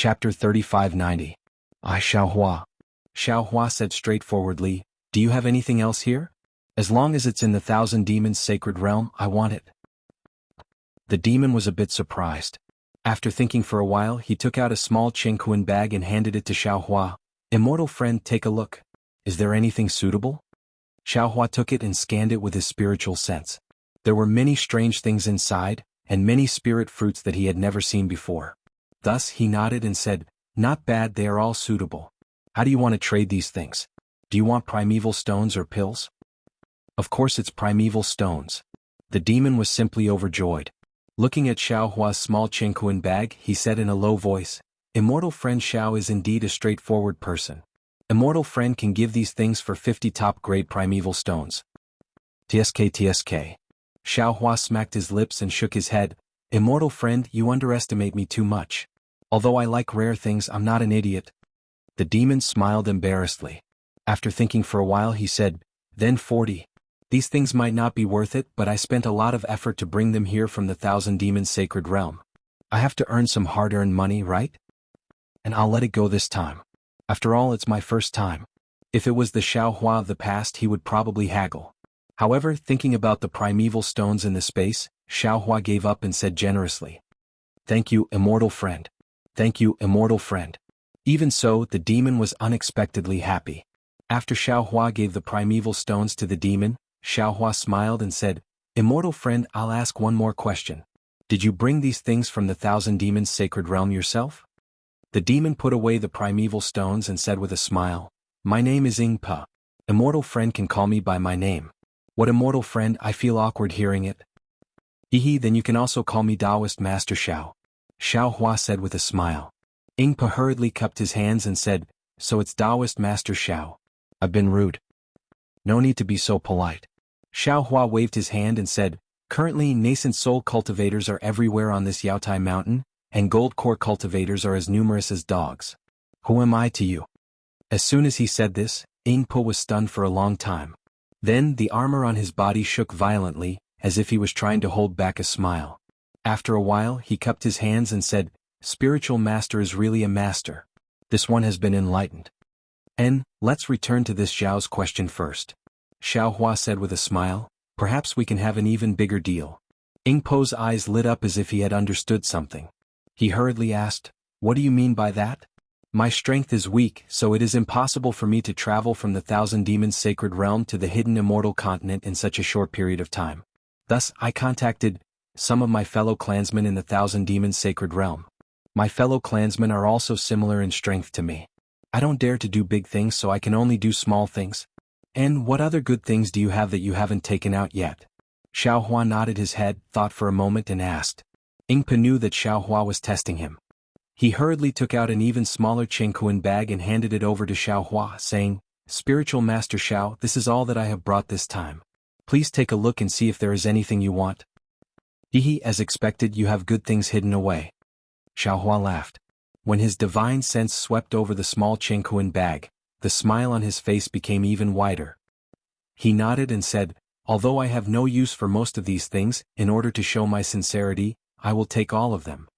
Chapter 3590. Xiaohua. Xiaohua said straightforwardly, "Do you have anything else here? As long as it's in the Thousand Demons' sacred realm, I want it." The demon was a bit surprised. After thinking for a while, he took out a small Qingquan bag and handed it to Xiaohua. "Immortal friend, take a look. Is there anything suitable?" Xiaohua took it and scanned it with his spiritual sense. There were many strange things inside, and many spirit fruits that he had never seen before. Thus he nodded and said, "Not bad, they are all suitable. How do you want to trade these things? Do you want primeval stones or pills?" "Of course it's primeval stones." The demon was simply overjoyed. Looking at Xiaohua's small Qingquan bag, he said in a low voice, "Immortal friend Xiao is indeed a straightforward person. Immortal friend can give these things for 50 top-grade primeval stones." TSK. Xiaohua smacked his lips and shook his head. "Immortal friend, you underestimate me too much. Although I like rare things, I'm not an idiot." The demon smiled embarrassedly. After thinking for a while he said, "Then 40. These things might not be worth it, but I spent a lot of effort to bring them here from the Thousand Demons' sacred realm. I have to earn some hard-earned money, right? And I'll let it go this time. After all, it's my first time." If it was the Xiaohua of the past, he would probably haggle. However, thinking about the primeval stones in the space, Xiaohua gave up and said generously, "Thank you, immortal friend. Thank you, immortal friend." Even so, the demon was unexpectedly happy. After Xiaohua gave the primeval stones to the demon, Xiaohua smiled and said, "Immortal friend, I'll ask one more question. Did you bring these things from the Thousand Demons' sacred realm yourself?" The demon put away the primeval stones and said with a smile, "My name is Ingpa. Immortal friend can call me by my name." "What, immortal friend? I feel awkward hearing it." Then you can also call me Taoist Master Xiao," Xiaohua said with a smile. Ingpa hurriedly cupped his hands and said, "So it's Taoist Master Xiao. I've been rude. No need to be so polite." Xiaohua waved his hand and said, "Currently, nascent soul cultivators are everywhere on this Yaotai mountain, and gold core cultivators are as numerous as dogs. Who am I to you?" As soon as he said this, Ingpa was stunned for a long time. Then the armor on his body shook violently, as if he was trying to hold back a smile. After a while, he cupped his hands and said, "Spiritual master is really a master. This one has been enlightened." "And, let's return to this Xiao's question first," Xiaohua said with a smile. "Perhaps we can have an even bigger deal." Ingpo's eyes lit up as if he had understood something. He hurriedly asked, "What do you mean by that?" "My strength is weak, so it is impossible for me to travel from the Thousand Demons' sacred realm to the hidden immortal continent in such a short period of time. Thus, I contacted some of my fellow clansmen in the Thousand Demons' sacred realm. My fellow clansmen are also similar in strength to me. I don't dare to do big things, so I can only do small things." "And what other good things do you have that you haven't taken out yet?" Xiaohua nodded his head, thought for a moment and asked. Ingpa knew that Xiaohua was testing him. He hurriedly took out an even smaller Qingquan bag and handed it over to Xiaohua, saying, "Spiritual Master Xiao, this is all that I have brought this time. Please take a look and see if there is anything you want." As expected, you have good things hidden away." Xiaohua laughed. When his divine sense swept over the small Qingquan bag, the smile on his face became even wider. He nodded and said, "Although I have no use for most of these things, in order to show my sincerity, I will take all of them."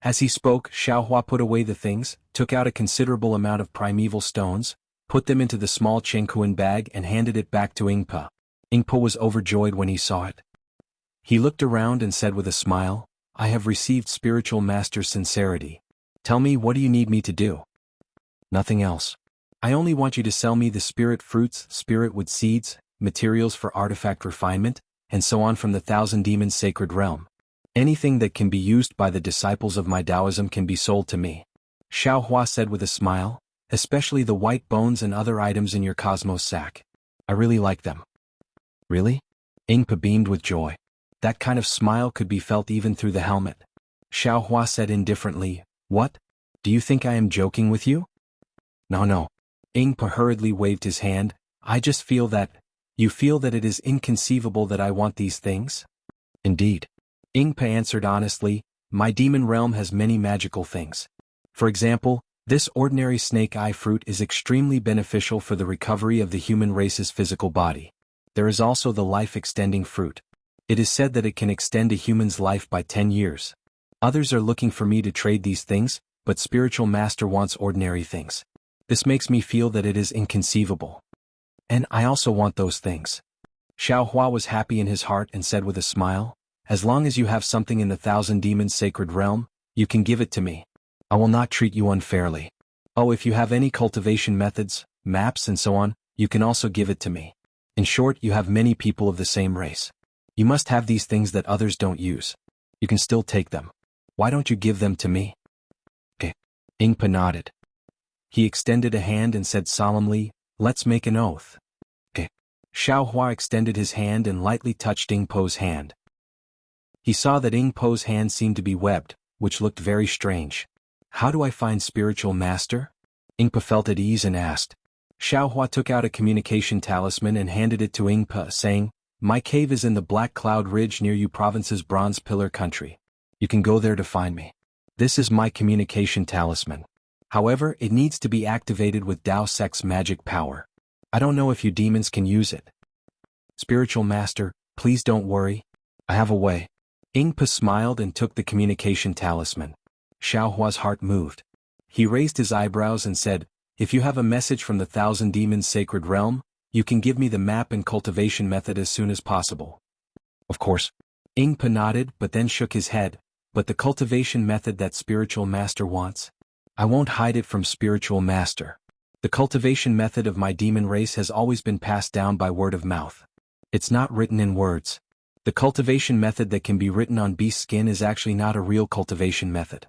As he spoke, Xiaohua put away the things, took out a considerable amount of primeval stones, put them into the small Qingquan bag and handed it back to Ingpa. Ingpa was overjoyed when he saw it. He looked around and said with a smile, "I have received Spiritual Master's sincerity. Tell me, what do you need me to do?" "Nothing else. I only want you to sell me the spirit fruits, spirit wood seeds, materials for artifact refinement, and so on from the Thousand Demons' sacred realm. Anything that can be used by the disciples of my Taoism can be sold to me," Xiaohua said with a smile, "especially the white bones and other items in your cosmos sack. I really like them." "Really?" Ingpa beamed with joy. That kind of smile could be felt even through the helmet. Xiaohua said indifferently, "What? Do you think I am joking with you?" No. Ingpa hurriedly waved his hand. "I just feel that... You feel that it is inconceivable that I want these things?" "Indeed." Ingpa answered honestly, "My demon realm has many magical things. For example, this ordinary snake eye fruit is extremely beneficial for the recovery of the human race's physical body. There is also the life-extending fruit. It is said that it can extend a human's life by 10 years. Others are looking for me to trade these things, but spiritual master wants ordinary things. This makes me feel that it is inconceivable. And I also want those things. Xiao Hua was happy in his heart and said with a smile, as long as you have something in the Thousand Demons sacred realm, you can give it to me. I will not treat you unfairly. Oh, if you have any cultivation methods, maps and so on, you can also give it to me. In short, you have many people of the same race. You must have these things that others don't use. You can still take them. Why don't you give them to me? Ingpa nodded. He extended a hand and said solemnly, let's make an oath. Xiao Hua extended his hand and lightly touched Ingpo's hand. He saw that Ingpo's hand seemed to be webbed, which looked very strange. How do I find spiritual master? Ingpa felt at ease and asked. Xiao Hua took out a communication talisman and handed it to Ingpa, saying, my cave is in the Black Cloud Ridge near you province's Bronze Pillar country. You can go there to find me. This is my communication talisman. However, it needs to be activated with Dao Sect's magic power. I don't know if you demons can use it. Spiritual master, please don't worry. I have a way. Ingpa smiled and took the communication talisman. Xiao Hua's heart moved. He raised his eyebrows and said, if you have a message from the Thousand Demons sacred realm, you can give me the map and cultivation method as soon as possible. Of course. Ingpa nodded but then shook his head, but the cultivation method that spiritual master wants? I won't hide it from spiritual master. The cultivation method of my demon race has always been passed down by word of mouth. It's not written in words. The cultivation method that can be written on beast skin is actually not a real cultivation method.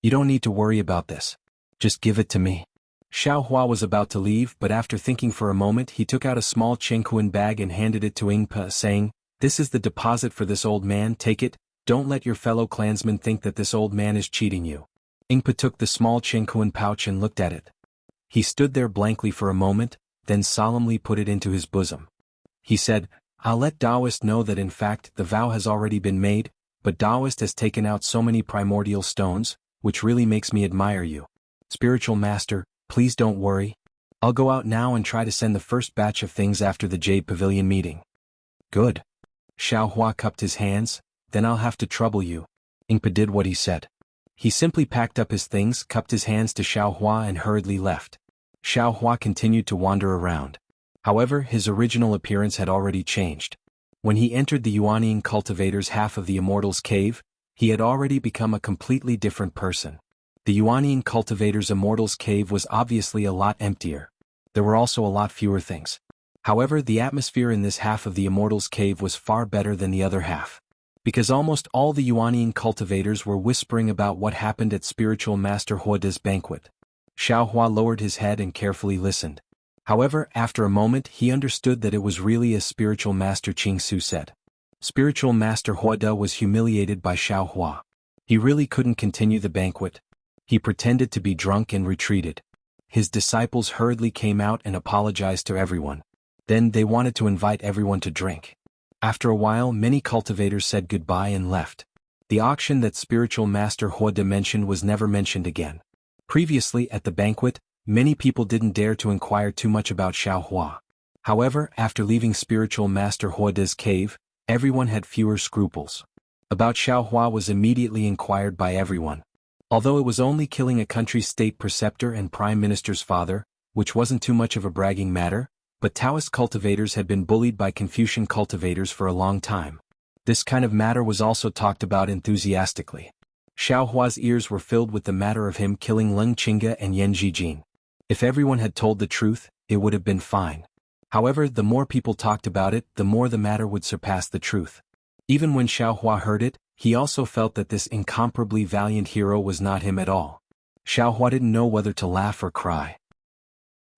You don't need to worry about this. Just give it to me. Xiao Hua was about to leave, but after thinking for a moment he took out a small Chengkuan bag and handed it to Ingpa, saying, this is the deposit for this old man, take it, don't let your fellow clansmen think that this old man is cheating you. Ingpa took the small Chengkuan pouch and looked at it. He stood there blankly for a moment, then solemnly put it into his bosom. He said, I'll let Taoist know that in fact the vow has already been made, but Taoist has taken out so many primordial stones, which really makes me admire you. Spiritual master, please don't worry. I'll go out now and try to send the first batch of things after the Jade Pavilion meeting. Good. Xiao Hua cupped his hands, then I'll have to trouble you. Ingpa did what he said. He simply packed up his things, cupped his hands to Xiao Hua and hurriedly left. Xiao Hua continued to wander around. However, his original appearance had already changed. When he entered the Yuanian cultivator's half of the Immortal's cave, he had already become a completely different person. The Yuanian cultivator's Immortal's cave was obviously a lot emptier. There were also a lot fewer things. However, the atmosphere in this half of the Immortal's cave was far better than the other half. Because almost all the Yuanian cultivators were whispering about what happened at Spiritual Master Huoda's banquet. Xiao Hua lowered his head and carefully listened. However, after a moment he understood that it was really as Spiritual Master Qing Su said. Spiritual Master Huoda was humiliated by Xiao Hua. He really couldn't continue the banquet. He pretended to be drunk and retreated. His disciples hurriedly came out and apologized to everyone. Then they wanted to invite everyone to drink. After a while many cultivators said goodbye and left. The auction that Spiritual Master Huoda mentioned was never mentioned again. Previously at the banquet, many people didn't dare to inquire too much about Xiao Hua. However, after leaving Spiritual Master Huoda's cave, everyone had fewer scruples. About Xiao Hua was immediately inquired by everyone. Although it was only killing a country's state preceptor and prime minister's father, which wasn't too much of a bragging matter, but Taoist cultivators had been bullied by Confucian cultivators for a long time. This kind of matter was also talked about enthusiastically. Xiao Hua's ears were filled with the matter of him killing Leng Qingge and Yan Zhijin. If everyone had told the truth, it would have been fine. However, the more people talked about it, the more the matter would surpass the truth. Even when Xiao Hua heard it, he also felt that this incomparably valiant hero was not him at all. Xiao Hua didn't know whether to laugh or cry.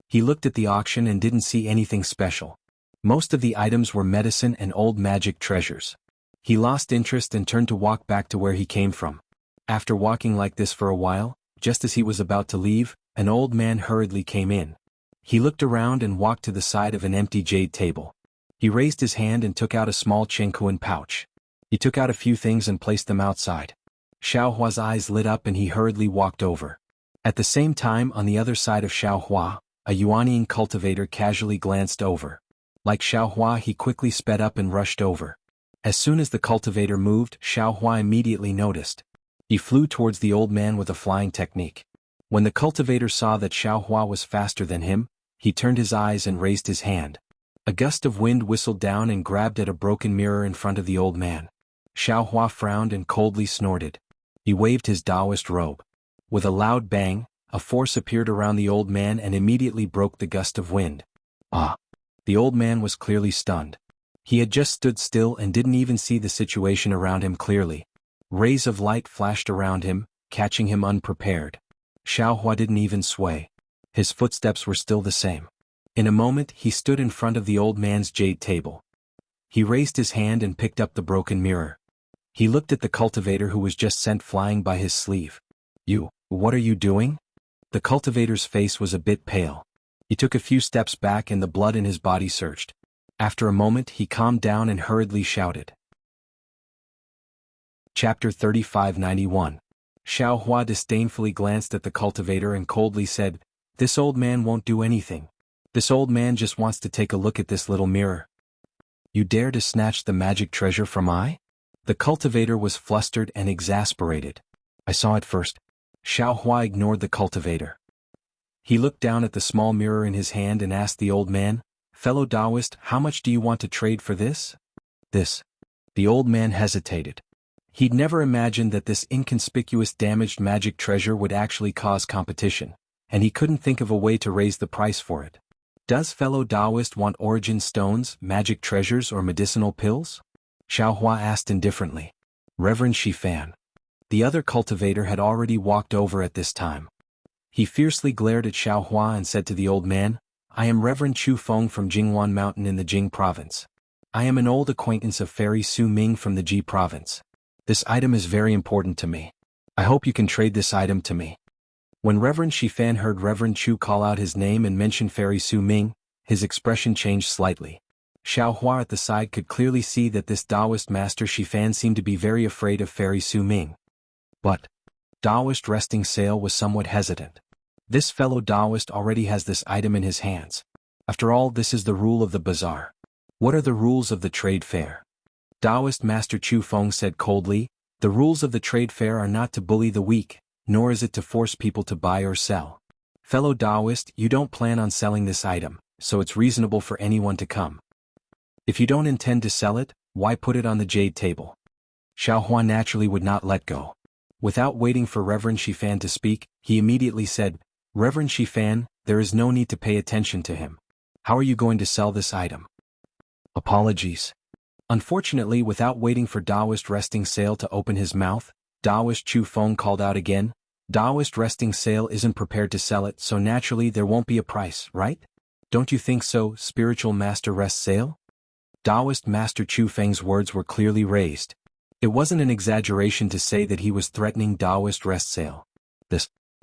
He looked at the auction and didn't see anything special. Most of the items were medicine and old magic treasures. He lost interest and turned to walk back to where he came from. After walking like this for a while, just as he was about to leave, an old man hurriedly came in. He looked around and walked to the side of an empty jade table. He raised his hand and took out a small Chengkuan pouch. He took out a few things and placed them outside. Xiao Hua's eyes lit up and he hurriedly walked over. At the same time, on the other side of Xiao Hua, a Yuanian cultivator casually glanced over. Like Xiao Hua, he quickly sped up and rushed over. As soon as the cultivator moved, Xiao Hua immediately noticed. He flew towards the old man with a flying technique. When the cultivator saw that Xiaohua was faster than him, he turned his eyes and raised his hand. A gust of wind whistled down and grabbed at a broken mirror in front of the old man. Xiaohua frowned and coldly snorted. He waved his Taoist robe. With a loud bang, a force appeared around the old man and immediately broke the gust of wind. Ah! The old man was clearly stunned. He had just stood still and didn't even see the situation around him clearly. Rays of light flashed around him, catching him unprepared. Xiaohua didn't even sway. His footsteps were still the same. In a moment he stood in front of the old man's jade table. He raised his hand and picked up the broken mirror. He looked at the cultivator who was just sent flying by his sleeve. "You, what are you doing?" The cultivator's face was a bit pale. He took a few steps back and the blood in his body surged. After a moment he calmed down and hurriedly shouted. Chapter 3591. Xiaohua disdainfully glanced at the cultivator and coldly said, "This old man won't do anything. This old man just wants to take a look at this little mirror. You dare to snatch the magic treasure from I?" The cultivator was flustered and exasperated. "I saw it first." Xiaohua ignored the cultivator. He looked down at the small mirror in his hand and asked the old man, "Fellow Taoist, how much do you want to trade for this?" "This." The old man hesitated. He'd never imagined that this inconspicuous damaged magic treasure would actually cause competition, and he couldn't think of a way to raise the price for it. "Does fellow Taoist want origin stones, magic treasures or medicinal pills?" Xiaohua asked indifferently. "Reverend Shifan." The other cultivator had already walked over at this time. He fiercely glared at Xiaohua and said to the old man, "I am Reverend Chu Feng from Jingwan Mountain in the Jing province. I am an old acquaintance of Fairy Su Ming from the Ji province. This item is very important to me. I hope you can trade this item to me." When Reverend Shifan heard Reverend Chu call out his name and mention Fairy Su Ming, his expression changed slightly. Xiaohua at the side could clearly see that this Taoist master Shifan seemed to be very afraid of Fairy Su Ming. But Taoist resting sail was somewhat hesitant. This fellow Taoist already has this item in his hands. After all, this is the rule of the bazaar. What are the rules of the trade fair? Taoist Master Chu Feng said coldly, "The rules of the trade fair are not to bully the weak, nor is it to force people to buy or sell. Fellow Taoist, you don't plan on selling this item, so it's reasonable for anyone to come. If you don't intend to sell it, why put it on the jade table?" Xiaohua naturally would not let go. Without waiting for Reverend Shifan to speak, he immediately said, "Reverend Shifan, there is no need to pay attention to him. How are you going to sell this item?" "Apologies." Unfortunately, without waiting for Taoist Resting Sail to open his mouth, Taoist Chu Feng called out again, "Taoist Resting Sail isn't prepared to sell it, so naturally there won't be a price, right? Don't you think so, Spiritual Master Rest Sail?" Taoist Master Chu Feng's words were clearly raised. It wasn't an exaggeration to say that he was threatening Taoist Rest Sail.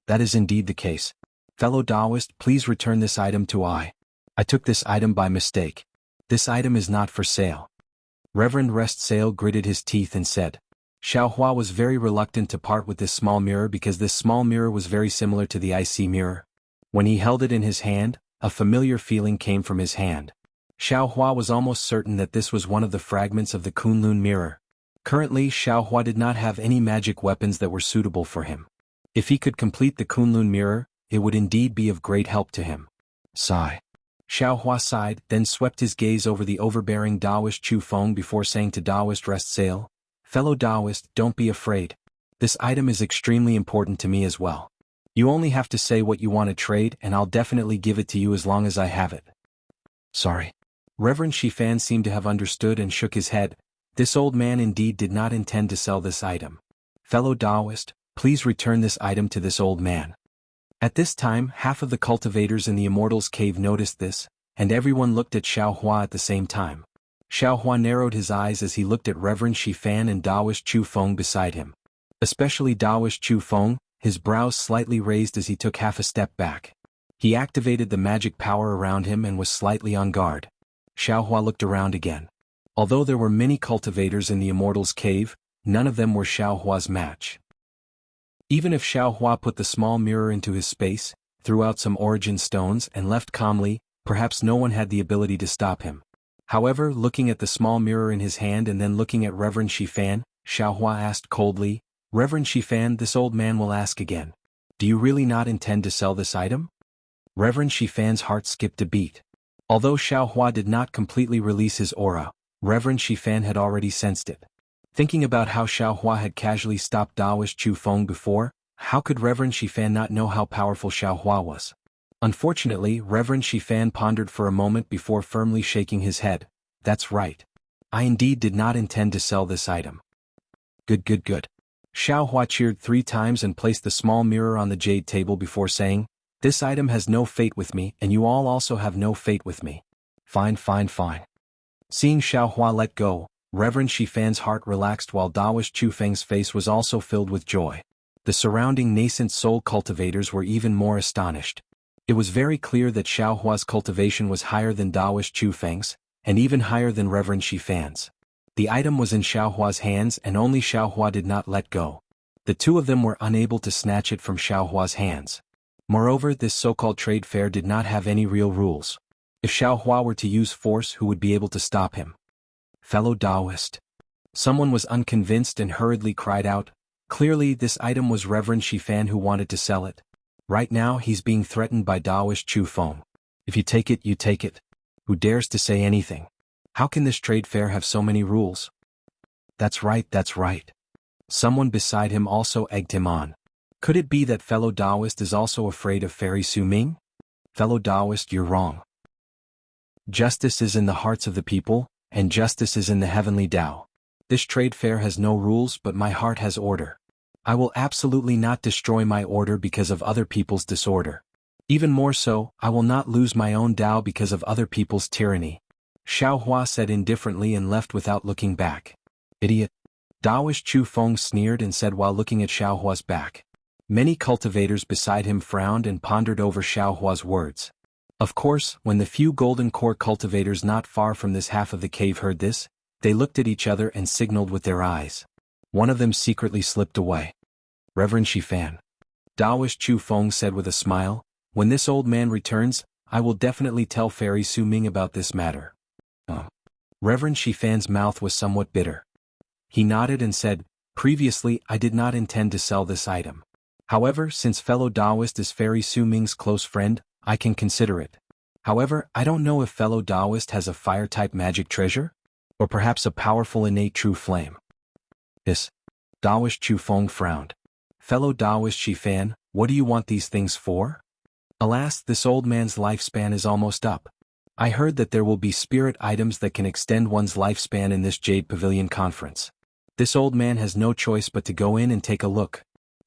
That is indeed the case. "Fellow Taoist, please return this item to I. I took this item by mistake. This item is not for sale." Reverend Rest Sail gritted his teeth and said. Xiaohua was very reluctant to part with this small mirror because this small mirror was very similar to the IC mirror. When he held it in his hand, a familiar feeling came from his hand. Xiaohua was almost certain that this was one of the fragments of the Kunlun mirror. Currently, Xiaohua did not have any magic weapons that were suitable for him. If he could complete the Kunlun mirror, it would indeed be of great help to him. Sigh. Xiaohua sighed, then swept his gaze over the overbearing Taoist Chu Feng before saying to Taoist Rest Sail, "Fellow Taoist, don't be afraid. This item is extremely important to me as well. You only have to say what you want to trade and I'll definitely give it to you as long as I have it." "Sorry." Reverend Shifan seemed to have understood and shook his head. This old man indeed did not intend to sell this item. "Fellow Taoist, please return this item to this old man." At this time, half of the cultivators in the Immortals Cave noticed this, and everyone looked at Xiaohua at the same time. Xiaohua narrowed his eyes as he looked at Reverend Shifan and Taoist Chu Feng beside him. Especially Taoist Chu Feng, his brows slightly raised as he took half a step back. He activated the magic power around him and was slightly on guard. Xiaohua looked around again. Although there were many cultivators in the Immortals Cave, none of them were Xiaohua's match. Even if Xiaohua put the small mirror into his space, threw out some origin stones and left calmly, perhaps no one had the ability to stop him. However, looking at the small mirror in his hand and then looking at Reverend Shifan, Xiaohua asked coldly, Reverend Shifan, this old man will ask again. Do you really not intend to sell this item? Reverend Shifan's heart skipped a beat. Although Xiaohua did not completely release his aura, Reverend Shifan had already sensed it. Thinking about how Xiaohua had casually stopped Daoist Chu Feng before, how could Reverend Shifan not know how powerful Xiaohua was? Unfortunately, Reverend Shifan pondered for a moment before firmly shaking his head. That's right. I indeed did not intend to sell this item. Good, good, good. Xiaohua cheered 3 times and placed the small mirror on the jade table before saying, this item has no fate with me and you all also have no fate with me. Fine, fine, fine. Seeing Xiaohua let go, Reverend Shifan's heart relaxed while Daoist Chu Feng's face was also filled with joy. The surrounding nascent soul cultivators were even more astonished. It was very clear that Xiaohua's cultivation was higher than Daoist Chu Feng's, and even higher than Reverend Shifan's. The item was in Xiaohua's hands and only Xiaohua did not let go. The two of them were unable to snatch it from Xiaohua's hands. Moreover, this so-called trade fair did not have any real rules. If Xiaohua were to use force, who would be able to stop him? Fellow Taoist. Someone was unconvinced and hurriedly cried out, clearly this item was Reverend Shifan who wanted to sell it. Right now he's being threatened by Daoist Chu Feng. If you take it, you take it. Who dares to say anything? How can this trade fair have so many rules? That's right, that's right. Someone beside him also egged him on. Could it be that fellow Taoist is also afraid of Fairy Su Ming? Fellow Taoist, you're wrong. Justice is in the hearts of the people, and justice is in the heavenly Tao. This trade fair has no rules but my heart has order. I will absolutely not destroy my order because of other people's disorder. Even more so, I will not lose my own Tao because of other people's tyranny. Xiaohua said indifferently and left without looking back. Idiot. Daoist Chu Feng sneered and said while looking at Xiaohua's back. Many cultivators beside him frowned and pondered over Xiaohua's words. Of course, when the few golden core cultivators not far from this half of the cave heard this, they looked at each other and signaled with their eyes. One of them secretly slipped away. Reverend Shifan. Daoist Chu Feng said with a smile, when this old man returns, I will definitely tell Fairy Su Ming about this matter. Reverend Shifan's mouth was somewhat bitter. He nodded and said, previously I did not intend to sell this item. However, since fellow Taoist is Fairy Su Ming's close friend, I can consider it. However, I don't know if fellow Taoist has a fire-type magic treasure? Or perhaps a powerful innate true flame. This. Daoist Chu Feng frowned. Fellow Taoist Shifan, what do you want these things for? Alas, this old man's lifespan is almost up. I heard that there will be spirit items that can extend one's lifespan in this Jade Pavilion conference. This old man has no choice but to go in and take a look.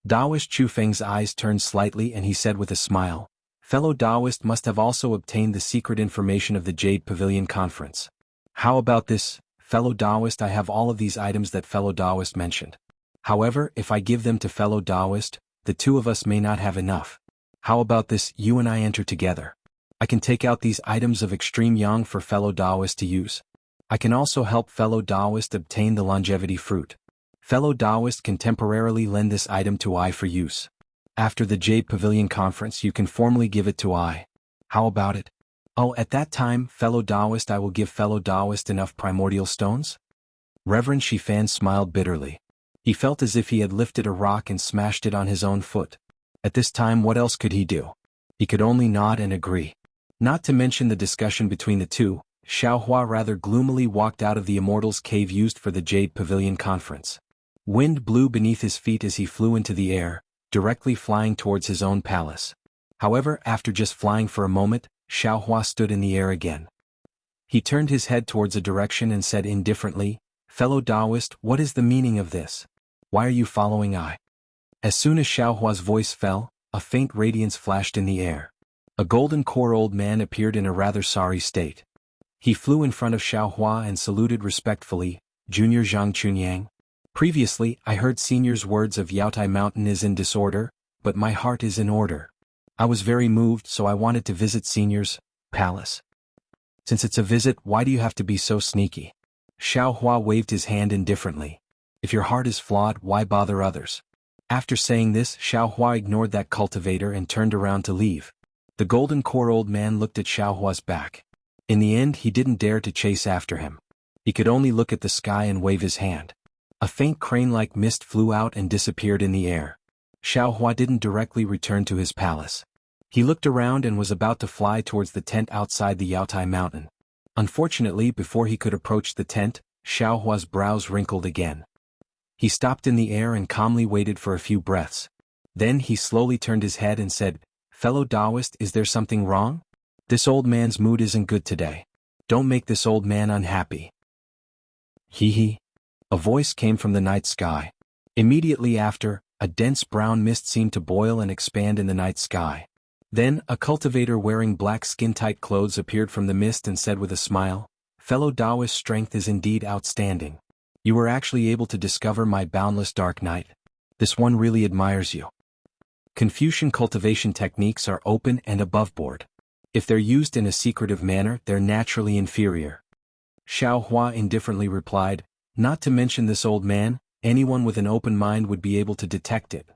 Daoist Chu Feng's eyes turned slightly and he said with a smile, fellow Taoist must have also obtained the secret information of the Jade Pavilion conference. How about this, fellow Taoist? I have all of these items that fellow Taoist mentioned. However, if I give them to fellow Taoist, the two of us may not have enough. How about this, you and I enter together? I can take out these items of extreme yang for fellow Taoist to use. I can also help fellow Taoist obtain the longevity fruit. Fellow Taoist can temporarily lend this item to I for use. After the Jade Pavilion conference you can formally give it to I. How about it? Oh, at that time, fellow Taoist, I will give fellow Taoist enough primordial stones? Reverend Shifan smiled bitterly. He felt as if he had lifted a rock and smashed it on his own foot. At this time what else could he do? He could only nod and agree. Not to mention the discussion between the two, Xiaohua rather gloomily walked out of the Immortals' cave used for the Jade Pavilion conference. Wind blew beneath his feet as he flew into the air, directly flying towards his own palace. However, after just flying for a moment, Xiaohua stood in the air again. He turned his head towards a direction and said indifferently, fellow Taoist, what is the meaning of this? Why are you following I? As soon as Xiaohua's voice fell, a faint radiance flashed in the air. A golden core old man appeared in a rather sorry state. He flew in front of Xiaohua and saluted respectfully, Junior Zhang Chunyang. Previously, I heard Senior's words of Yaotai Mountain is in disorder, but my heart is in order. I was very moved, so I wanted to visit Senior's palace. Since it's a visit, why do you have to be so sneaky? Xiaohua waved his hand indifferently. If your heart is flawed, why bother others? After saying this, Xiaohua ignored that cultivator and turned around to leave. The golden core old man looked at Xiaohua's back. In the end, he didn't dare to chase after him. He could only look at the sky and wave his hand. A faint crane-like mist flew out and disappeared in the air. Xiao Hua didn't directly return to his palace. He looked around and was about to fly towards the tent outside the Yaotai mountain. Unfortunately, before he could approach the tent, Xiao Hua's brows wrinkled again. He stopped in the air and calmly waited for a few breaths. Then he slowly turned his head and said, "Fellow Taoist, is there something wrong? This old man's mood isn't good today. Don't make this old man unhappy." Hee hee. A voice came from the night sky. Immediately after, a dense brown mist seemed to boil and expand in the night sky. Then, a cultivator wearing black skin-tight clothes appeared from the mist and said with a smile, "Fellow Taoist, strength is indeed outstanding. You were actually able to discover my boundless dark night. This one really admires you." Confucian cultivation techniques are open and aboveboard. If they're used in a secretive manner, they're naturally inferior. Xiao Hua indifferently replied, "Not to mention this old man, anyone with an open mind would be able to detect it."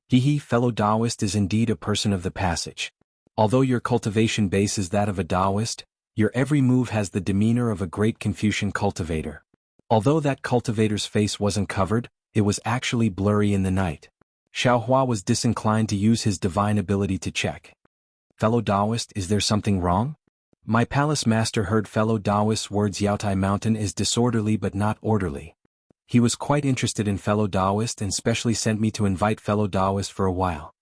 He, fellow Taoist, is indeed a person of the passage. Although your cultivation base is that of a Taoist, your every move has the demeanor of a great Confucian cultivator. Although that cultivator's face wasn't covered, it was actually blurry in the night. Xiao Hua was disinclined to use his divine ability to check. "Fellow Taoist, is there something wrong?" My palace master heard fellow Taoist's words. Yaotai Mountain is disorderly but not orderly. He was quite interested in fellow Taoist and specially sent me to invite fellow Taoist for a while.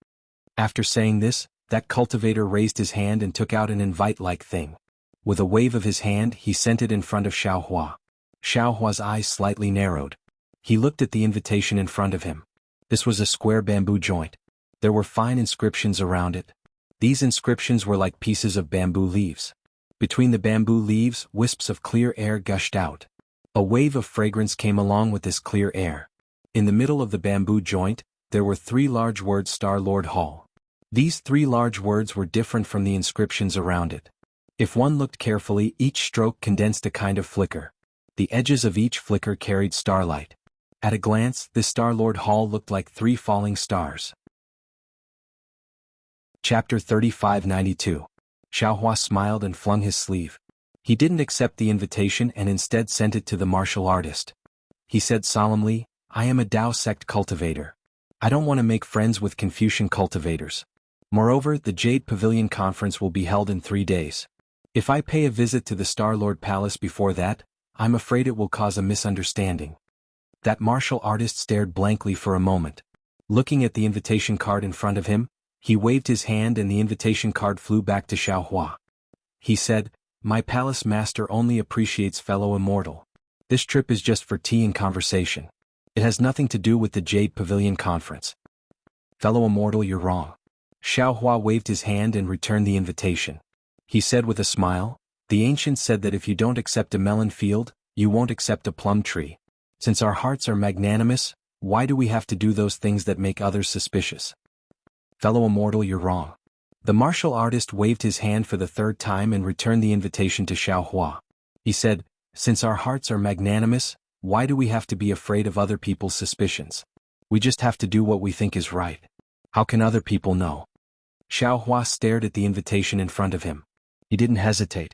After saying this, that cultivator raised his hand and took out an invite-like thing. With a wave of his hand, he sent it in front of Xiao Hua. Xiao Hua's eyes slightly narrowed. He looked at the invitation in front of him. This was a square bamboo joint. There were fine inscriptions around it. These inscriptions were like pieces of bamboo leaves. Between the bamboo leaves, wisps of clear air gushed out. A wave of fragrance came along with this clear air. In the middle of the bamboo joint, there were 3 large words: Star Lord Hall. These 3 large words were different from the inscriptions around it. If one looked carefully, each stroke condensed a kind of flicker. The edges of each flicker carried starlight. At a glance, this Star Lord Hall looked like 3 falling stars. Chapter 3592. Xiao Hua smiled and flung his sleeve. He didn't accept the invitation and instead sent it to the martial artist. He said solemnly, "I am a Tao sect cultivator. I don't want to make friends with Confucian cultivators. Moreover, the Jade Pavilion conference will be held in 3 days. If I pay a visit to the Star Lord Palace before that, I'm afraid it will cause a misunderstanding." That martial artist stared blankly for a moment. Looking at the invitation card in front of him, he waved his hand and the invitation card flew back to Xiao Hua. He said, "My palace master only appreciates fellow immortal. This trip is just for tea and conversation. It has nothing to do with the Jade Pavilion conference." "Fellow immortal, you're wrong." Xiao Hua waved his hand and returned the invitation. He said with a smile, "The ancients said that if you don't accept a melon field, you won't accept a plum tree. Since our hearts are magnanimous, why do we have to do those things that make others suspicious?" "Fellow immortal, you're wrong." The martial artist waved his hand for the 3rd time and returned the invitation to Xiao Hua. He said, "Since our hearts are magnanimous, why do we have to be afraid of other people's suspicions? We just have to do what we think is right. How can other people know?" Xiao Hua stared at the invitation in front of him. He didn't hesitate.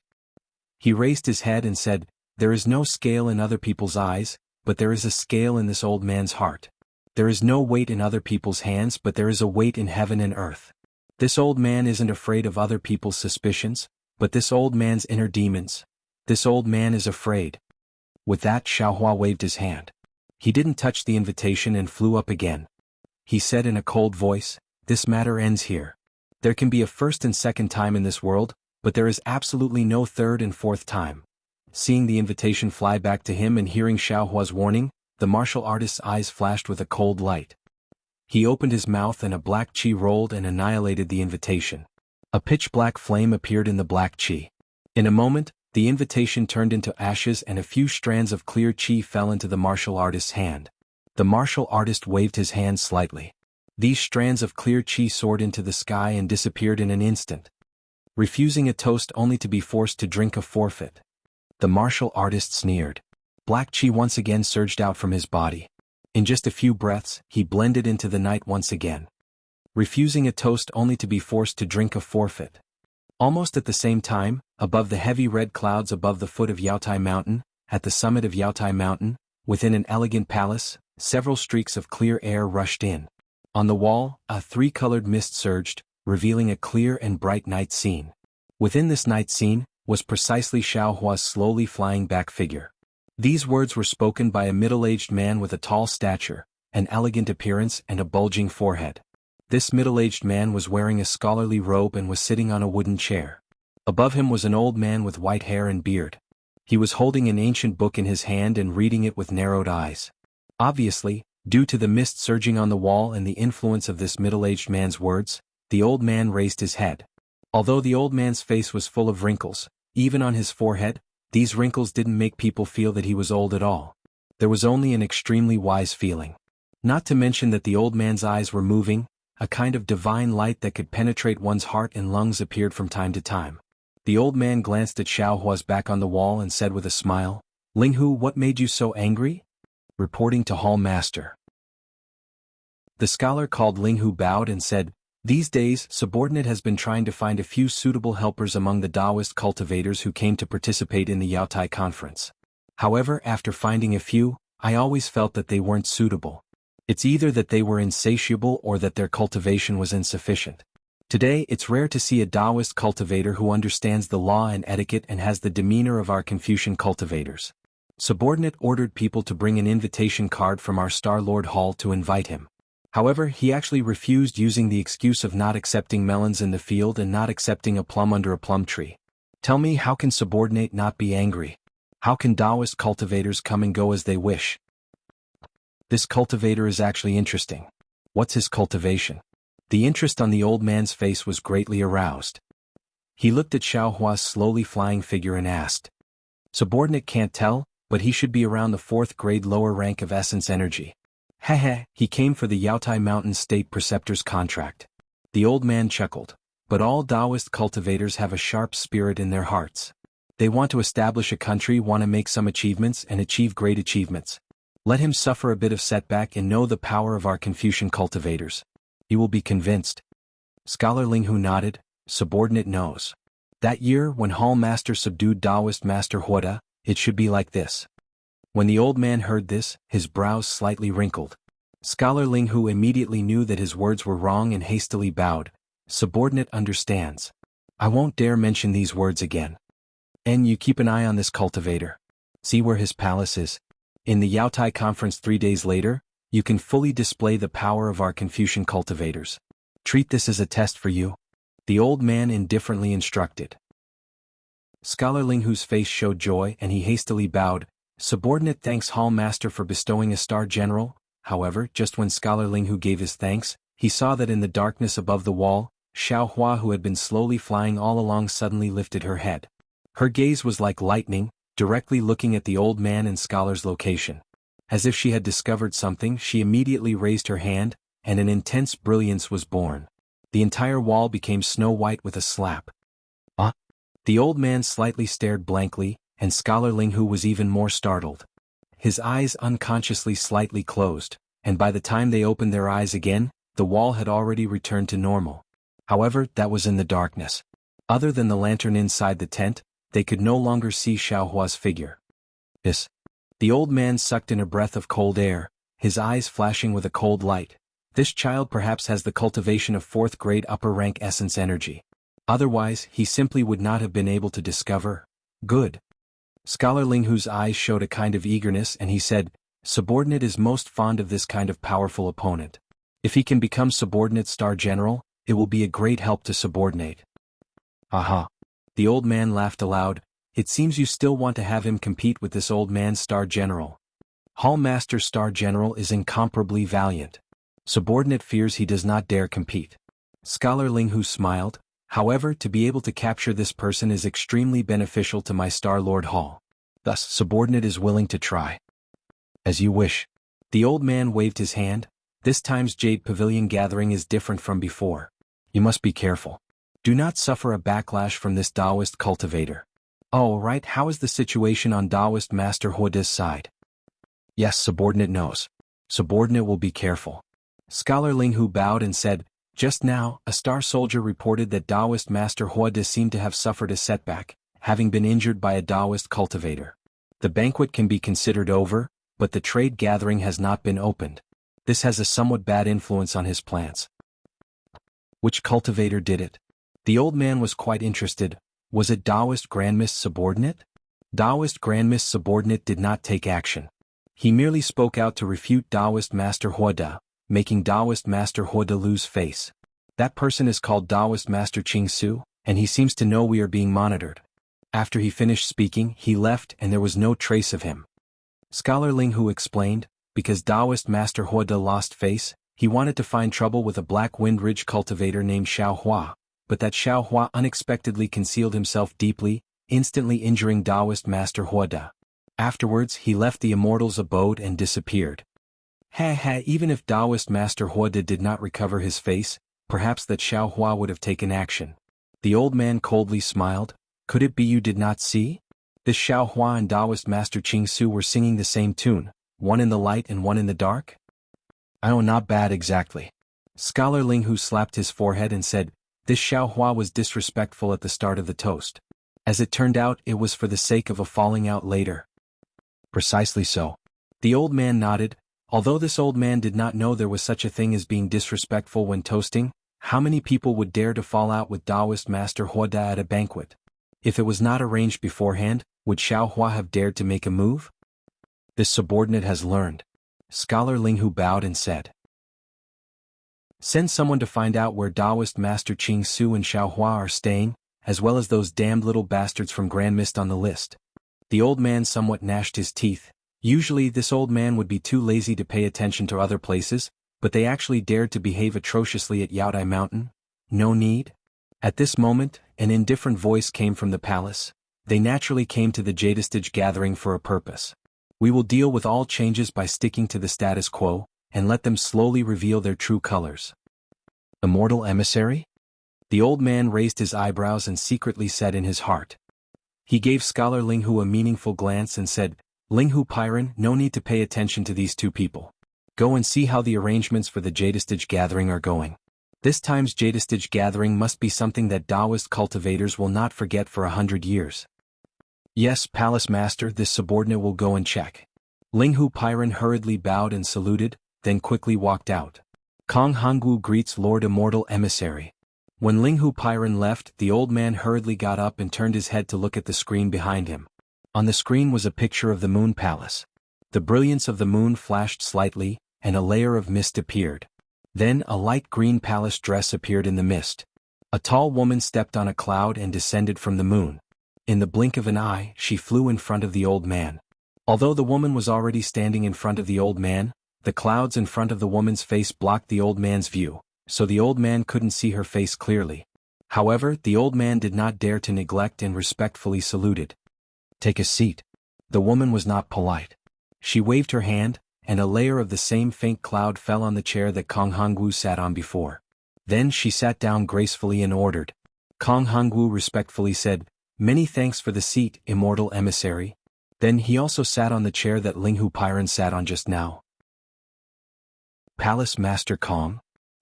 He raised his head and said, "There is no scale in other people's eyes, but there is a scale in this old man's heart. There is no weight in other people's hands, but there is a weight in heaven and earth. This old man isn't afraid of other people's suspicions, but this old man's inner demons. This old man is afraid." With that, Xiao Hua waved his hand. He didn't touch the invitation and flew up again. He said in a cold voice, "This matter ends here. There can be a first and second time in this world, but there is absolutely no third and fourth time." Seeing the invitation fly back to him and hearing Xiao Hua's warning, the martial artist's eyes flashed with a cold light. He opened his mouth and a black chi rolled and annihilated the invitation. A pitch-black flame appeared in the black chi. In a moment, the invitation turned into ashes and a few strands of clear chi fell into the martial artist's hand. The martial artist waved his hand slightly. These strands of clear chi soared into the sky and disappeared in an instant. Refusing a toast only to be forced to drink a forfeit. The martial artist sneered. Black chi once again surged out from his body. In just a few breaths, he blended into the night once again. Refusing a toast only to be forced to drink a forfeit. Almost at the same time, above the heavy red clouds above the foot of Yaotai Mountain, at the summit of Yaotai Mountain, Within an elegant palace, several streaks of clear air rushed in. On the wall, a three-colored mist surged, revealing a clear and bright night scene. Within this night scene was precisely Xiaohua's slowly flying back figure. These words were spoken by a middle-aged man with a tall stature, an elegant appearance and a bulging forehead. This middle-aged man was wearing a scholarly robe and was sitting on a wooden chair. Above him was an old man with white hair and beard. He was holding an ancient book in his hand and reading it with narrowed eyes. Obviously, due to the mist surging on the wall and the influence of this middle-aged man's words, the old man raised his head. Although the old man's face was full of wrinkles, even on his forehead, these wrinkles didn't make people feel that he was old at all. There was only an extremely wise feeling. Not to mention that the old man's eyes were moving, a kind of divine light that could penetrate one's heart and lungs appeared from time to time. The old man glanced at Xiaohua's back on the wall and said with a smile, "Linghu, what made you so angry?" Reporting to Hall Master. The scholar called Linghu bowed and said, "These days, Subordinate has been trying to find a few suitable helpers among the Taoist cultivators who came to participate in the Yaotai conference. However, after finding a few, I always felt that they weren't suitable. It's either that they were insatiable or that their cultivation was insufficient. Today it's rare to see a Taoist cultivator who understands the law and etiquette and has the demeanor of our Confucian cultivators." Subordinate ordered people to bring an invitation card from our Star Lord Hall to invite him. However, he actually refused, using the excuse of not accepting melons in the field and not accepting a plum under a plum tree. Tell me, how can Subordinate not be angry? How can Taoist cultivators come and go as they wish? This cultivator is actually interesting. What's his cultivation? The interest on the old man's face was greatly aroused. He looked at Xiaohua's slowly flying figure and asked. Subordinate can't tell, but he should be around the 4th grade lower rank of essence energy. Heh, he came for the Yaotai Mountain State Preceptor's contract. The old man chuckled. But all Taoist cultivators have a sharp spirit in their hearts. They want to establish a country, want to make some achievements and achieve great achievements. Let him suffer a bit of setback and know the power of our Confucian cultivators. He will be convinced. Scholar Linghu nodded. Subordinate knows. That year, when Hall Master subdued Taoist Master Huoda, it should be like this. When the old man heard this, his brows slightly wrinkled. Scholar Linghu immediately knew that his words were wrong and hastily bowed. Subordinate understands. I won't dare mention these words again. And you keep an eye on this cultivator. See where his palace is. In the Yaotai conference 3 days later, you can fully display the power of our Confucian cultivators. Treat this as a test for you. The old man indifferently instructed. Scholar Linghu's face showed joy and he hastily bowed. Subordinate thanks Hall Master for bestowing a star general. However, just when Scholar Linghu gave his thanks, he saw that in the darkness above the wall, Xiaohua, who had been slowly flying all along, suddenly lifted her head. Her gaze was like lightning, directly looking at the old man and Scholar's location. As if she had discovered something, she immediately raised her hand, and an intense brilliance was born. The entire wall became snow white with a slap. The old man slightly stared blankly, and Scholar Linghu was even more startled. His eyes unconsciously slightly closed, and by the time they opened their eyes again, the wall had already returned to normal. However, that was in the darkness. Other than the lantern inside the tent, they could no longer see Xiaohua's figure. The old man sucked in a breath of cold air, his eyes flashing with a cold light. This child perhaps has the cultivation of 4th grade upper rank essence energy. Otherwise, he simply would not have been able to discover. Good. Scholar Linghu's eyes showed a kind of eagerness and he said, Subordinate is most fond of this kind of powerful opponent. If he can become Subordinate Star General, it will be a great help to Subordinate. Aha. The old man laughed aloud. It seems you still want to have him compete with this old man's Star General. Hall Master Star General is incomparably valiant. Subordinate fears he does not dare compete. Scholar Linghu smiled. However, to be able to capture this person is extremely beneficial to my Star Lord Hall. Thus, Subordinate is willing to try. As you wish. The old man waved his hand. This time's Jade Pavilion gathering is different from before. You must be careful. Do not suffer a backlash from this Taoist cultivator. Oh, right, how is the situation on Taoist Master Huoda's side? Yes, Subordinate knows. Subordinate will be careful. Scholar Linghu bowed and said, Just now, a star soldier reported that Taoist Master Huoda seemed to have suffered a setback, having been injured by a Taoist cultivator. The banquet can be considered over, but the trade gathering has not been opened. This has a somewhat bad influence on his plants. Which cultivator did it? The old man was quite interested. Was it Taoist Grandmist's subordinate? Taoist Grandmist's subordinate did not take action. He merely spoke out to refute Taoist Master Huoda, making Taoist Master Huoda lose face. That person is called Taoist Master Ching Su, and he seems to know we are being monitored. After he finished speaking, he left and there was no trace of him. Scholar Ling Hu explained, because Taoist Master Huoda lost face, he wanted to find trouble with a Black Wind Ridge cultivator named Xiao Hua, but that Xiao Hua unexpectedly concealed himself deeply, instantly injuring Taoist Master Huoda. Afterwards he left the Immortal's abode and disappeared. Even if Taoist Master Huoda did not recover his face, perhaps that Xiao Hua would have taken action. The old man coldly smiled. Could it be you did not see? This Xiao Hua and Taoist Master Ching Su were singing the same tune, one in the light and one in the dark? Oh, not bad exactly. Scholar Ling Hu slapped his forehead and said, this Xiao Hua was disrespectful at the start of the toast. As it turned out, it was for the sake of a falling out later. Precisely so. The old man nodded. Although this old man did not know there was such a thing as being disrespectful when toasting, how many people would dare to fall out with Taoist Master Huoda at a banquet? If it was not arranged beforehand, would Xiao Hua have dared to make a move? This subordinate has learned. Scholar Ling Hu bowed and said, send someone to find out where Taoist Master Ching Su and Xiao Hua are staying, as well as those damned little bastards from Grand Mist on the list. The old man somewhat gnashed his teeth. Usually this old man would be too lazy to pay attention to other places, but they actually dared to behave atrociously at Yaodai Mountain? No need? At this moment, an indifferent voice came from the palace. They naturally came to the Jadestage gathering for a purpose. We will deal with all changes by sticking to the status quo, and let them slowly reveal their true colors. Immortal emissary? The old man raised his eyebrows and secretly said in his heart. He gave Scholar Ling Hu a meaningful glance and said, Ling Hu Pyron, no need to pay attention to these two people. Go and see how the arrangements for the Jadestage gathering are going. This time's Jadestage gathering must be something that Taoist cultivators will not forget for 100 years. Yes, Palace Master, this subordinate will go and check. Ling Hu Pyron hurriedly bowed and saluted, then quickly walked out. Kong Hongwu greets Lord Immortal Emissary. When Ling Hu Pyron left, the old man hurriedly got up and turned his head to look at the screen behind him. On the screen was a picture of the Moon Palace. The brilliance of the moon flashed slightly, and a layer of mist appeared. Then a light green palace dress appeared in the mist. A tall woman stepped on a cloud and descended from the moon. In the blink of an eye, she flew in front of the old man. Although the woman was already standing in front of the old man, the clouds in front of the woman's face blocked the old man's view, so the old man couldn't see her face clearly. However, the old man did not dare to neglect and respectfully saluted. Take a seat. The woman was not polite. She waved her hand, and a layer of the same faint cloud fell on the chair that Kong Hongwu sat on before. Then she sat down gracefully and ordered. Kong Hongwu respectfully said, Many thanks for the seat, Immortal Emissary. Then he also sat on the chair that Ling Hu Pyron sat on just now. Palace Master Kong?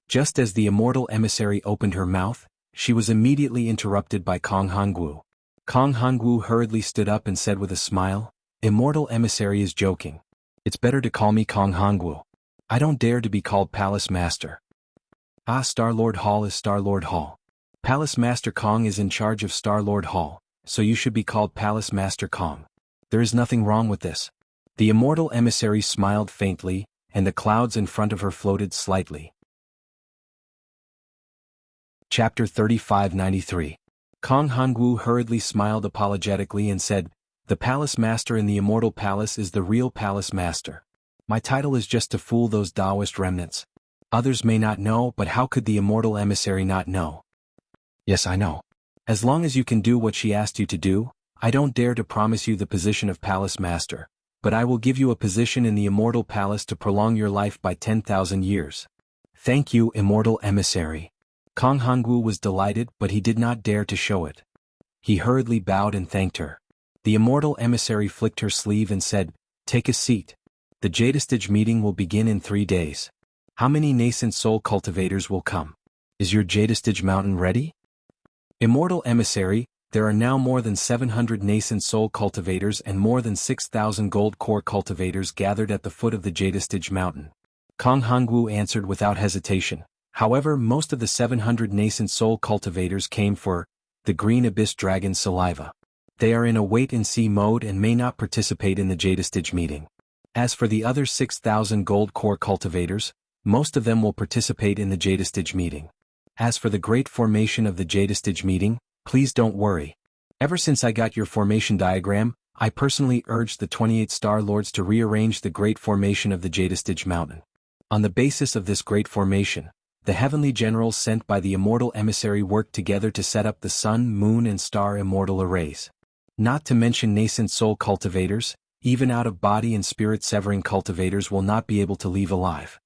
Just as the Immortal Emissary opened her mouth, she was immediately interrupted by Kong Hongwu. Kong Hongwu hurriedly stood up and said with a smile, Immortal Emissary is joking. It's better to call me Kong Hongwu. I don't dare to be called Palace Master. Ah, Star-Lord Hall is Star-Lord Hall. Palace Master Kong is in charge of Star-Lord Hall, so you should be called Palace Master Kong. There is nothing wrong with this. The Immortal Emissary smiled faintly, and the clouds in front of her floated slightly. Chapter 3593. Kong Hongwu hurriedly smiled apologetically and said, The Palace Master in the Immortal Palace is the real Palace Master. My title is just to fool those Taoist remnants. Others may not know, but how could the Immortal Emissary not know? Yes, I know. As long as you can do what she asked you to do, I don't dare to promise you the position of Palace Master, but I will give you a position in the Immortal Palace to prolong your life by 10,000 years. Thank you, Immortal Emissary. Kong Hongwu was delighted, but he did not dare to show it. He hurriedly bowed and thanked her. The Immortal Emissary flicked her sleeve and said, Take a seat. The Jadestage meeting will begin in 3 days. How many nascent soul cultivators will come? Is your Jadestage mountain ready? Immortal Emissary, there are now more than 700 nascent soul cultivators and more than 6,000 gold core cultivators gathered at the foot of the Jadestige mountain. Kong Hongwu answered without hesitation. However, most of the 700 nascent soul cultivators came for the Green Abyss Dragon Saliva. They are in a wait-and-see mode and may not participate in the Jadestige meeting. As for the other 6,000 gold core cultivators, most of them will participate in the Jadestige meeting. As for the great formation of the Jadestige meeting, please don't worry. Ever since I got your formation diagram, I personally urged the 28 Star Lords to rearrange the great formation of the Jadestige mountain. On the basis of this great formation, the heavenly generals sent by the immortal emissary worked together to set up the sun, moon and star immortal arrays. Not to mention nascent soul cultivators, even out-of-body and spirit-severing cultivators will not be able to leave alive.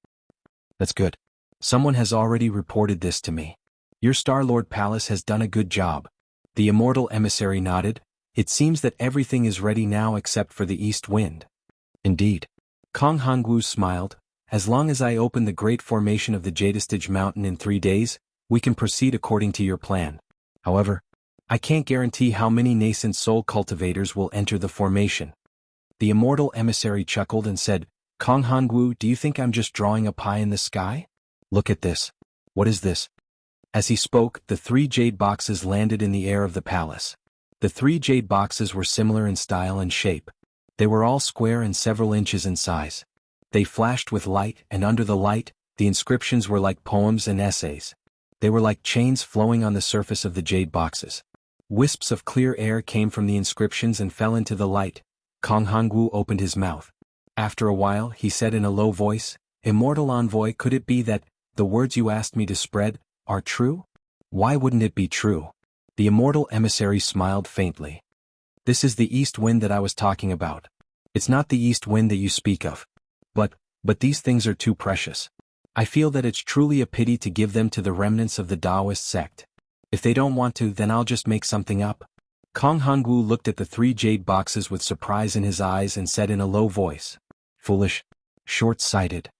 That's good. Someone has already reported this to me. Your Star-Lord Palace has done a good job. The immortal emissary nodded. It seems that everything is ready now except for the east wind. Indeed. Kong Hongwu smiled. As long as I open the great formation of the Jadestige mountain in 3 days, we can proceed according to your plan. However, I can't guarantee how many nascent soul cultivators will enter the formation. The immortal emissary chuckled and said, Kong Hongwu, do you think I'm just drawing a pie in the sky? Look at this. What is this? As he spoke, the 3 jade boxes landed in the air of the palace. The 3 jade boxes were similar in style and shape. They were all square and several inches in size. They flashed with light, and under the light, the inscriptions were like poems and essays. They were like chains flowing on the surface of the jade boxes. Wisps of clear air came from the inscriptions and fell into the light. Kong Hongwu opened his mouth. After a while, he said in a low voice, Immortal Envoy, could it be that the words you asked me to spread are true? Why wouldn't it be true? The immortal emissary smiled faintly. This is the east wind that I was talking about. It's not the east wind that you speak of. But these things are too precious. I feel that it's truly a pity to give them to the remnants of the Taoist sect. If they don't want to, then I'll just make something up. Kong Hongwu looked at the 3 jade boxes with surprise in his eyes and said in a low voice, Foolish, short-sighted.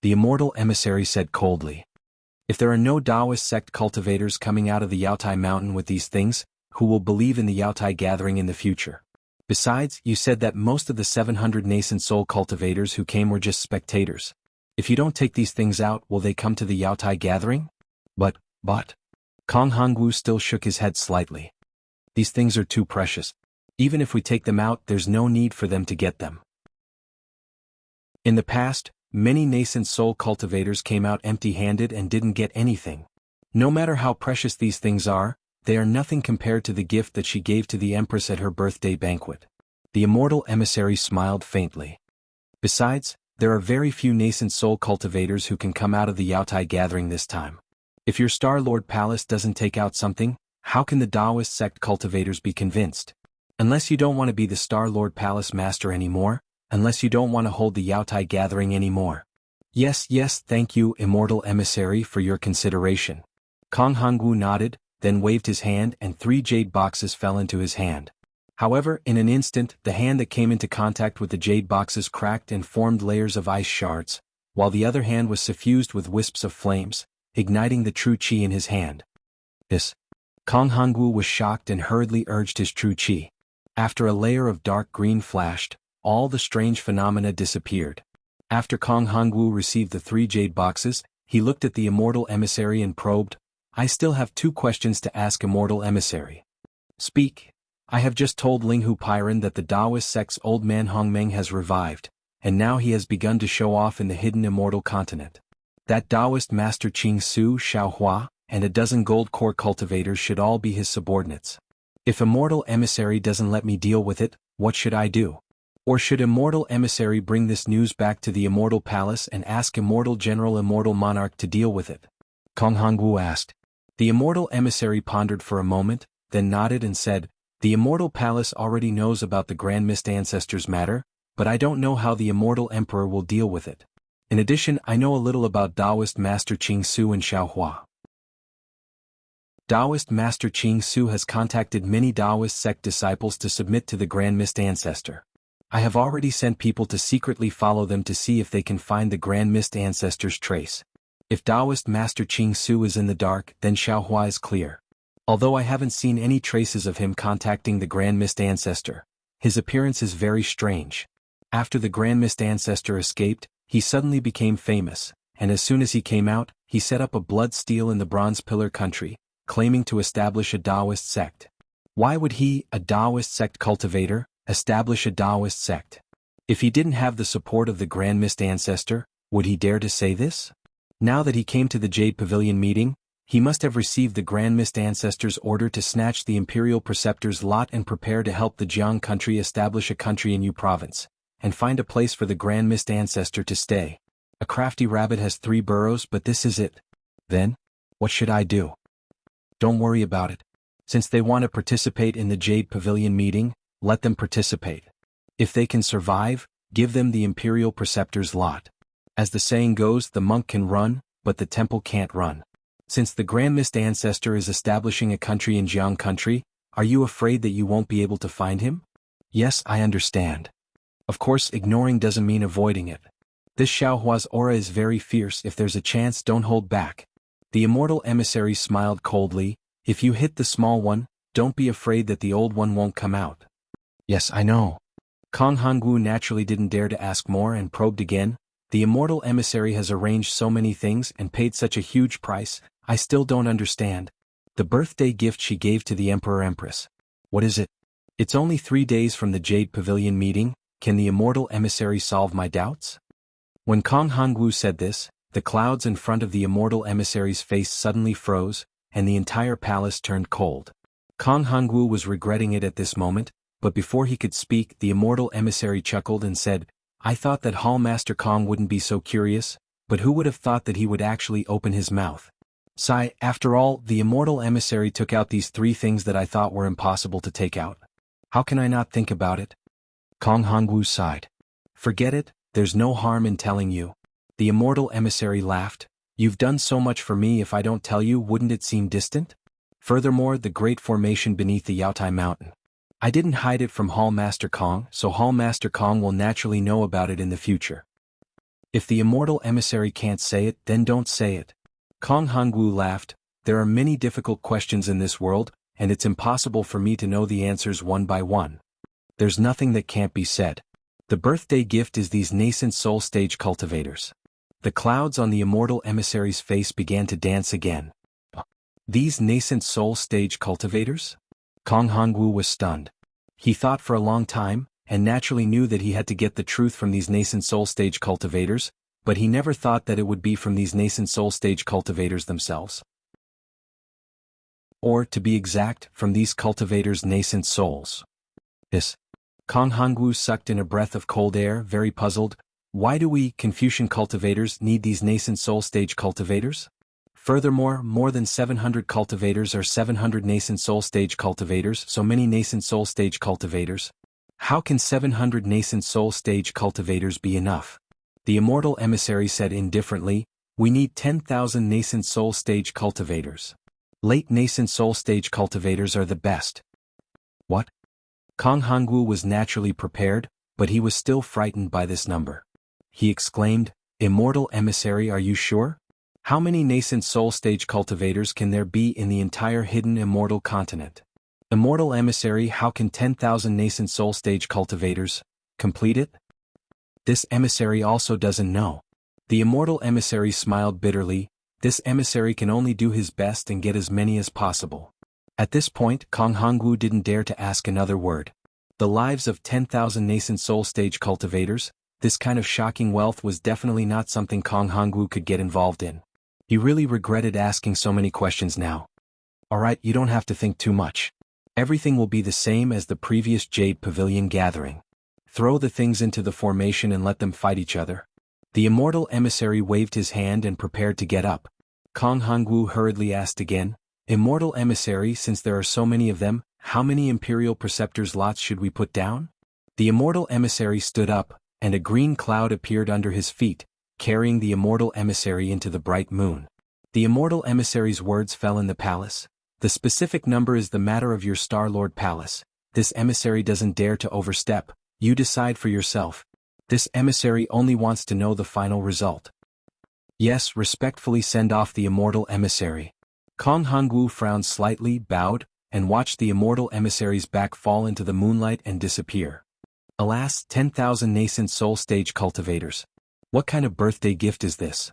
The immortal emissary said coldly, If there are no Taoist sect cultivators coming out of the Yaotai mountain with these things, who will believe in the Yaotai gathering in the future? Besides, you said that most of the 700 nascent soul cultivators who came were just spectators. If you don't take these things out, will they come to the Yaotai gathering? But, Kong Hongwu still shook his head slightly. These things are too precious. Even if we take them out, there's no need for them to get them. In the past, many nascent soul cultivators came out empty-handed and didn't get anything. No matter how precious these things are, they are nothing compared to the gift that she gave to the Empress at her birthday banquet. The immortal emissary smiled faintly. Besides, there are very few nascent soul cultivators who can come out of the Yaotai gathering this time. If your Star-Lord Palace doesn't take out something, how can the Taoist sect cultivators be convinced? Unless you don't want to be the Star-Lord Palace master anymore, unless you don't want to hold the Yaotai gathering anymore. Yes, thank you, immortal emissary, for your consideration. Kong Hongwu nodded, then waved his hand and 3 jade boxes fell into his hand. However, in an instant, the hand that came into contact with the jade boxes cracked and formed layers of ice shards, while the other hand was suffused with wisps of flames, igniting the true qi in his hand. Kong Hongwu was shocked and hurriedly urged his true qi. After a layer of dark green flashed, all the strange phenomena disappeared. After Kong Hongwu received the 3 jade boxes, he looked at the immortal emissary and probed, I still have 2 questions to ask, immortal emissary. Speak. I have just told Linghu Pyron that the Taoist sect's old man Hongmeng has revived, and now he has begun to show off in the hidden immortal continent. That Taoist master Qing Su, Xiaohua, and a dozen gold core cultivators should all be his subordinates. If immortal emissary doesn't let me deal with it, what should I do? Or should immortal emissary bring this news back to the immortal palace and ask immortal general immortal monarch to deal with it? Kong Hongwu asked. The immortal emissary pondered for a moment, then nodded and said, The immortal palace already knows about the Grand Mist Ancestors matter, but I don't know how the immortal emperor will deal with it. In addition, I know a little about Taoist Master Qing Su and Xiaohua. Taoist Master Qing Su has contacted many Taoist sect disciples to submit to the Grand Mist Ancestor. I have already sent people to secretly follow them to see if they can find the Grand Mist Ancestor's trace. If Taoist Master Qing Su is in the dark, then Xiaohua is clear. Although I haven't seen any traces of him contacting the Grand Mist Ancestor, his appearance is very strange. After the Grand Mist Ancestor escaped, he suddenly became famous, and as soon as he came out, he set up a blood steel in the Bronze Pillar country, claiming to establish a Taoist sect. Why would he, a Taoist sect cultivator, establish a Taoist sect? If he didn't have the support of the Grand Mist Ancestor, would he dare to say this? Now that he came to the Jade Pavilion meeting, he must have received the Grand Mist Ancestor's order to snatch the Imperial Preceptor's lot and prepare to help the Jiang country establish a country in Yu province, and find a place for the Grand Mist Ancestor to stay. A crafty rabbit has 3 burrows, but this is it. Then, what should I do? Don't worry about it. Since they want to participate in the Jade Pavilion meeting, let them participate. If they can survive, give them the Imperial Preceptor's lot. As the saying goes, the monk can run, but the temple can't run. Since the Grand Mist Ancestor is establishing a country in Jiang country, are you afraid that you won't be able to find him? Yes, I understand. Of course, ignoring doesn't mean avoiding it. This Xiaohua's aura is very fierce. If there's a chance, don't hold back. The immortal emissary smiled coldly. If you hit the small one, don't be afraid that the old one won't come out. Yes, I know. Kong Hongwu naturally didn't dare to ask more and probed again. The immortal emissary has arranged so many things and paid such a huge price, I still don't understand. The birthday gift she gave to the Emperor-Empress. What is it? It's only 3 days from the Jade Pavilion meeting. Can the immortal emissary solve my doubts? When Kong Hongwu said this, the clouds in front of the immortal emissary's face suddenly froze, and the entire palace turned cold. Kong Hongwu was regretting it at this moment, but before he could speak, the immortal emissary chuckled and said, I thought that Hall Master Kong wouldn't be so curious, but who would have thought that he would actually open his mouth? Sigh, after all, the immortal emissary took out these 3 things that I thought were impossible to take out. How can I not think about it? Kong Hongwu sighed. Forget it, there's no harm in telling you. The immortal emissary laughed. You've done so much for me, if I don't tell you, wouldn't it seem distant? Furthermore, the great formation beneath the Yaotai mountain. I didn't hide it from Hall Master Kong, so Hall Master Kong will naturally know about it in the future. If the immortal emissary can't say it, then don't say it. Kong Hongwu laughed. There are many difficult questions in this world, and it's impossible for me to know the answers one by one. There's nothing that can't be said. The birthday gift is these nascent soul stage cultivators. The clouds on the immortal emissary's face began to dance again. These nascent soul stage cultivators? Kong Hongwu was stunned. He thought for a long time, and naturally knew that he had to get the truth from these nascent soul stage cultivators, but he never thought that it would be from these nascent soul stage cultivators themselves. Or, to be exact, from these cultivators' nascent souls. This. Kong Hongwu sucked in a breath of cold air, very puzzled. Why do we, Confucian cultivators, need these nascent soul stage cultivators? Furthermore, more than 700 cultivators are 700 nascent soul stage cultivators, so many nascent soul stage cultivators. How can 700 nascent soul stage cultivators be enough? The immortal emissary said indifferently, we need 10,000 nascent soul stage cultivators. Late nascent soul stage cultivators are the best. What? Kong Hongwu was naturally prepared, but he was still frightened by this number. He exclaimed, Immortal emissary, are you sure? How many nascent soul stage cultivators can there be in the entire hidden immortal continent? Immortal emissary, how can 10,000 nascent soul stage cultivators complete it? This emissary also doesn't know. The immortal emissary smiled bitterly. This emissary can only do his best and get as many as possible. At this point, Kong Hongwu didn't dare to ask another word. The lives of 10,000 nascent soul stage cultivators, this kind of shocking wealth was definitely not something Kong Hongwu could get involved in. He really regretted asking so many questions now. Alright, you don't have to think too much. Everything will be the same as the previous Jade Pavilion gathering. Throw the things into the formation and let them fight each other. The immortal emissary waved his hand and prepared to get up. Kong Hongwu hurriedly asked again, Immortal emissary, since there are so many of them, how many Imperial Preceptors' lots should we put down? The immortal emissary stood up, and a green cloud appeared under his feet, carrying the immortal emissary into the bright moon. The immortal emissary's words fell in the palace. The specific number is the matter of your Star-Lord Palace. This emissary doesn't dare to overstep. You decide for yourself. This emissary only wants to know the final result. Yes, respectfully send off the immortal emissary. Kong Hongwu frowned slightly, bowed, and watched the immortal emissary's back fall into the moonlight and disappear. Alas, 10,000 nascent soul stage cultivators. What kind of birthday gift is this?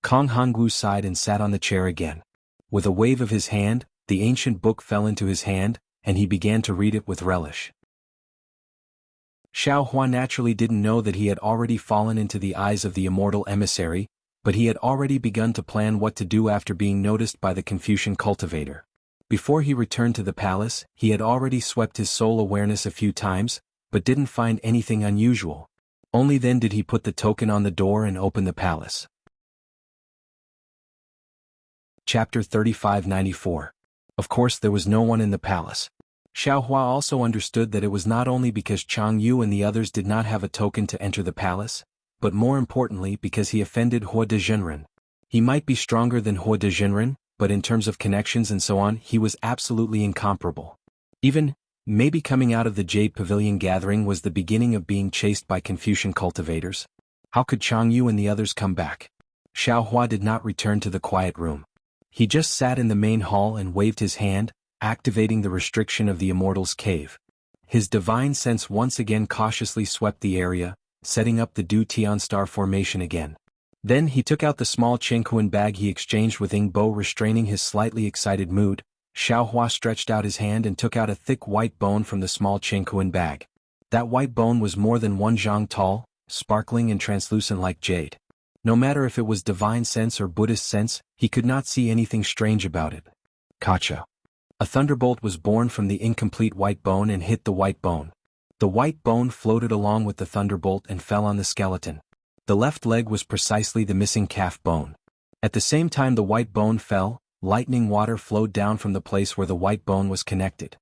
Kong Hongwu sighed and sat on the chair again. With a wave of his hand, the ancient book fell into his hand, and he began to read it with relish. Xiao Hua naturally didn't know that he had already fallen into the eyes of the immortal emissary, but he had already begun to plan what to do after being noticed by the Confucian cultivator. Before he returned to the palace, he had already swept his soul awareness a few times, but didn't find anything unusual. Only then did he put the token on the door and open the palace. Chapter 3594. Of course there was no one in the palace. Xiao Hua also understood that it was not only because Chang Yu and the others did not have a token to enter the palace, but more importantly because he offended Hua de Zhenren. He might be stronger than Hua de Zhenren, but in terms of connections and so on he was absolutely incomparable. Even, maybe coming out of the Jade Pavilion gathering was the beginning of being chased by Confucian cultivators. How could Chang Yu and the others come back? Xiao Hua did not return to the quiet room. He just sat in the main hall and waved his hand, activating the restriction of the Immortal's cave. His divine sense once again cautiously swept the area, setting up the Du Tian star formation again. Then he took out the small Chenghuan bag he exchanged with Ing Bo. Restraining his slightly excited mood, Xiao Hua stretched out his hand and took out a thick white bone from the small Chenghuan bag. That white bone was more than 1 zhang tall, sparkling and translucent like jade. No matter if it was divine sense or Buddhist sense, he could not see anything strange about it. Kacha. A thunderbolt was born from the incomplete white bone and hit the white bone. The white bone floated along with the thunderbolt and fell on the skeleton. The left leg was precisely the missing calf bone. At the same time the white bone fell, lightning water flowed down from the place where the white bone was connected.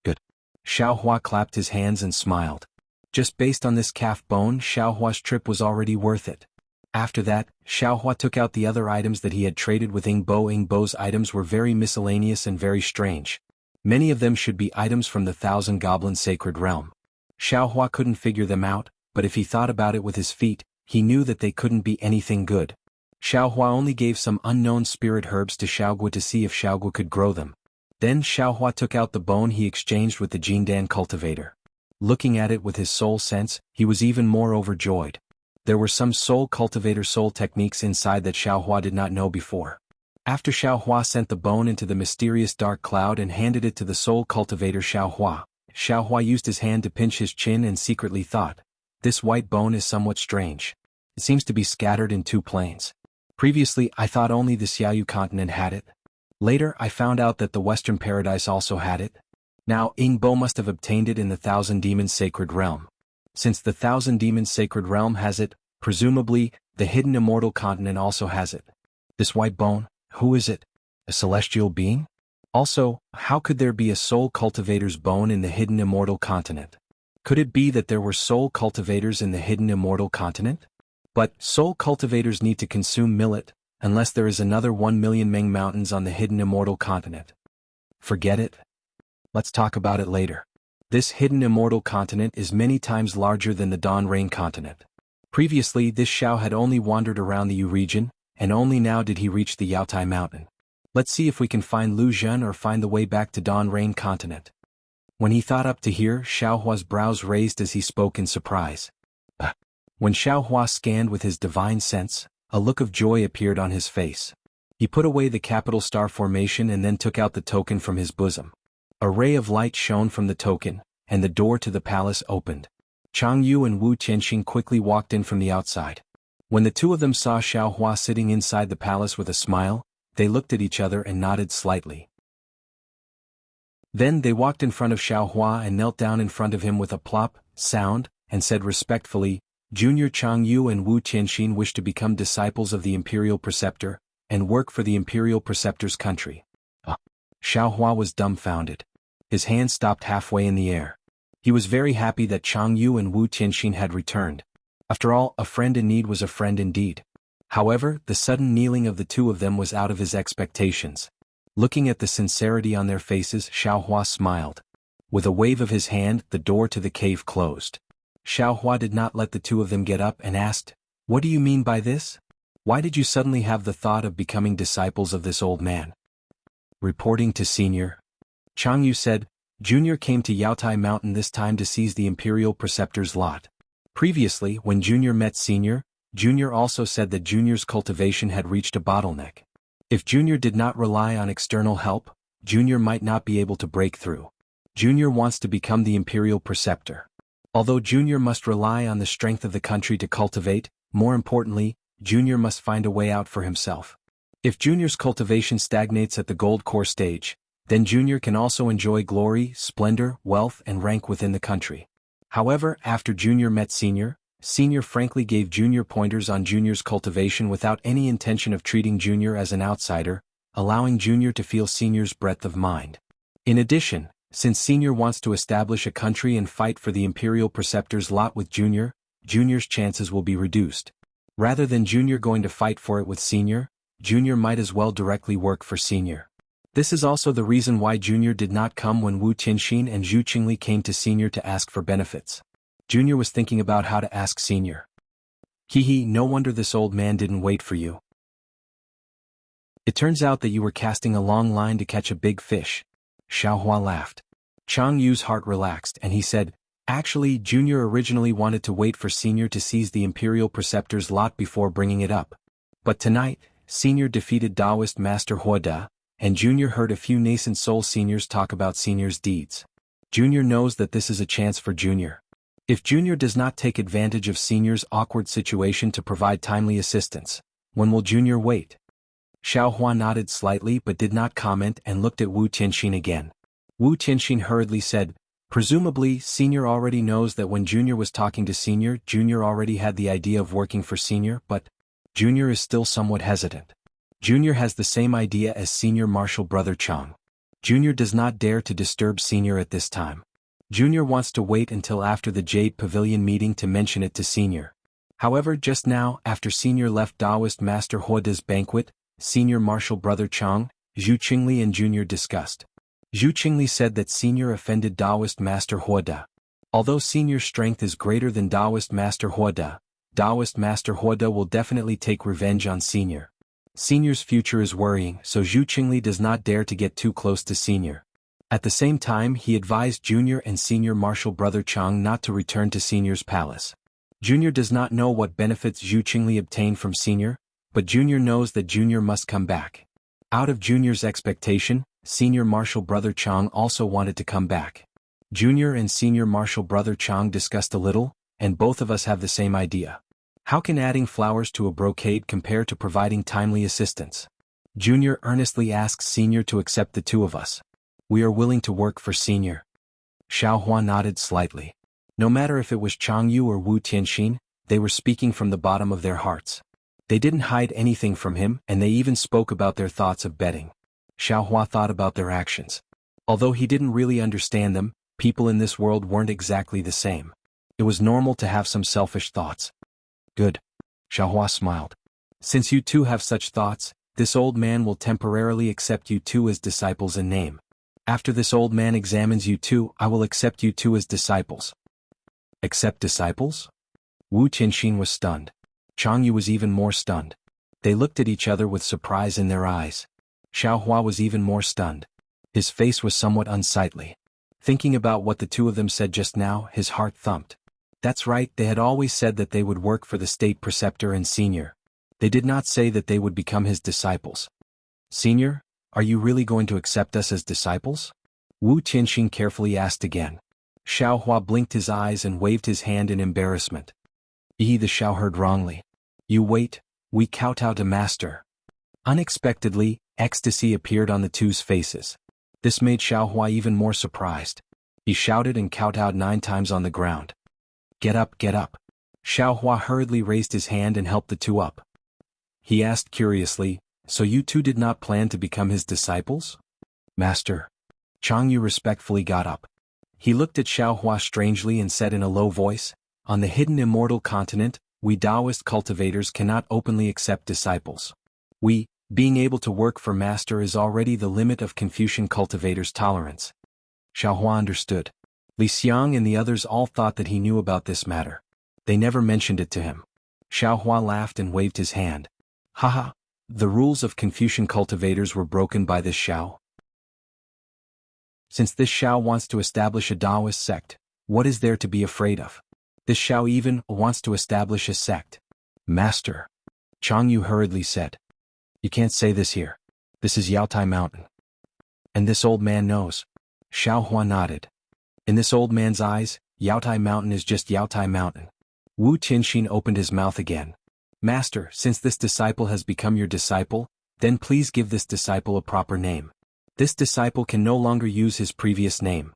Good. Xiao Hua clapped his hands and smiled. Just based on this calf bone, Xiao Hua's trip was already worth it. After that, Xiao Hua took out the other items that he had traded with Ing Bo. Ing Bo's items were very miscellaneous and very strange. Many of them should be items from the Thousand Goblin Sacred Realm. Xiao Hua couldn't figure them out, but if he thought about it with his feet, he knew that they couldn't be anything good. Xiao Hua only gave some unknown spirit herbs to Xiaoguo to see if Xiaoguo could grow them. Then Xiao Hua took out the bone he exchanged with the Jindan cultivator. Looking at it with his soul sense, he was even more overjoyed. There were some soul cultivator soul techniques inside that Xiao Hua did not know before. After Xiao Hua sent the bone into the mysterious dark cloud and handed it to the soul cultivator Xiao Hua used his hand to pinch his chin and secretly thought, "This white bone is somewhat strange. It seems to be scattered in 2 planes. Previously I thought only the Xiaoyu continent had it. Later I found out that the Western Paradise also had it. Now Ing Bo must have obtained it in the Thousand Demons Sacred Realm. Since the Thousand Demons Sacred Realm has it, presumably, the Hidden Immortal Continent also has it. This white bone, who is it? A celestial being? Also, how could there be a soul cultivator's bone in the Hidden Immortal Continent? Could it be that there were soul cultivators in the Hidden Immortal Continent? But soul cultivators need to consume millet, unless there is another 1 million Meng mountains on the Hidden Immortal Continent. Forget it. Let's talk about it later. This Hidden Immortal Continent is many times larger than the Dawn Rain Continent. Previously this Xiao had only wandered around the Yu region, and only now did he reach the Yaotai Mountain. Let's see if we can find Lu Zhen or find the way back to Dawn Rain Continent. When he thought up to here, Xiao Hua's brows raised as he spoke in surprise. When Xiao Hua scanned with his divine sense, a look of joy appeared on his face. He put away the capital star formation and then took out the token from his bosom. A ray of light shone from the token, and the door to the palace opened. Chang Yu and Wu Tianxin quickly walked in from the outside. When the two of them saw Xiao Hua sitting inside the palace with a smile, they looked at each other and nodded slightly. Then they walked in front of Xiao Hua and knelt down in front of him with a plop sound, and said respectfully, "Junior Chang Yu and Wu Tianxin wish to become disciples of the Imperial Preceptor, and work for the Imperial Preceptor's country." Xiao Hua was dumbfounded. His hand stopped halfway in the air. He was very happy that Chang Yu and Wu Tianxin had returned. After all, a friend in need was a friend indeed. However, the sudden kneeling of the two of them was out of his expectations. Looking at the sincerity on their faces, Xiao Hua smiled. With a wave of his hand, the door to the cave closed. Xiao Hua did not let the two of them get up and asked, "What do you mean by this? Why did you suddenly have the thought of becoming disciples of this old man?" Reporting to Senior. Chang Yu said, Junior came to Yaotai Mountain this time to seize the Imperial Preceptor's lot. Previously, when Junior met Senior, Junior also said that Junior's cultivation had reached a bottleneck. If Junior did not rely on external help, Junior might not be able to break through. Junior wants to become the Imperial Preceptor. Although Junior must rely on the strength of the country to cultivate, more importantly, Junior must find a way out for himself. If Junior's cultivation stagnates at the gold core stage, then Junior can also enjoy glory, splendor, wealth, and rank within the country. However, after Junior met Senior, Senior frankly gave Junior pointers on Junior's cultivation without any intention of treating Junior as an outsider, allowing Junior to feel Senior's breadth of mind. In addition, since Senior wants to establish a country and fight for the Imperial Preceptor's lot with Junior, Junior's chances will be reduced. Rather than Junior going to fight for it with Senior, Junior might as well directly work for Senior. This is also the reason why Junior did not come when Wu Tianxin and Zhu Qingli came to Senior to ask for benefits. Junior was thinking about how to ask Senior. No wonder this old man didn't wait for you. It turns out that you were casting a long line to catch a big fish. Xiaohua laughed. Chang Yu's heart relaxed and he said, actually, Junior originally wanted to wait for Senior to seize the Imperial Preceptor's lot before bringing it up. But tonight, Senior defeated Taoist Master Huoda, and Junior heard a few nascent soul seniors talk about Senior's deeds. Junior knows that this is a chance for Junior. If Junior does not take advantage of Senior's awkward situation to provide timely assistance, when will Junior wait? Xiaohua nodded slightly but did not comment and looked at Wu Tianxin again. Wu Tianxin hurriedly said, presumably, Senior already knows that when Junior was talking to Senior, Junior already had the idea of working for Senior, but Junior is still somewhat hesitant. Junior has the same idea as Senior Martial Brother Chang. Junior does not dare to disturb Senior at this time. Junior wants to wait until after the Jade Pavilion meeting to mention it to Senior. However, just now, after Senior left Taoist Master Huoda's banquet, Senior Martial Brother Chang, Zhu Qingli and Junior discussed. Zhu Qingli said that Senior offended Taoist Master Huoda. Although Senior's strength is greater than Taoist Master Huoda will definitely take revenge on Senior. Senior's future is worrying, so Zhu Qingli does not dare to get too close to Senior. At the same time, he advised Junior and Senior Martial Brother Chang not to return to Senior's palace. Junior does not know what benefits Zhu Qingli obtained from Senior, but Junior knows that Junior must come back. Out of Junior's expectation, Senior Martial Brother Chang also wanted to come back. Junior and Senior Martial Brother Chang discussed a little, and both of us have the same idea. How can adding flowers to a brocade compare to providing timely assistance? Junior earnestly asks Senior to accept the two of us. We are willing to work for Senior. Xiaohua nodded slightly. No matter if it was Chang Yu or Wu Tianxin, they were speaking from the bottom of their hearts. They didn't hide anything from him, and they even spoke about their thoughts of betting. Xiaohua thought about their actions. Although he didn't really understand them, people in this world weren't exactly the same. It was normal to have some selfish thoughts. Good. Xiaohua smiled. Since you two have such thoughts, this old man will temporarily accept you two as disciples in name. After this old man examines you two, I will accept you two as disciples. Accept disciples? Wu Tianxin was stunned. Chang Yu was even more stunned. They looked at each other with surprise in their eyes. Xiaohua was even more stunned. His face was somewhat unsightly. Thinking about what the two of them said just now, his heart thumped. That's right, they had always said that they would work for the state preceptor and Senior. They did not say that they would become his disciples. Senior, are you really going to accept us as disciples? Wu Tianxin carefully asked again. Xiaohua blinked his eyes and waved his hand in embarrassment. The Xiao heard wrongly. You wait, we kowtow to master. Unexpectedly, ecstasy appeared on the two's faces. This made Xiaohua even more surprised. He shouted and kowtowed 9 times on the ground. Get up, get up. Xiaohua hurriedly raised his hand and helped the two up. He asked curiously, so you two did not plan to become his disciples? Master. Chang Yu respectfully got up. He looked at Xiaohua strangely and said in a low voice, on the hidden immortal continent, we Taoist cultivators cannot openly accept disciples. Being able to work for master is already the limit of Confucian cultivators' tolerance. Xiaohua understood. Li Xiang and the others all thought that he knew about this matter. They never mentioned it to him. Xiaohua laughed and waved his hand. Haha, the rules of Confucian cultivators were broken by this Xiao. Since this Xiao wants to establish a Taoist sect, what is there to be afraid of? This Xiao even wants to establish a sect. Master. Changyu hurriedly said. You can't say this here. This is Yaotai Mountain. And this old man knows. Xiao Hua nodded. In this old man's eyes, Yaotai Mountain is just Yaotai Mountain. Wu Tianxin opened his mouth again. Master, since this disciple has become your disciple, then please give this disciple a proper name. This disciple can no longer use his previous name.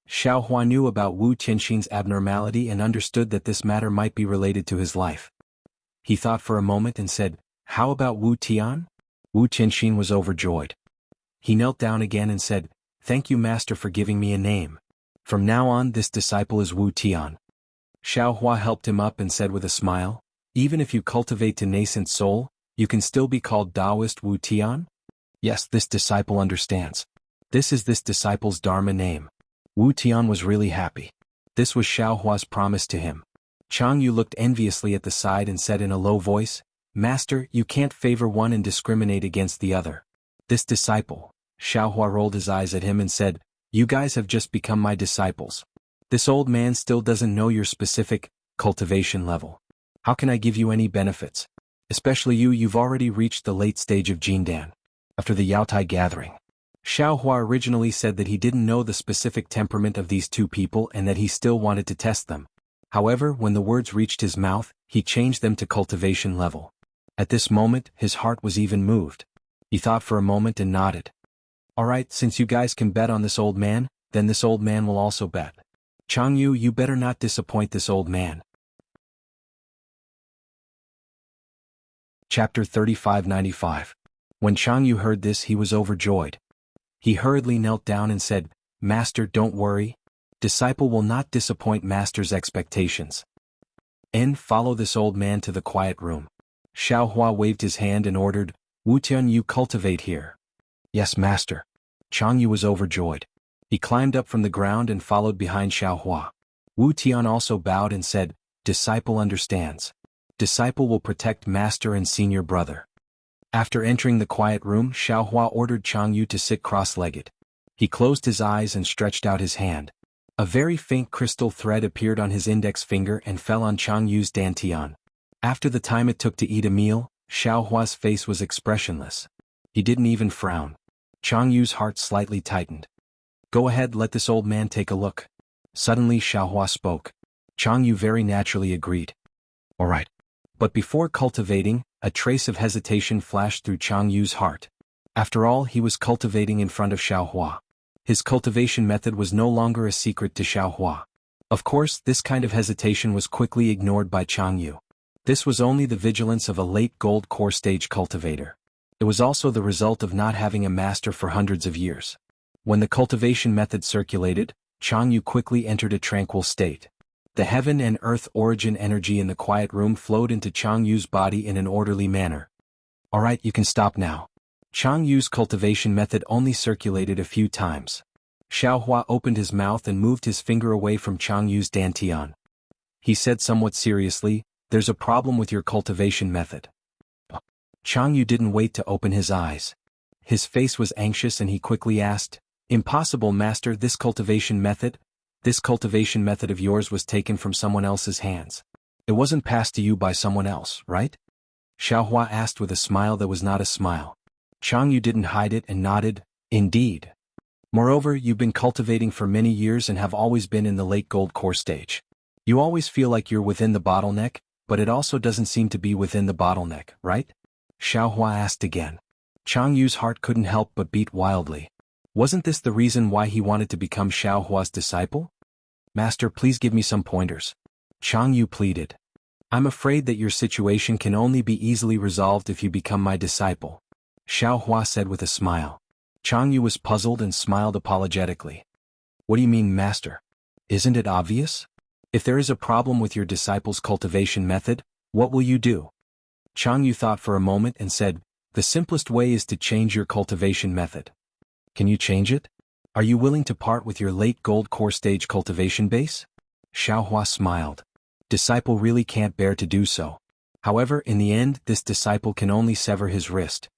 Xiao Hua knew about Wu Tianxin's abnormality and understood that this matter might be related to his life. He thought for a moment and said, How about Wu Tian? Wu Tianxin was overjoyed. He knelt down again and said, Thank you, Master, for giving me a name. From now on, this disciple is Wu Tian. Xiao Hua helped him up and said with a smile, Even if you cultivate to nascent soul, you can still be called Taoist Wu Tian? Yes, this disciple understands. This is this disciple's Dharma name. Wu Tian was really happy. This was Xiao Hua's promise to him. Changyu looked enviously at the side and said in a low voice, Master, you can't favor one and discriminate against the other. This disciple, Xiao Hua rolled his eyes at him and said, You guys have just become my disciples. This old man still doesn't know your specific cultivation level. How can I give you any benefits? Especially you've already reached the late stage of Jindan. After the Yaotai gathering. Xiao Hua originally said that he didn't know the specific temperament of these two people and that he still wanted to test them. However, when the words reached his mouth, he changed them to cultivation level. At this moment, his heart was even moved. He thought for a moment and nodded. Alright, since you guys can bet on this old man, then this old man will also bet. Changyu, you better not disappoint this old man. Chapter 3595. When Changyu heard this, he was overjoyed. He hurriedly knelt down and said, Master, don't worry. Disciple will not disappoint Master's expectations. Follow this old man to the quiet room. Xiao Hua waved his hand and ordered, Wu Tian, you cultivate here. Yes, Master. Changyu was overjoyed. He climbed up from the ground and followed behind Xiao Hua. Wu Tian also bowed and said, Disciple understands. Disciple will protect Master and senior brother. After entering the quiet room, Xiao Hua ordered Changyu to sit cross-legged. He closed his eyes and stretched out his hand. A very faint crystal thread appeared on his index finger and fell on Changyu's dantian. After the time it took to eat a meal, Xiao Hua's face was expressionless. He didn't even frown. Changyu's heart slightly tightened. Go ahead, let this old man take a look. Suddenly Xiao Hua spoke. Changyu very naturally agreed. All right. But before cultivating, a trace of hesitation flashed through Changyu's heart. After all, he was cultivating in front of Xiao Hua. His cultivation method was no longer a secret to Xiao Hua. Of course, this kind of hesitation was quickly ignored by Changyu. This was only the vigilance of a late gold core stage cultivator. It was also the result of not having a master for hundreds of years. When the cultivation method circulated, Changyu quickly entered a tranquil state. The heaven and earth origin energy in the quiet room flowed into Changyu's body in an orderly manner. Alright, you can stop now. Changyu's cultivation method only circulated a few times. Xiao Hua opened his mouth and moved his finger away from Changyu's dantian. He said somewhat seriously, There's a problem with your cultivation method. Changyu didn't wait to open his eyes. His face was anxious and he quickly asked, Impossible, Master, this cultivation method of yours was taken from someone else's hands. It wasn't passed to you by someone else, right? Xiao Hua asked with a smile that was not a smile. Changyu didn't hide it and nodded, Indeed. Moreover, you've been cultivating for many years and have always been in the late gold core stage. You always feel like you're within the bottleneck, but it also doesn't seem to be within the bottleneck, right? Xiao Hua asked again. Changyu's heart couldn't help but beat wildly. Wasn't this the reason why he wanted to become Xiao Hua's disciple? Master, please give me some pointers. Changyu pleaded. I'm afraid that your situation can only be easily resolved if you become my disciple. Xiao Hua said with a smile. Changyu was puzzled and smiled apologetically. What do you mean, Master? Isn't it obvious? If there is a problem with your disciple's cultivation method, what will you do? Changyu thought for a moment and said, The simplest way is to change your cultivation method. Can you change it? Are you willing to part with your late gold core stage cultivation base? Xiao Hua smiled. Disciple really can't bear to do so. However, in the end, this disciple can only sever his wrist.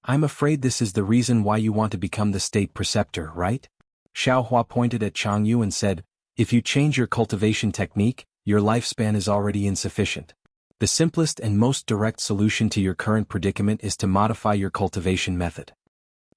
I'm afraid this is the reason why you want to become the state preceptor, right? Xiaohua pointed at Changyu and said, if you change your cultivation technique, your lifespan is already insufficient. The simplest and most direct solution to your current predicament is to modify your cultivation method.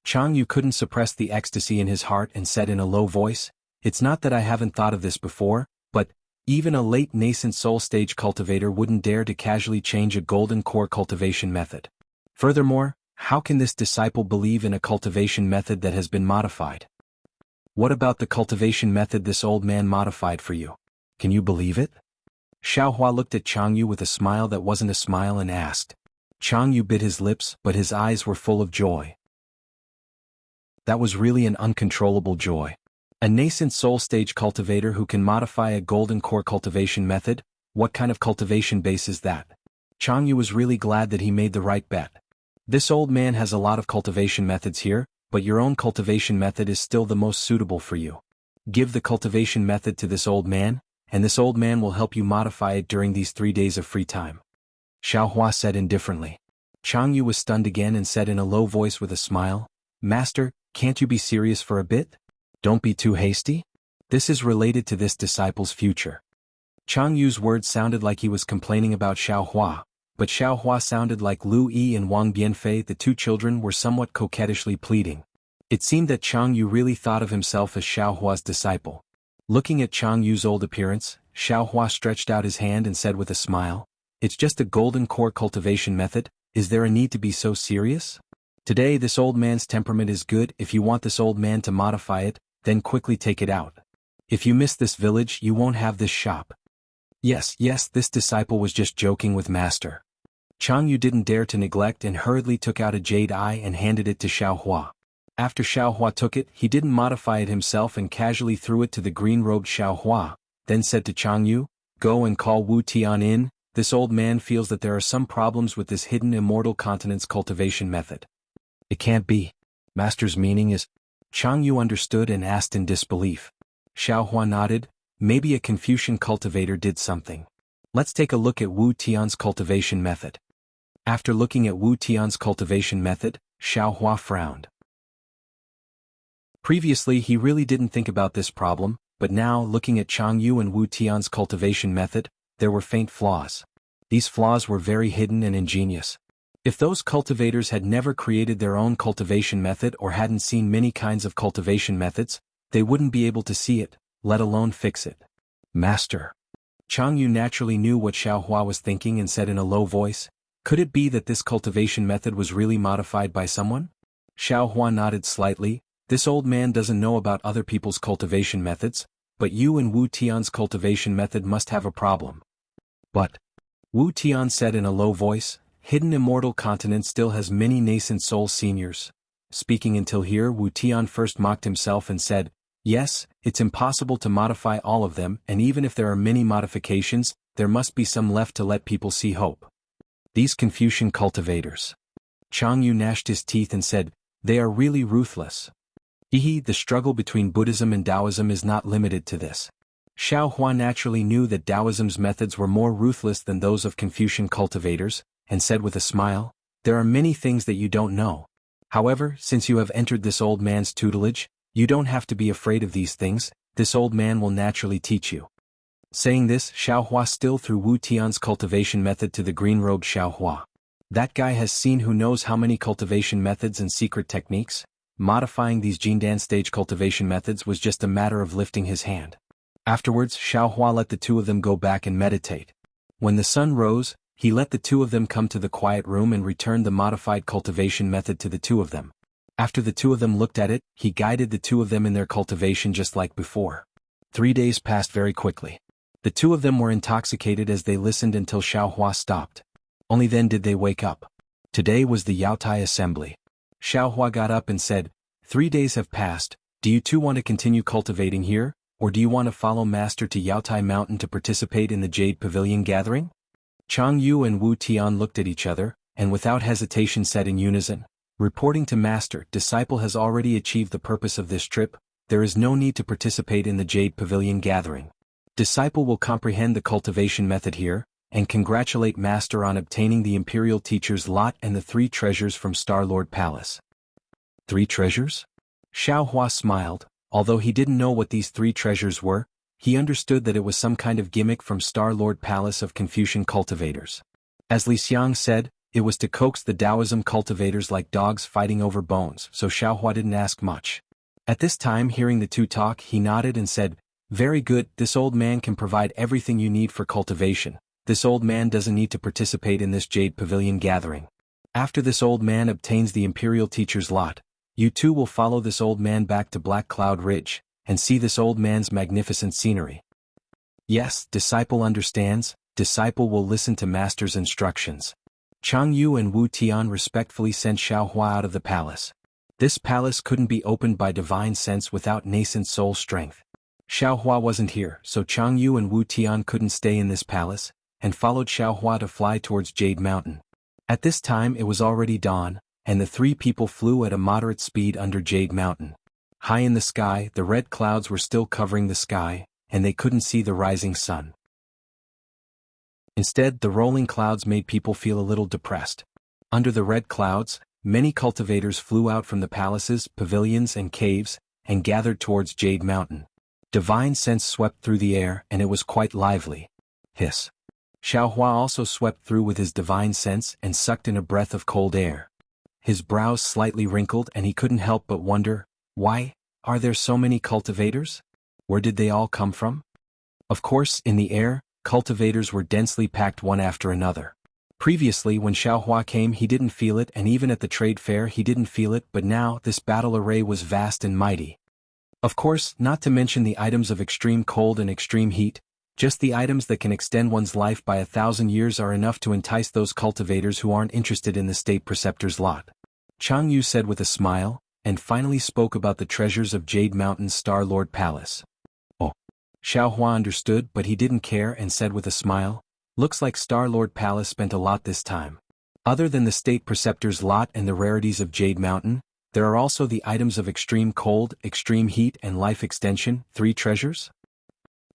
Changyu couldn't suppress the ecstasy in his heart and said in a low voice, it's not that I haven't thought of this before, but even a late nascent soul stage cultivator wouldn't dare to casually change a golden core cultivation method. Furthermore, how can this disciple believe in a cultivation method that has been modified? What about the cultivation method this old man modified for you? Can you believe it? Xiaohua looked at Changyu with a smile that wasn't a smile and asked. Changyu bit his lips, but his eyes were full of joy. That was really an uncontrollable joy. A nascent soul stage cultivator who can modify a golden core cultivation method? What kind of cultivation base is that? Changyu was really glad that he made the right bet. This old man has a lot of cultivation methods here, but your own cultivation method is still the most suitable for you. Give the cultivation method to this old man, and this old man will help you modify it during these 3 days of free time. Xiaohua said indifferently. Changyu was stunned again and said in a low voice with a smile, Master, can't you be serious for a bit? Don't be too hasty. This is related to this disciple's future. Changyu's words sounded like he was complaining about Xiaohua, but Xiaohua sounded like Lu Yi and Wang Bianfei. The two children were somewhat coquettishly pleading. It seemed that Changyu really thought of himself as Xiaohua's disciple. Looking at Changyu's old appearance, Xiaohua stretched out his hand and said with a smile, it's just a golden core cultivation method, is there a need to be so serious? Today this old man's temperament is good. If you want this old man to modify it, then quickly take it out. If you miss this village, you won't have this shop. Yes, this disciple was just joking with Master. Changyu didn't dare to neglect and hurriedly took out a jade eye and handed it to Xiaohua. After Xiaohua took it, he didn't modify it himself and casually threw it to the green-robed Xiaohua, then said to Changyu, go and call Wu Tian in, this old man feels that there are some problems with this hidden immortal continent's cultivation method. It can't be. Master's meaning is... Changyu understood and asked in disbelief. Xiaohua nodded, maybe a Confucian cultivator did something. Let's take a look at Wu Tian's cultivation method. After looking at Wu Tian's cultivation method, Xiaohua frowned. Previously he really didn't think about this problem, but now, looking at Changyu and Wu Tian's cultivation method, there were faint flaws. These flaws were very hidden and ingenious. If those cultivators had never created their own cultivation method or hadn't seen many kinds of cultivation methods, they wouldn't be able to see it, let alone fix it. Master. Changyu naturally knew what Xiaohua was thinking and said in a low voice, could it be that this cultivation method was really modified by someone? Xiaohua nodded slightly, this old man doesn't know about other people's cultivation methods, but you and Wu Tian's cultivation method must have a problem. But, Wu Tian said in a low voice, hidden immortal continent still has many nascent soul seniors. Speaking until here, Wu Tian first mocked himself and said, yes, it's impossible to modify all of them, and even if there are many modifications, there must be some left to let people see hope. These Confucian cultivators. Changyu gnashed his teeth and said, they are really ruthless. The struggle between Buddhism and Taoism is not limited to this. Xiaohua naturally knew that Taoism's methods were more ruthless than those of Confucian cultivators, and said with a smile, there are many things that you don't know. However, since you have entered this old man's tutelage, you don't have to be afraid of these things, this old man will naturally teach you. Saying this, Xiaohua still threw Wu Tian's cultivation method to the green-robed Xiaohua. That guy has seen who knows how many cultivation methods and secret techniques. Modifying these Jindan stage cultivation methods was just a matter of lifting his hand. Afterwards, Xiaohua let the two of them go back and meditate. When the sun rose, he let the two of them come to the quiet room and returned the modified cultivation method to the two of them. After the two of them looked at it, he guided the two of them in their cultivation just like before. 3 days passed very quickly. The two of them were intoxicated as they listened until Xiaohua stopped. Only then did they wake up. Today was the Yaotai assembly. Xiaohua got up and said, 3 days have passed, do you two want to continue cultivating here, or do you want to follow Master to Yaotai Mountain to participate in the Jade Pavilion gathering? Changyu and Wu Tian looked at each other, and without hesitation said in unison, reporting to Master, disciple has already achieved the purpose of this trip, there is no need to participate in the Jade Pavilion gathering. Disciple will comprehend the cultivation method here, and congratulate Master on obtaining the Imperial Teacher's lot and the 3 treasures from Star-Lord Palace. 3 treasures? Xiaohua smiled, Although he didn't know what these 3 treasures were, he understood that it was some kind of gimmick from Star-Lord Palace of Confucian cultivators. As Li Xiang said, it was to coax the Taoism cultivators like dogs fighting over bones, so Xiaohua didn't ask much. At this time, hearing the 2 talk, he nodded and said, "Very good, this old man can provide everything you need for cultivation. This old man doesn't need to participate in this Jade Pavilion gathering. After this old man obtains the Imperial Teacher's lot, you too will follow this old man back to Black Cloud Ridge, and see this old man's magnificent scenery." Yes, disciple understands, disciple will listen to master's instructions. Chang Yu and Wu Tian respectfully sent Xiaohua out of the palace. This palace couldn't be opened by divine sense without nascent soul strength. Xiaohua wasn't here, so Chang Yu and Wu Tian couldn't stay in this palace, and followed Xiaohua to fly towards Jade Mountain. At this time it was already dawn, and the 3 people flew at a moderate speed under Jade Mountain. High in the sky, the red clouds were still covering the sky, and they couldn't see the rising sun. Instead, the rolling clouds made people feel a little depressed. Under the red clouds, many cultivators flew out from the palaces, pavilions and caves, and gathered towards Jade Mountain. Divine sense swept through the air, and it was quite lively. Hiss. Xiaohua also swept through with his divine sense and sucked in a breath of cold air. His brows slightly wrinkled and he couldn't help but wonder, why are there so many cultivators? Where did they all come from? Of course, in the air, cultivators were densely packed one after another. Previously when Xiaohua came he didn't feel it, and even at the trade fair he didn't feel it, but now this battle array was vast and mighty. Of course, not to mention the items of extreme cold and extreme heat, just the items that can extend one's life by 1,000 years are enough to entice those cultivators who aren't interested in the state preceptor's lot. Chang Yu said with a smile, and finally spoke about the treasures of Jade Mountain's Star-Lord Palace. Oh. Xiaohua understood, but he didn't care and said with a smile, "Looks like Star-Lord Palace spent a lot this time. Other than the state preceptor's lot and the rarities of Jade Mountain, there are also the items of extreme cold, extreme heat and life extension, 3 treasures?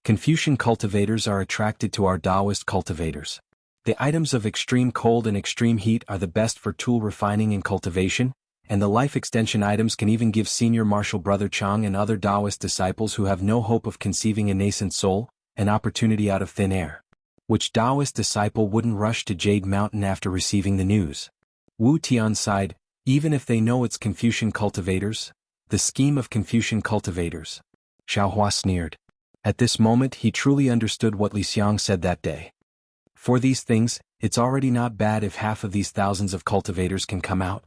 Confucian cultivators are attracted to our Taoist cultivators. The items of extreme cold and extreme heat are the best for tool refining and cultivation, and the life extension items can even give senior martial brother Chang and other Taoist disciples who have no hope of conceiving a nascent soul, an opportunity out of thin air. Which Taoist disciple wouldn't rush to Jade Mountain after receiving the news?" Wu Tian sighed, "Even if they know it's Confucian cultivators? The scheme of Confucian cultivators." Xiaohua sneered. At this moment he truly understood what Li Xiang said that day. For these things, it's already not bad if half of these thousands of cultivators can come out.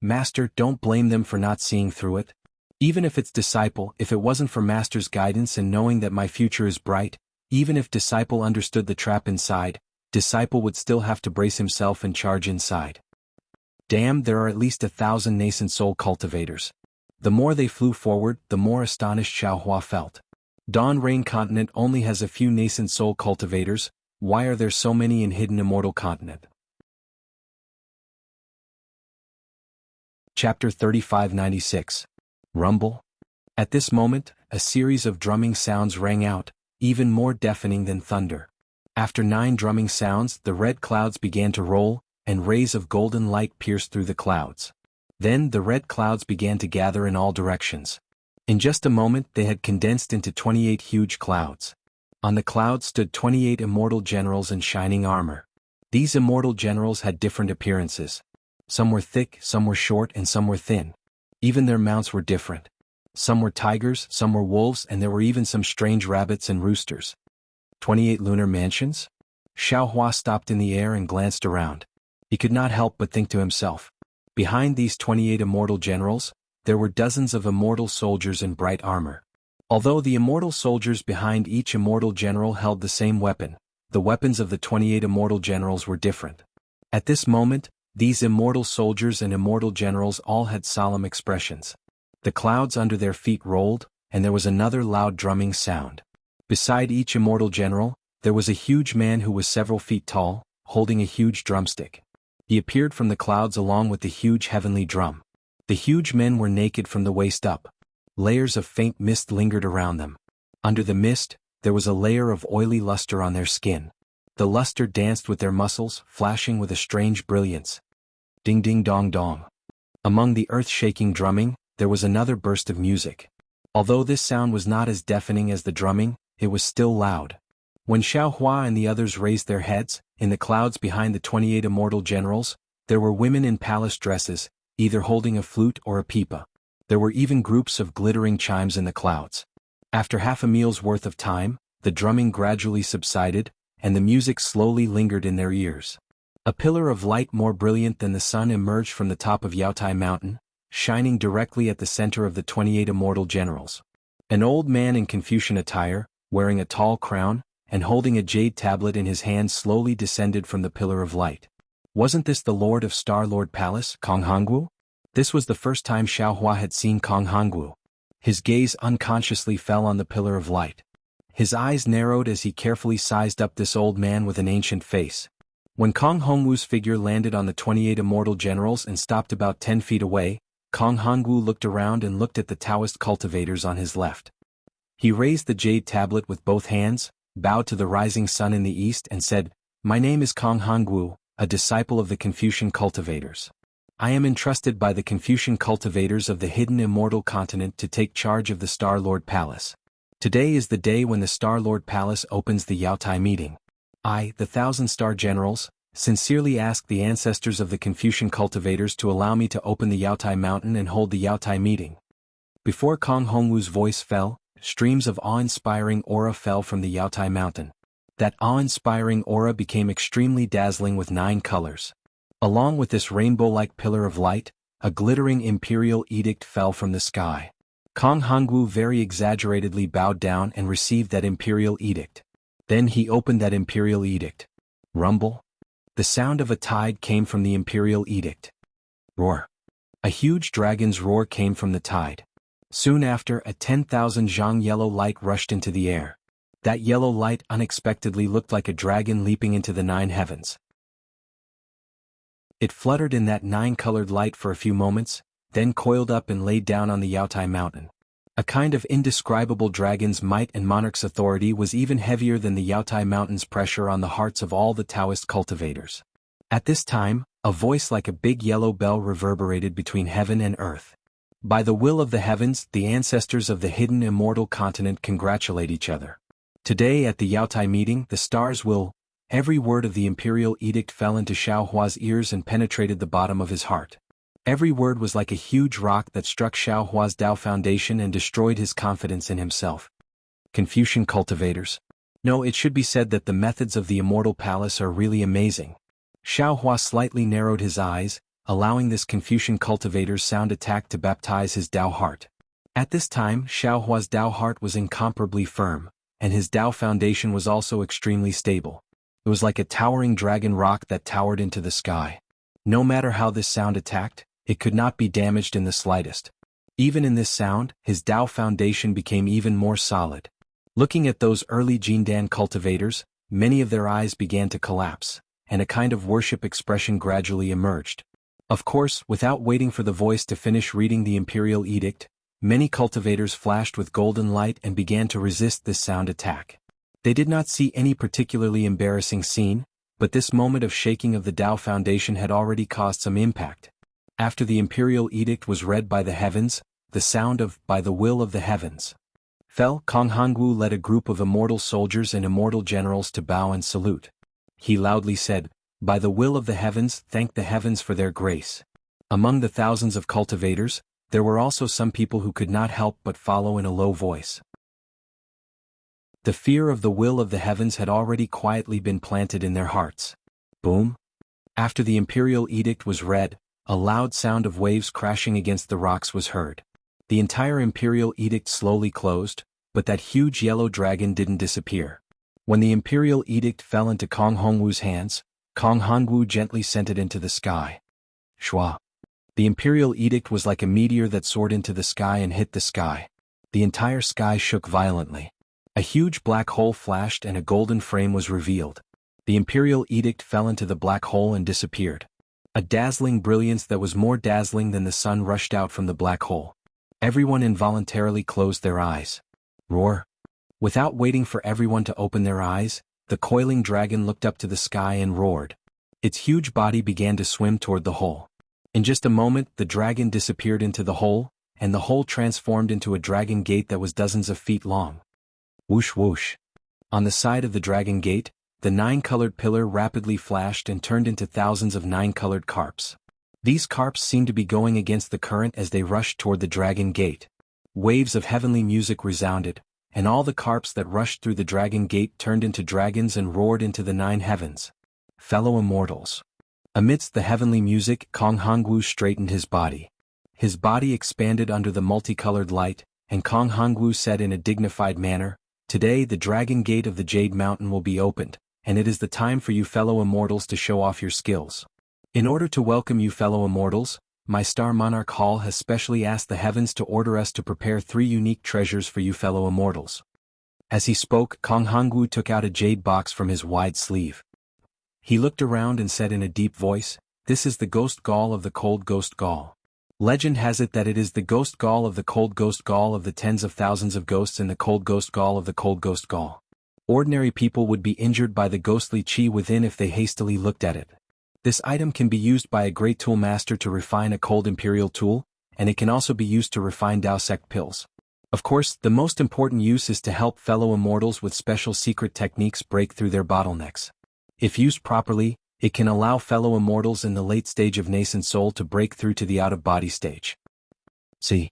Master, don't blame them for not seeing through it. Even if it's disciple, if it wasn't for Master's guidance and knowing that my future is bright, even if disciple understood the trap inside, disciple would still have to brace himself and charge inside. Damn, there are at least 1,000 nascent soul cultivators. The more they flew forward, the more astonished Xiaohua felt. Dawn Rain Continent only has a few nascent soul cultivators, why are there so many in Hidden Immortal Continent? Chapter 3596. Rumble? At this moment, a series of drumming sounds rang out, even more deafening than thunder. After 9 drumming sounds, the red clouds began to roll, and rays of golden light pierced through the clouds. Then the red clouds began to gather in all directions. In just a moment they had condensed into 28 huge clouds. On the clouds stood 28 immortal generals in shining armor. These immortal generals had different appearances. Some were thick, some were short, and some were thin. Even their mounts were different. Some were tigers, some were wolves, and there were even some strange rabbits and roosters. 28 lunar mansions? Xiaohua stopped in the air and glanced around. He could not help but think to himself. Behind these 28 immortal generals, there were dozens of immortal soldiers in bright armor. Although the immortal soldiers behind each immortal general held the same weapon, the weapons of the 28 immortal generals were different. At this moment, these immortal soldiers and immortal generals all had solemn expressions. The clouds under their feet rolled, and there was another loud drumming sound. Beside each immortal general, there was a huge man who was several feet tall, holding a huge drumstick. He appeared from the clouds along with the huge heavenly drum. The huge men were naked from the waist up. Layers of faint mist lingered around them. Under the mist, there was a layer of oily luster on their skin. The luster danced with their muscles, flashing with a strange brilliance. Ding ding dong dong. Among the earth-shaking drumming, there was another burst of music. Although this sound was not as deafening as the drumming, it was still loud. When Xiao Hua and the others raised their heads, in the clouds behind the 28 immortal generals, there were women in palace dresses, either holding a flute or a pipa. There were even groups of glittering chimes in the clouds. After half a meal's worth of time, the drumming gradually subsided, and the music slowly lingered in their ears. A pillar of light more brilliant than the sun emerged from the top of Yaotai Mountain, shining directly at the center of the 28 immortal generals. An old man in Confucian attire, wearing a tall crown, and holding a jade tablet in his hand slowly descended from the pillar of light. Wasn't this the Lord of Star-Lord Palace, Kong Hongwu? This was the first time Xiao Hua had seen Kong Hongwu. His gaze unconsciously fell on the pillar of light. His eyes narrowed as he carefully sized up this old man with an ancient face. When Kong Hongwu's figure landed on the 28 immortal generals and stopped about 10 feet away, Kong Hongwu looked around and looked at the Taoist cultivators on his left. He raised the jade tablet with both hands, bowed to the rising sun in the east and said, "My name is Kong Hongwu, a disciple of the Confucian cultivators. I am entrusted by the Confucian cultivators of the hidden immortal continent to take charge of the Star-Lord Palace. Today is the day when the Star-Lord Palace opens the Yaotai meeting. I, the 1,000-star generals, sincerely ask the ancestors of the Confucian cultivators to allow me to open the Yaotai Mountain and hold the Yaotai meeting." Before Kong Hongwu's voice fell, streams of awe-inspiring aura fell from the Yaotai Mountain. That awe-inspiring aura became extremely dazzling with 9 colors. Along with this rainbow-like pillar of light, a glittering imperial edict fell from the sky. Kong Hongwu very exaggeratedly bowed down and received that imperial edict. Then he opened that imperial edict. Rumble. The sound of a tide came from the imperial edict. Roar. A huge dragon's roar came from the tide. Soon after, a 10,000 zhang yellow light rushed into the air. That yellow light unexpectedly looked like a dragon leaping into the 9 heavens. It fluttered in that 9-colored light for a few moments, then coiled up and laid down on the Yaotai Mountain. A kind of indescribable dragon's might and monarch's authority was even heavier than the Yaotai Mountain's pressure on the hearts of all the Taoist cultivators. At this time, a voice like a big yellow bell reverberated between heaven and earth. By the will of the heavens, the ancestors of the hidden immortal continent congratulate each other. Today at the Yaotai meeting, the stars will. Every word of the imperial edict fell into Xiao Hua's ears and penetrated the bottom of his heart. Every word was like a huge rock that struck Xiao Hua's Tao foundation and destroyed his confidence in himself. Confucian cultivators. No, it should be said that the methods of the immortal palace are really amazing. Xiao Hua slightly narrowed his eyes, allowing this Confucian cultivator's sound attack to baptize his Tao heart. At this time, Xiao Hua's Tao heart was incomparably firm, and his Tao foundation was also extremely stable. It was like a towering dragon rock that towered into the sky. No matter how this sound attacked, it could not be damaged in the slightest. Even in this sound, his Tao foundation became even more solid. Looking at those early Jindan cultivators, many of their eyes began to collapse, and a kind of worship expression gradually emerged. Of course, without waiting for the voice to finish reading the imperial edict, many cultivators flashed with golden light and began to resist this sound attack. They did not see any particularly embarrassing scene, but this moment of shaking of the Tao foundation had already caused some impact. After the imperial edict was read by the heavens, the sound of "by the will of the heavens" fell. Kong Hongwu led a group of immortal soldiers and immortal generals to bow and salute. He loudly said, "By the will of the heavens, thank the heavens for their grace." Among the thousands of cultivators, there were also some people who could not help but follow in a low voice. The fear of the will of the heavens had already quietly been planted in their hearts. Boom! After the imperial edict was read, a loud sound of waves crashing against the rocks was heard. The entire imperial edict slowly closed, but that huge yellow dragon didn't disappear. When the imperial edict fell into Kong Hongwu's hands, Kong Hongwu gently sent it into the sky. Shua! The imperial edict was like a meteor that soared into the sky and hit the sky. The entire sky shook violently. A huge black hole flashed and a golden frame was revealed. The imperial edict fell into the black hole and disappeared. A dazzling brilliance that was more dazzling than the sun rushed out from the black hole. Everyone involuntarily closed their eyes. Roar! Without waiting for everyone to open their eyes, the coiling dragon looked up to the sky and roared. Its huge body began to swim toward the hole. In just a moment, the dragon disappeared into the hole, and the whole transformed into a dragon gate that was dozens of feet long. Whoosh whoosh. On the side of the dragon gate, the 9-colored pillar rapidly flashed and turned into thousands of 9-colored carps. These carps seemed to be going against the current as they rushed toward the dragon gate. Waves of heavenly music resounded, and all the carps that rushed through the dragon gate turned into dragons and roared into the 9 heavens. Fellow immortals. Amidst the heavenly music, Kong Hongwu straightened his body. His body expanded under the multicolored light, and Kong Hongwu said in a dignified manner, "Today the dragon gate of the Jade Mountain will be opened, and it is the time for you fellow immortals to show off your skills. In order to welcome you fellow immortals, my Star Monarch Hall has specially asked the heavens to order us to prepare 3 unique treasures for you fellow immortals." As he spoke, Kong Hongwu took out a jade box from his wide sleeve. He looked around and said in a deep voice, "This is the ghost gall of the cold ghost gall. Legend has it that it is the ghost gall of the cold ghost gall of the tens of thousands of ghosts in the cold ghost gall of the cold ghost gall. Ordinary people would be injured by the ghostly chi within if they hastily looked at it. This item can be used by a great tool master to refine a cold imperial tool, and it can also be used to refine Dao sect pills. Of course, the most important use is to help fellow immortals with special secret techniques break through their bottlenecks. If used properly, it can allow fellow immortals in the late stage of nascent soul to break through to the out-of-body stage." See.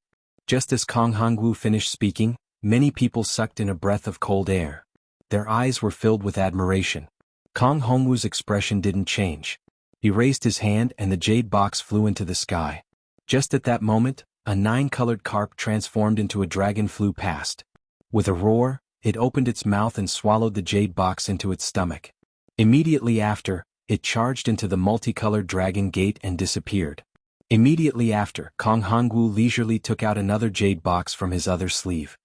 Just as Kong Hongwu finished speaking, many people sucked in a breath of cold air. Their eyes were filled with admiration. Kong Hongwu's expression didn't change. He raised his hand and the jade box flew into the sky. Just at that moment, a 9-colored carp transformed into a dragon flew past. With a roar, it opened its mouth and swallowed the jade box into its stomach. Immediately after, it charged into the multicolored dragon gate and disappeared. Immediately after, Kong Hongwu leisurely took out another jade box from his other sleeve.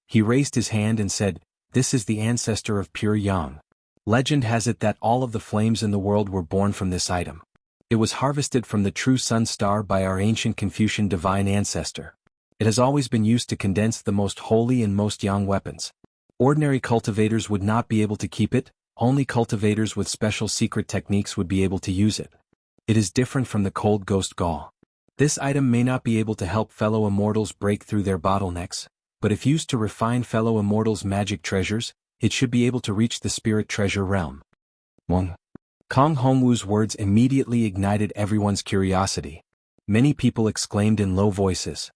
He raised his hand and said, "This is the ancestor of pure yang. Legend has it that all of the flames in the world were born from this item. It was harvested from the true sun star by our ancient Confucian divine ancestor. It has always been used to condense the most holy and most yang weapons. Ordinary cultivators would not be able to keep it, only cultivators with special secret techniques would be able to use it. It is different from the cold ghost gall. This item may not be able to help fellow immortals break through their bottlenecks, but if used to refine fellow immortals' magic treasures, it should be able to reach the spirit treasure realm." 1. Kong Hongwu's words immediately ignited everyone's curiosity. Many people exclaimed in low voices.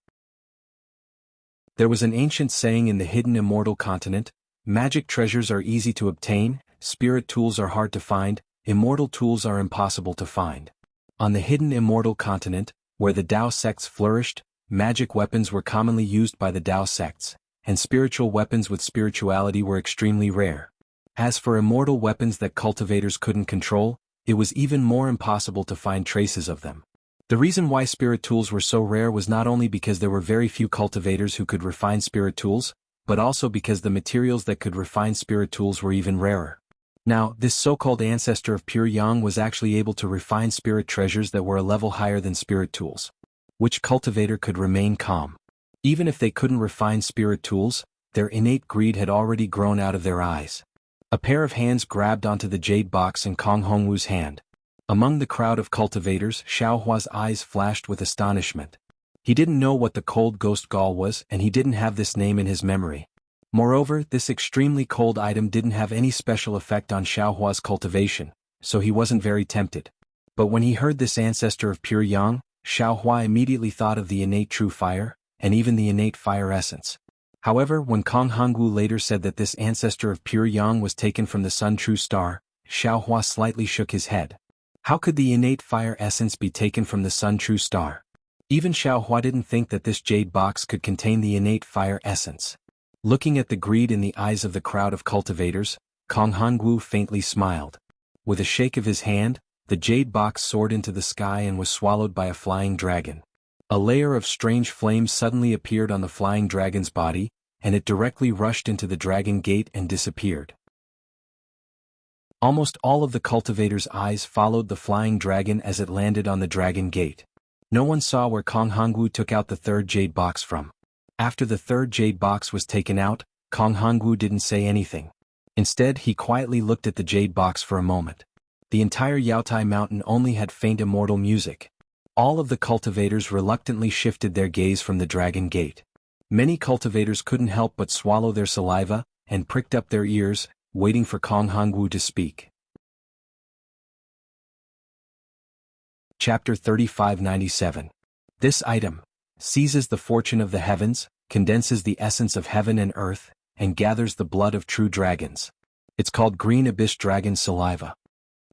There was an ancient saying in the hidden immortal continent, "Magic treasures are easy to obtain, spirit tools are hard to find, immortal tools are impossible to find." On the hidden immortal continent, where the Dao sects flourished, magic weapons were commonly used by the Dao sects, and spiritual weapons with spirituality were extremely rare. As for immortal weapons that cultivators couldn't control, it was even more impossible to find traces of them. The reason why spirit tools were so rare was not only because there were very few cultivators who could refine spirit tools, but also because the materials that could refine spirit tools were even rarer. Now, this so-called ancestor of pure yang was actually able to refine spirit treasures that were a level higher than spirit tools. Which cultivator could remain calm? Even if they couldn't refine spirit tools, their innate greed had already grown out of their eyes. A pair of hands grabbed onto the jade box in Kong Hongwu's hand. Among the crowd of cultivators, Xiaohua's eyes flashed with astonishment. He didn't know what the cold ghost gall was, and he didn't have this name in his memory. Moreover, this extremely cold item didn't have any special effect on Xiaohua's cultivation, so he wasn't very tempted. But when he heard this ancestor of pure yang, Xiaohua immediately thought of the innate true fire, and even the innate fire essence. However, when Kong Hongwu later said that this ancestor of pure yang was taken from the sun true star, Xiaohua slightly shook his head. How could the innate fire essence be taken from the sun true star? Even Xiaohua didn't think that this jade box could contain the innate fire essence. Looking at the greed in the eyes of the crowd of cultivators, Kong Hongwu faintly smiled. With a shake of his hand, the jade box soared into the sky and was swallowed by a flying dragon. A layer of strange flames suddenly appeared on the flying dragon's body, and it directly rushed into the dragon gate and disappeared. Almost all of the cultivators' eyes followed the flying dragon as it landed on the dragon gate. No one saw where Kong Hongwu took out the third jade box from. After the third jade box was taken out, Kong Hongwu didn't say anything. Instead, he quietly looked at the jade box for a moment. The entire Yaotai mountain only had faint immortal music. All of the cultivators reluctantly shifted their gaze from the dragon gate. Many cultivators couldn't help but swallow their saliva, and pricked up their ears, waiting for Kong Hongwu to speak. Chapter 3597. This item seizes the fortune of the heavens, condenses the essence of heaven and earth, and gathers the blood of true dragons. It's called Green Abyss Dragon Saliva.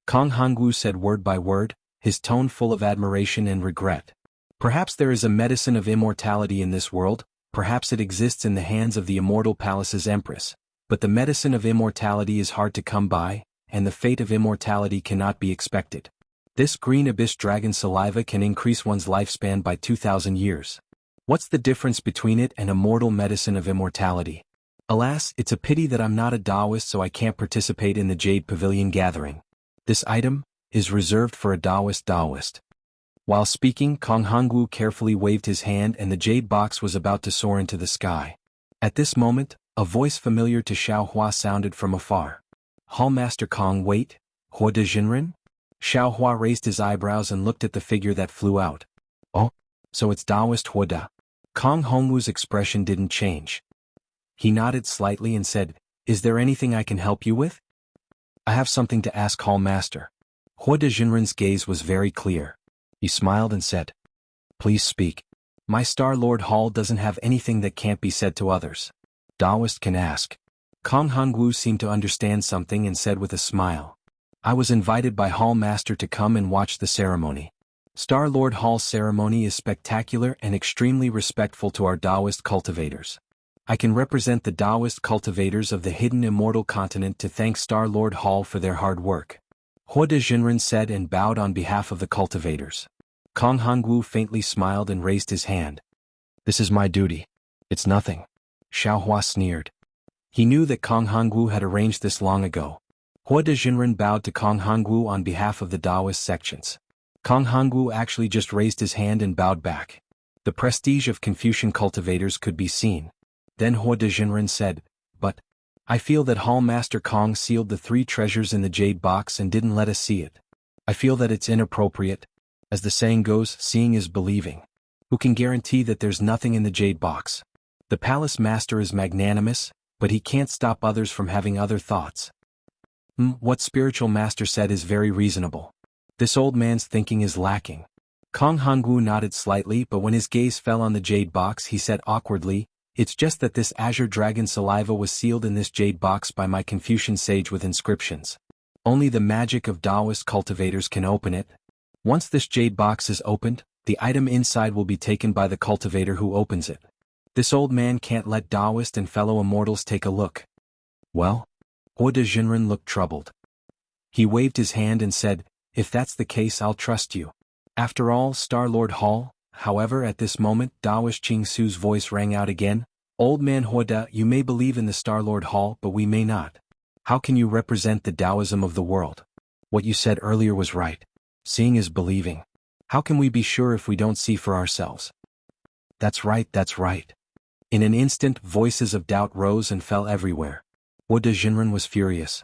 Kong Hongwu said word by word, his tone full of admiration and regret. Perhaps there is a medicine of immortality in this world, perhaps it exists in the hands of the immortal palace's empress, but the medicine of immortality is hard to come by, and the fate of immortality cannot be expected. This Green Abyss Dragon Saliva can increase one's lifespan by 2,000 years. What's the difference between it and a mortal medicine of immortality? Alas, it's a pity that I'm not a Taoist, so I can't participate in the Jade Pavilion gathering. This item is reserved for a Taoist. While speaking, Kong Hongwu carefully waved his hand and the jade box was about to soar into the sky. At this moment, a voice familiar to Xiao Hua sounded from afar. Hallmaster Kong, wait, Hua de Jinren? Xiao Hua raised his eyebrows and looked at the figure that flew out. Oh, so it's Taoist Hua de. Kong Hongwu's expression didn't change. He nodded slightly and said, is there anything I can help you with? I have something to ask Hallmaster. Hua de Jinren's gaze was very clear. He smiled and said, please speak. My Star Lord Hall doesn't have anything that can't be said to others. Taoist can ask. Kong Hongwu seemed to understand something and said with a smile. I was invited by Hallmaster to come and watch the ceremony. Star Lord Hall's ceremony is spectacular and extremely respectful to our Taoist cultivators. I can represent the Taoist cultivators of the hidden immortal continent to thank Star Lord Hall for their hard work. Hua de Jinren said and bowed on behalf of the cultivators. Kong Hongwu faintly smiled and raised his hand. This is my duty. It's nothing. Xiao Hua sneered. He knew that Kong Hongwu had arranged this long ago. Hua de Jinren bowed to Kong Hongwu on behalf of the Taoist sections. Kong Hongwu actually just raised his hand and bowed back. The prestige of Confucian cultivators could be seen. Then Hua de Jinren said, but I feel that Hallmaster Kong sealed the 3 treasures in the jade box and didn't let us see it. I feel that it's inappropriate. As the saying goes, seeing is believing. Who can guarantee that there's nothing in the jade box? The palace master is magnanimous, but he can't stop others from having other thoughts. What spiritual master said is very reasonable. This old man's thinking is lacking. Kong Hongwu nodded slightly, but when his gaze fell on the jade box he said awkwardly, it's just that this azure dragon saliva was sealed in this jade box by my Confucian sage with inscriptions. Only the magic of Taoist cultivators can open it. Once this jade box is opened, the item inside will be taken by the cultivator who opens it. This old man can't let Taoist and fellow immortals take a look. Well? Hua de Jinren looked troubled. He waved his hand and said, if that's the case I'll trust you. After all, Star Lord Hall. However, at this moment, Taoist Ching Su's voice rang out again. Old man Hua de, you may believe in the Star Lord Hall, but we may not. How can you represent the Taoism of the world? What you said earlier was right. Seeing is believing. How can we be sure if we don't see for ourselves? That's right, that's right. In an instant, voices of doubt rose and fell everywhere. Hua de Jinren was furious.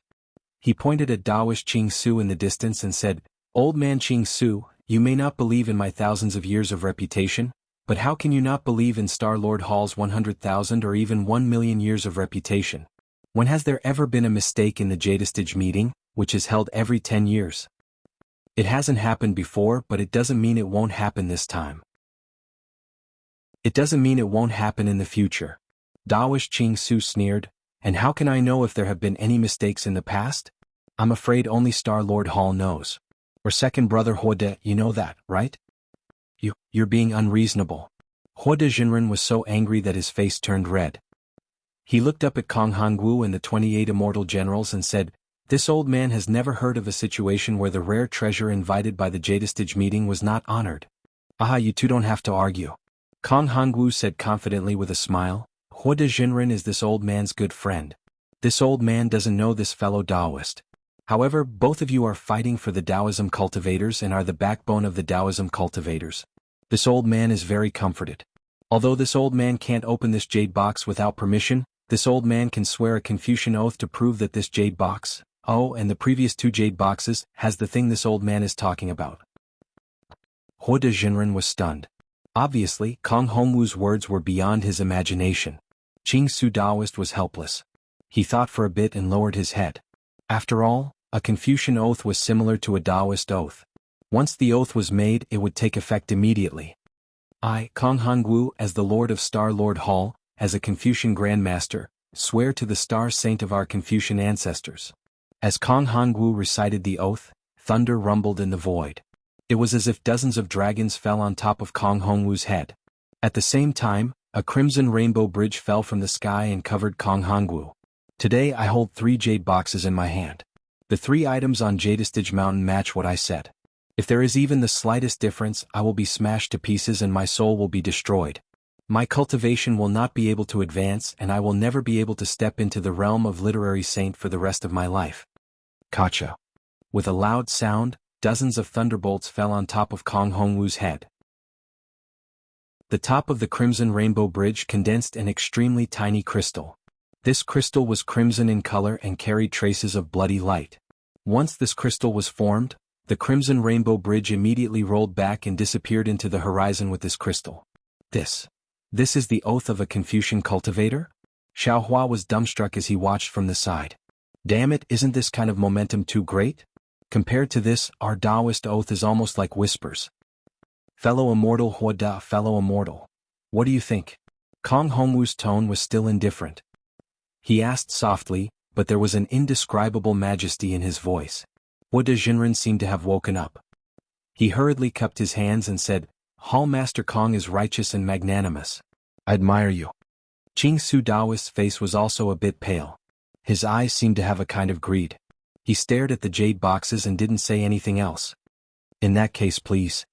He pointed at Taoist Ching Su in the distance and said, Old man Ching Su, you may not believe in my thousands of years of reputation, but how can you not believe in Star Lord Hall's 100,000 or even 1,000,000 years of reputation? When has there ever been a mistake in the Jadestage meeting, which is held every 10 years? It hasn't happened before, but it doesn't mean it won't happen this time. It doesn't mean it won't happen in the future. Taoist Ching Su sneered, and how can I know if there have been any mistakes in the past? I'm afraid only Star Lord Hall knows. Or second brother Hua de, you know that, right? You're being unreasonable. Hua de Jinren was so angry that his face turned red. He looked up at Kong Hongwu and the 28 immortal generals and said, this old man has never heard of a situation where the rare treasure invited by the Jadestage meeting was not honored. Aha, you two don't have to argue. Kong Hongwu said confidently with a smile, Hua de Jinren is this old man's good friend. This old man doesn't know this fellow Taoist. However, both of you are fighting for the Taoism cultivators and are the backbone of the Taoism cultivators. This old man is very comforted. Although this old man can't open this jade box without permission, this old man can swear a Confucian oath to prove that this jade box, and the previous 2 jade boxes, has the thing this old man is talking about. Hua de Jinren was stunned. Obviously, Kong Hongwu's words were beyond his imagination. Qing Su Daoist was helpless. He thought for a bit and lowered his head. After all, a Confucian oath was similar to a Taoist oath. Once the oath was made, it would take effect immediately. I, Kong Hongwu, as the Lord of Star Lord Hall, as a Confucian Grand Master, swear to the Star Saint of our Confucian ancestors. As Kong Hongwu recited the oath, thunder rumbled in the void. It was as if dozens of dragons fell on top of Kong Hongwu's head. At the same time, a crimson rainbow bridge fell from the sky and covered Kong Hongwu. Today I hold 3 jade boxes in my hand. The 3 items on Jadestige Mountain match what I said. If there is even the slightest difference, I will be smashed to pieces and my soul will be destroyed. My cultivation will not be able to advance and I will never be able to step into the realm of literary saint for the rest of my life. Kacha. With a loud sound, dozens of thunderbolts fell on top of Kong Hongwu's head. The top of the crimson rainbow bridge condensed an extremely tiny crystal. This crystal was crimson in color and carried traces of bloody light. Once this crystal was formed, the crimson rainbow bridge immediately rolled back and disappeared into the horizon with this crystal. This is the oath of a Confucian cultivator? Xiao Hua was dumbstruck as he watched from the side. Damn it, isn't this kind of momentum too great? Compared to this, our Taoist oath is almost like whispers. Fellow immortal Hua Da, fellow immortal. What do you think? Kong Hongwu's tone was still indifferent. He asked softly, but there was an indescribable majesty in his voice. Hua de Jinren seemed to have woken up. He hurriedly cupped his hands and said, Hall Master Kong is righteous and magnanimous. I admire you. Qing Su Daoist's face was also a bit pale. His eyes seemed to have a kind of greed. He stared at the jade boxes and didn't say anything else. In that case, please.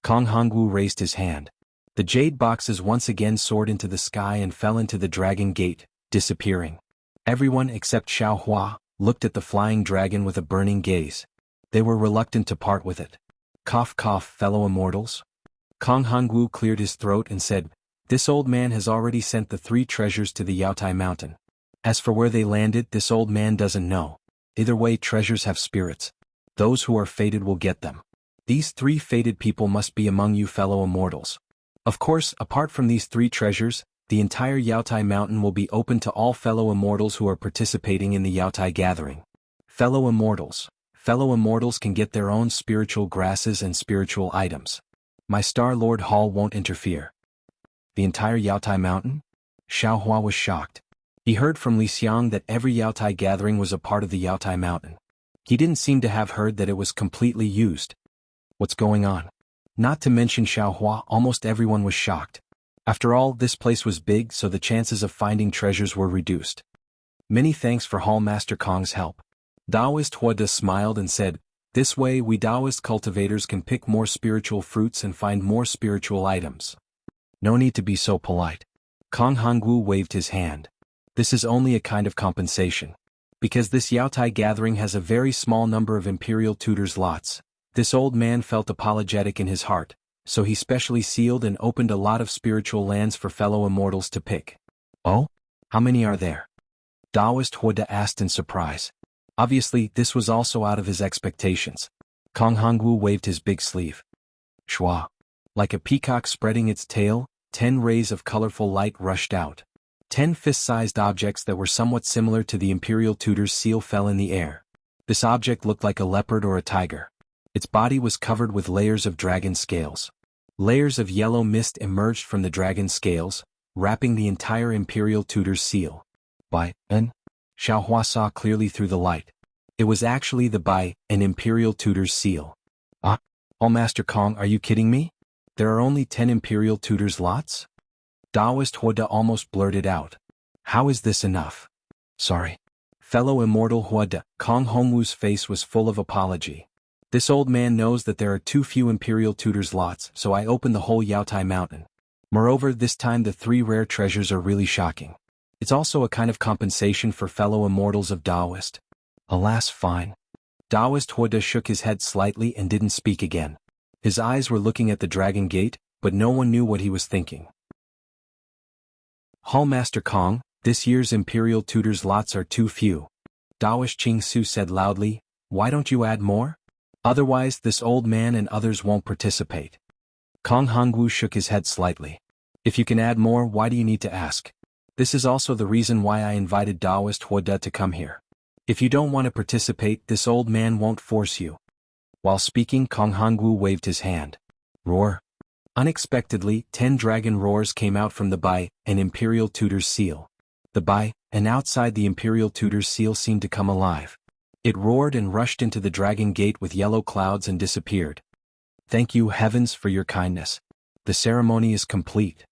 Kong Hongwu raised his hand. The jade boxes once again soared into the sky and fell into the dragon gate, disappearing. Everyone except Xiao Hua looked at the flying dragon with a burning gaze. They were reluctant to part with it. Cough cough, fellow immortals. Kong Hongwu cleared his throat and said, This old man has already sent the 3 treasures to the Yaotai Mountain. As for where they landed, this old man doesn't know. Either way, treasures have spirits. Those who are fated will get them. These 3 fated people must be among you fellow immortals. Of course, apart from these 3 treasures, the entire Yaotai Mountain will be open to all fellow immortals who are participating in the Yaotai gathering. Fellow immortals can get their own spiritual grasses and spiritual items. My Star Lord Hall won't interfere. The entire Yaotai Mountain? Xiao Hua was shocked. He heard from Li Xiang that every Yaotai gathering was a part of the Yaotai Mountain. He didn't seem to have heard that it was completely used. What's going on? Not to mention Xiao Hua, almost everyone was shocked. After all, this place was big, so the chances of finding treasures were reduced. Many thanks for Hall Master Kong's help. Taoist Hua De smiled and said, This way we Taoist cultivators can pick more spiritual fruits and find more spiritual items. No need to be so polite. Kong Hongwu waved his hand. This is only a kind of compensation. Because this Yaotai gathering has a very small number of Imperial Tutors lots, this old man felt apologetic in his heart, so he specially sealed and opened a lot of spiritual lands for fellow immortals to pick. Oh? How many are there? Taoist Hua De asked in surprise. Obviously, this was also out of his expectations. Kong Hongwu waved his big sleeve. Shua. Like a peacock spreading its tail, 10 rays of colorful light rushed out. 10 fist-sized objects that were somewhat similar to the Imperial Tutor's seal fell in the air. This object looked like a leopard or a tiger. Its body was covered with layers of dragon scales. Layers of yellow mist emerged from the dragon scales, wrapping the entire Imperial Tutor's seal. Xiao Hua saw clearly through the light. It was actually an Imperial Tutor's seal. All Master Kong, are you kidding me? There are only 10 Imperial Tutor's lots? Taoist Hua De almost blurted out. How is this enough? Sorry. Fellow immortal Hua De, Kong Hongwu's face was full of apology. This old man knows that there are too few Imperial Tutor's lots, so I opened the whole Yaotai Mountain. Moreover, this time the 3 rare treasures are really shocking. It's also a kind of compensation for fellow immortals of Taoist. Alas, fine. Taoist Hua De shook his head slightly and didn't speak again. His eyes were looking at the Dragon Gate, but no one knew what he was thinking. Hall Master Kong, this year's Imperial Tutor's lots are too few. Taoist Qing Su said loudly, Why don't you add more? Otherwise this old man and others won't participate. Kong Hongwu shook his head slightly. If you can add more, why do you need to ask? This is also the reason why I invited Taoist Huoda to come here. If you don't want to participate, this old man won't force you. While speaking, Kong Hongwu waved his hand. Roar. Unexpectedly, 10 dragon roars came out from the Bai, an Imperial Tutor's seal. The Bai, and outside the Imperial Tutor's seal seemed to come alive. It roared and rushed into the dragon gate with yellow clouds and disappeared. Thank you, heavens, for your kindness. The ceremony is complete.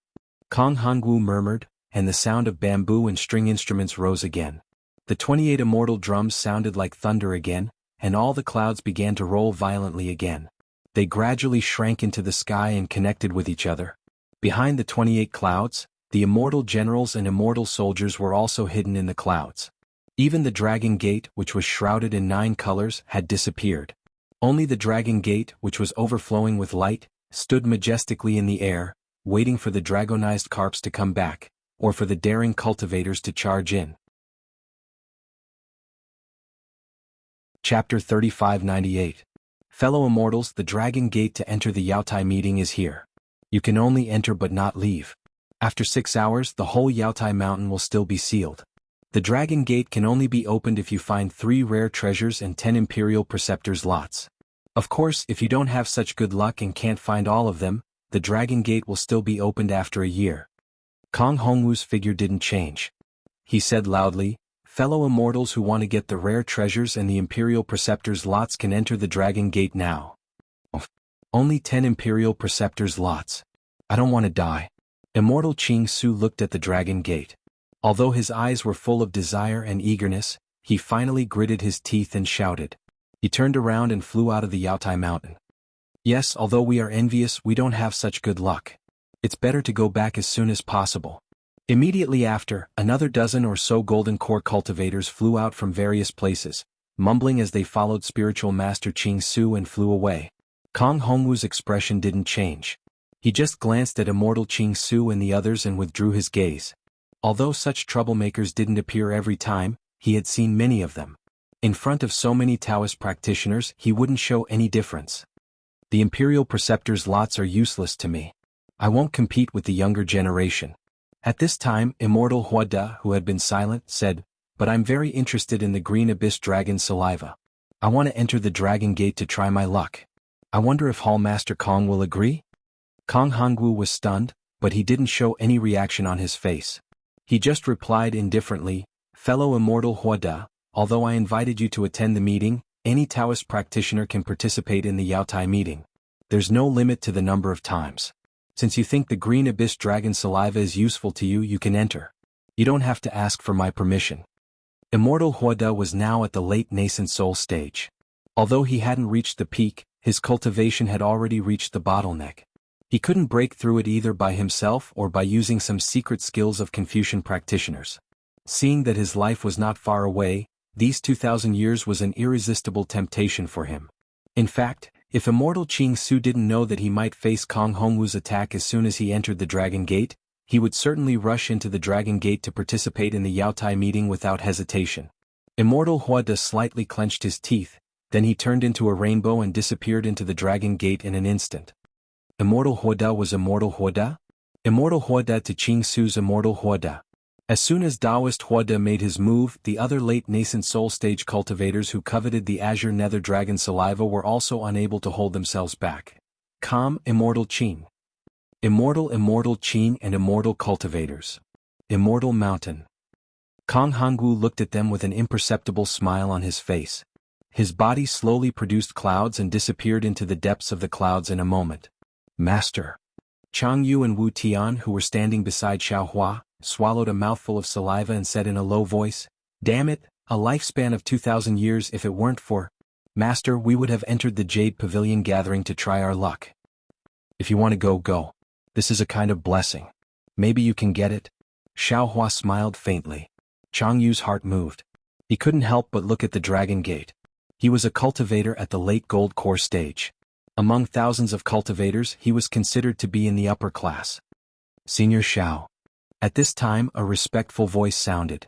Kong Hongwu murmured, and the sound of bamboo and string instruments rose again. The 28 immortal drums sounded like thunder again, and all the clouds began to roll violently again. They gradually shrank into the sky and connected with each other. Behind the 28 clouds, the immortal generals and immortal soldiers were also hidden in the clouds. Even the dragon gate, which was shrouded in 9 colors, had disappeared. Only the dragon gate, which was overflowing with light, stood majestically in the air, waiting for the dragonized carps to come back, or for the daring cultivators to charge in. Chapter 3598. Fellow immortals, the dragon gate to enter the Yaotai meeting is here. You can only enter but not leave. After 6 hours, the whole Yaotai mountain will still be sealed. The dragon gate can only be opened if you find 3 rare treasures and 10 Imperial Preceptors lots. Of course, if you don't have such good luck and can't find all of them, the dragon gate will still be opened after a year. Kong Hongwu's figure didn't change. He said loudly, fellow immortals who want to get the rare treasures and the Imperial Preceptors lots can enter the dragon gate now. Only 10 Imperial Preceptors lots. I don't want to die. Immortal Qing Su looked at the dragon gate. Although his eyes were full of desire and eagerness, he finally gritted his teeth and shouted. He turned around and flew out of the Yaotai mountain. Yes, although we are envious, we don't have such good luck. It's better to go back as soon as possible. Immediately after, another dozen or so golden core cultivators flew out from various places, mumbling as they followed spiritual master Qing Su and flew away. Kong Hongwu's expression didn't change. He just glanced at immortal Qing Su and the others and withdrew his gaze. Although such troublemakers didn't appear every time, he had seen many of them. In front of so many Taoist practitioners, he wouldn't show any difference. The Imperial Preceptors lots are useless to me. I won't compete with the younger generation. At this time, Immortal Huoda, who had been silent, said, but I'm very interested in the green abyss dragon saliva. I want to enter the dragon gate to try my luck. I wonder if Hall Master Kong will agree? Kong Hongwu was stunned, but he didn't show any reaction on his face. He just replied indifferently, fellow Immortal Huoda, although I invited you to attend the meeting, any Taoist practitioner can participate in the Yaotai meeting. There's no limit to the number of times. Since you think the green abyss dragon saliva is useful to you, you can enter. You don't have to ask for my permission. Immortal Huoda was now at the late nascent soul stage. Although he hadn't reached the peak, his cultivation had already reached the bottleneck. He couldn't break through it either by himself or by using some secret skills of Confucian practitioners. Seeing that his life was not far away, these 2,000 years was an irresistible temptation for him. In fact, if Immortal Qing Su didn't know that he might face Kong Hongwu's attack as soon as he entered the Dragon Gate, he would certainly rush into the Dragon Gate to participate in the Yaotai meeting without hesitation. Immortal Huoda slightly clenched his teeth, then he turned into a rainbow and disappeared into the Dragon Gate in an instant. Immortal Huoda was Immortal Huoda? Immortal Huoda to Qing Su's Immortal Huoda. As soon as Taoist Huoda made his move, the other late nascent soul stage cultivators who coveted the azure nether dragon saliva were also unable to hold themselves back. Calm, Immortal Qing. Immortal Qing and Immortal cultivators. Immortal Mountain. Kong Hongwu looked at them with an imperceptible smile on his face. His body slowly produced clouds and disappeared into the depths of the clouds in a moment. Master. Chang Yu and Wu Tian, who were standing beside Xiao Hua, swallowed a mouthful of saliva and said in a low voice, "Damn it, a lifespan of 2,000 years. If it weren't for Master, we would have entered the Jade Pavilion gathering to try our luck. If you want to go, go. This is a kind of blessing. Maybe you can get it." Xiao Hua smiled faintly. Chang Yu's heart moved. He couldn't help but look at the Dragon Gate. He was a cultivator at the late gold core stage. Among thousands of cultivators, he was considered to be in the upper class. Senior Xiao. At this time, a respectful voice sounded.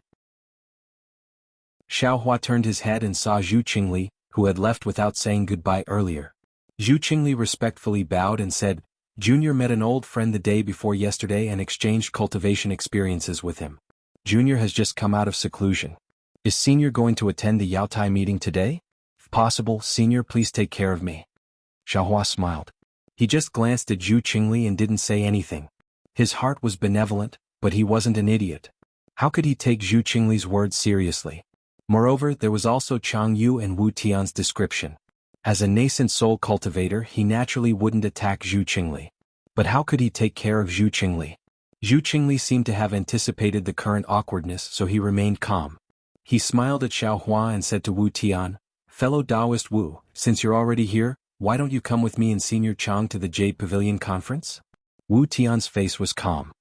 Xiao Hua turned his head and saw Zhu Qingli, who had left without saying goodbye earlier. Zhu Qingli respectfully bowed and said, Junior met an old friend the day before yesterday and exchanged cultivation experiences with him. Junior has just come out of seclusion. Is Senior going to attend the Yaotai meeting today? If possible, Senior, please take care of me. Xiaohua smiled. He just glanced at Zhu Qingli and didn't say anything. His heart was benevolent, but he wasn't an idiot. How could he take Zhu Qingli's words seriously? Moreover, there was also Chang Yu and Wu Tian's description. As a nascent soul cultivator, he naturally wouldn't attack Zhu Qingli. But how could he take care of Zhu Qingli? Zhu Qingli seemed to have anticipated the current awkwardness, so he remained calm. He smiled at Xiaohua and said to Wu Tian, "Fellow Taoist Wu, since you're already here, why don't you come with me and Senior Chang to the Jade Pavilion conference?" Wu Tian's face was calm.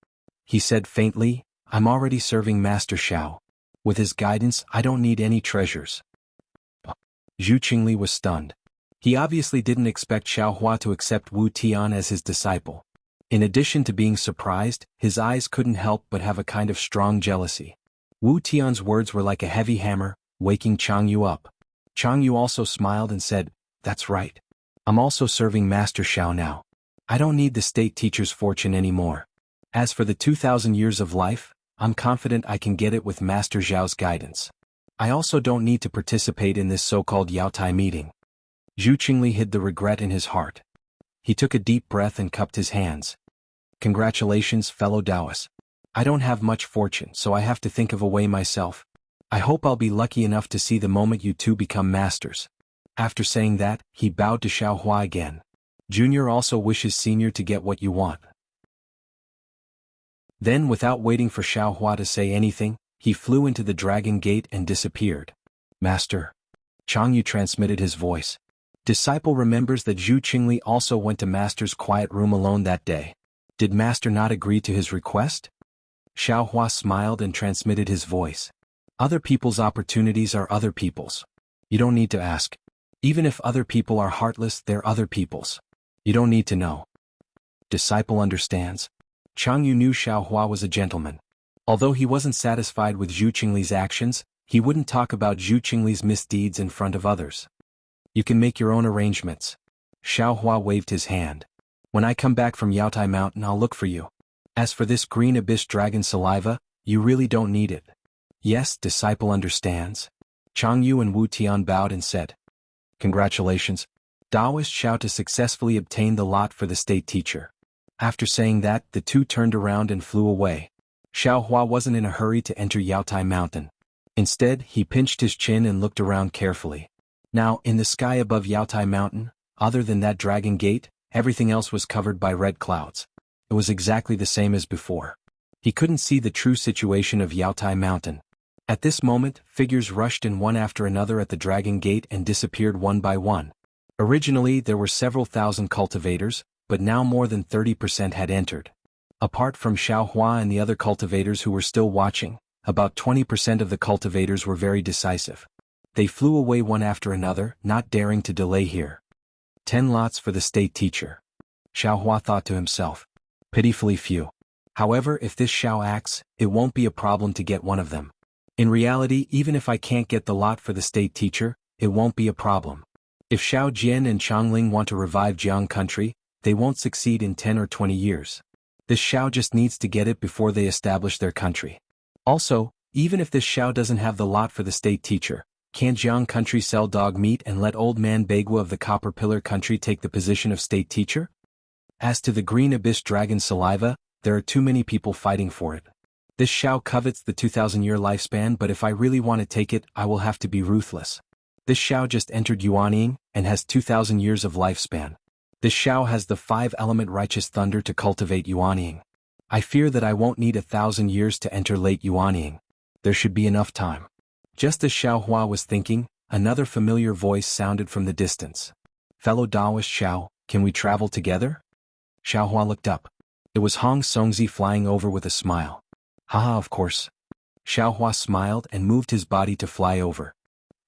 He said faintly, "I'm already serving Master Xiao. With his guidance, I don't need any treasures." Zhu Qingli was stunned. He obviously didn't expect Xiaohua to accept Wu Tian as his disciple. In addition to being surprised, his eyes couldn't help but have a kind of strong jealousy. Wu Tian's words were like a heavy hammer, waking Chang Yu up. Chang Yu also smiled and said, "That's right. I'm also serving Master Xiao now. I don't need the state teacher's fortune anymore. As for the 2,000 years of life, I'm confident I can get it with Master Zhao's guidance. I also don't need to participate in this so-called Yaotai meeting." Zhu Qingli hid the regret in his heart. He took a deep breath and cupped his hands. "Congratulations, fellow Taoists. I don't have much fortune, so I have to think of a way myself. I hope I'll be lucky enough to see the moment you two become masters." After saying that, he bowed to Xiaohua again. "Junior also wishes Senior to get what you want." Then, without waiting for Xiaohua to say anything, he flew into the Dragon Gate and disappeared. "Master." Chang Yu transmitted his voice. Disciple remembers that Zhu Qingli also went to Master's quiet room alone that day. Did Master not agree to his request? Xiaohua smiled and transmitted his voice. Other people's opportunities are other people's. You don't need to ask. Even if other people are heartless, they're other people's. You don't need to know. Disciple understands. Chang Yu knew Xiaohua was a gentleman. Although he wasn't satisfied with Zhu Qingli's actions, he wouldn't talk about Zhu Qingli's misdeeds in front of others. "You can make your own arrangements." Xiaohua waved his hand. "When I come back from Yaotai Mountain, I'll look for you. As for this green abyss dragon saliva, you really don't need it." "Yes, disciple understands." Chang Yu and Wu Tian bowed and said, "Congratulations, Taoist Xiao, to successfully obtain the lot for the state teacher." After saying that, the two turned around and flew away. Xiaohua wasn't in a hurry to enter Yaotai Mountain. Instead, he pinched his chin and looked around carefully. Now, in the sky above Yaotai Mountain, other than that dragon gate, everything else was covered by red clouds. It was exactly the same as before. He couldn't see the true situation of Yaotai Mountain. At this moment, figures rushed in one after another at the dragon gate and disappeared one by one. Originally, there were several thousand cultivators, but now more than 30% had entered. Apart from Xiaohua and the other cultivators who were still watching, about 20% of the cultivators were very decisive. They flew away one after another, not daring to delay here. 10 lots for the state teacher. Xiaohua thought to himself. Pitifully few. However, if this Xiao acts, it won't be a problem to get one of them. In reality, even if I can't get the lot for the state teacher, it won't be a problem. If Xiao Jian and Changling want to revive Jiang country, they won't succeed in 10 or 20 years. This Xiao just needs to get it before they establish their country. Also, even if this Xiao doesn't have the lot for the state teacher, can Jiang country sell dog meat and let old man Bagua of the Copper Pillar country take the position of state teacher? As to the green abyss dragon saliva, there are too many people fighting for it. This Xiao covets the 2,000-year lifespan, but if I really want to take it, I will have to be ruthless. This Xiao just entered Yuanying and has 2,000 years of lifespan. This Xiao has the 5-element righteous thunder to cultivate Yuanying. I fear that I won't need 1,000 years to enter late Yuanying. There should be enough time. Just as Xiaohua was thinking, another familiar voice sounded from the distance. "Fellow Taoist Xiao, can we travel together?" Xiaohua looked up. It was Hong Songzi flying over with a smile. "Haha, of course." Xiaohua smiled and moved his body to fly over.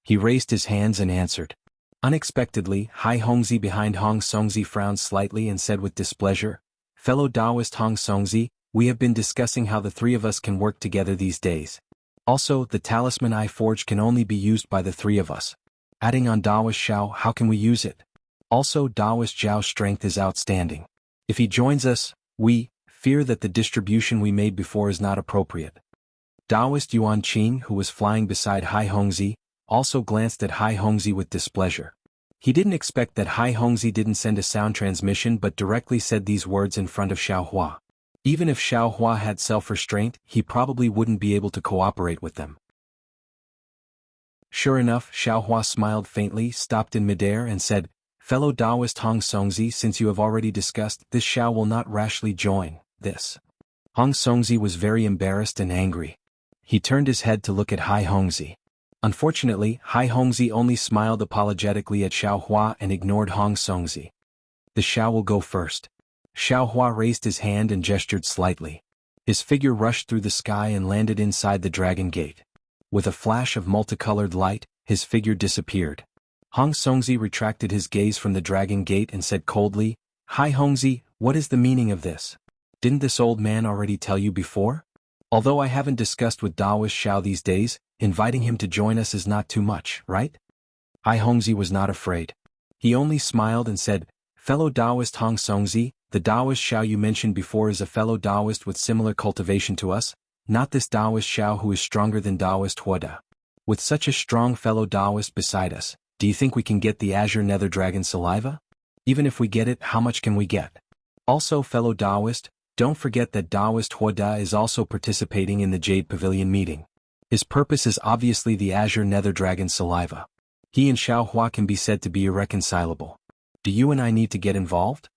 He raised his hands and answered. Unexpectedly, Hai Hongzi behind Hong Songzi frowned slightly and said with displeasure, "Fellow Taoist Hong Songzi, we have been discussing how the three of us can work together these days. Also, the talisman I forged can only be used by the three of us. Adding on Taoist Xiao, how can we use it? Also, Taoist Zhao's strength is outstanding. If he joins us, we fear that the distribution we made before is not appropriate. Taoist Yuan Qing, who was flying beside Hai Hongzi, also glanced at Hai Hongzi with displeasure. He didn't expect that Hai Hongzi didn't send a sound transmission but directly said these words in front of Xiaohua. Even if Xiaohua had self-restraint, he probably wouldn't be able to cooperate with them. Sure enough, Xiaohua smiled faintly, stopped in midair and said, "Fellow Taoist Hong Songzi, since you have already discussed this, Xiao will not rashly join this." Hong Songzi was very embarrassed and angry. He turned his head to look at Hai Hongzi. Unfortunately, Hai Hongzi only smiled apologetically at Xiaohua and ignored Hong Songzi. "The Xiao will go first." Xiaohua raised his hand and gestured slightly. His figure rushed through the sky and landed inside the Dragon Gate. With a flash of multicolored light, his figure disappeared. Hong Songzi retracted his gaze from the Dragon Gate and said coldly, "Hai Hongzi, what is the meaning of this? Didn't this old man already tell you before? Although I haven't discussed with Taoist Xiao these days, inviting him to join us is not too much, right?" Hai Hongzi was not afraid. He only smiled and said, "Fellow Taoist Hong Songzi, the Taoist Xiao you mentioned before is a fellow Taoist with similar cultivation to us, not this Taoist Xiao who is stronger than Taoist Huada. With such a strong fellow Taoist beside us, do you think we can get the Azure Nether Dragon saliva? Even if we get it, how much can we get? Also, fellow Taoist, don't forget that Taoist Huada is also participating in the Jade Pavilion meeting. His purpose is obviously the Azure Nether Dragon saliva. He and Xiaohua can be said to be irreconcilable. Do you and I need to get involved?"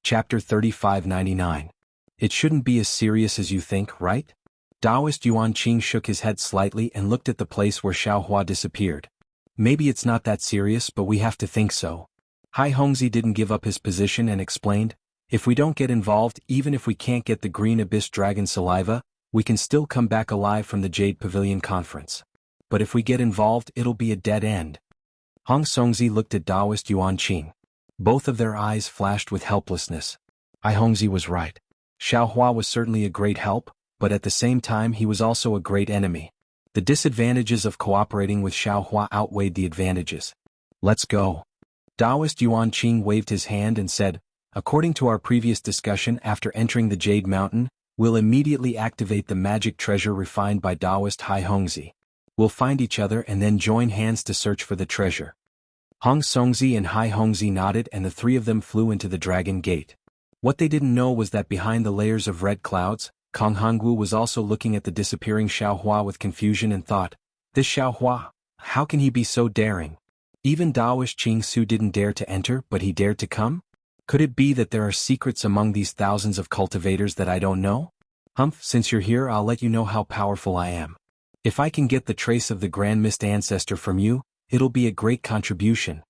Chapter 3599. It shouldn't be as serious as you think, right? Taoist Yuan Qing shook his head slightly and looked at the place where Xiaohua disappeared. "Maybe it's not that serious, but we have to think so." Hai Hongzi didn't give up his position and explained, "If we don't get involved, even if we can't get the Green Abyss Dragon saliva, we can still come back alive from the Jade Pavilion conference. But if we get involved, it'll be a dead end." Hong Songzi looked at Taoist Yuan Qing. Both of their eyes flashed with helplessness. Hai Hongzi was right. Xiaohua was certainly a great help, but at the same time he was also a great enemy. The disadvantages of cooperating with Xiaohua outweighed the advantages. "Let's go." Taoist Yuan Qing waved his hand and said, "According to our previous discussion, after entering the Jade Mountain, we'll immediately activate the magic treasure refined by Taoist Hai Hongzi. We'll find each other and then join hands to search for the treasure." Hong Songzi and Hai Hongzi nodded and the three of them flew into the Dragon Gate. What they didn't know was that behind the layers of red clouds, Kong Hongwu was also looking at the disappearing Xiaohua with confusion and thought, "This Xiaohua, how can he be so daring? Even Taoist Qing Su didn't dare to enter, but he dared to come? Could it be that there are secrets among these thousands of cultivators that I don't know? Humph, since you're here, I'll let you know how powerful I am. If I can get the trace of the Grand Mist Ancestor from you, it'll be a great contribution."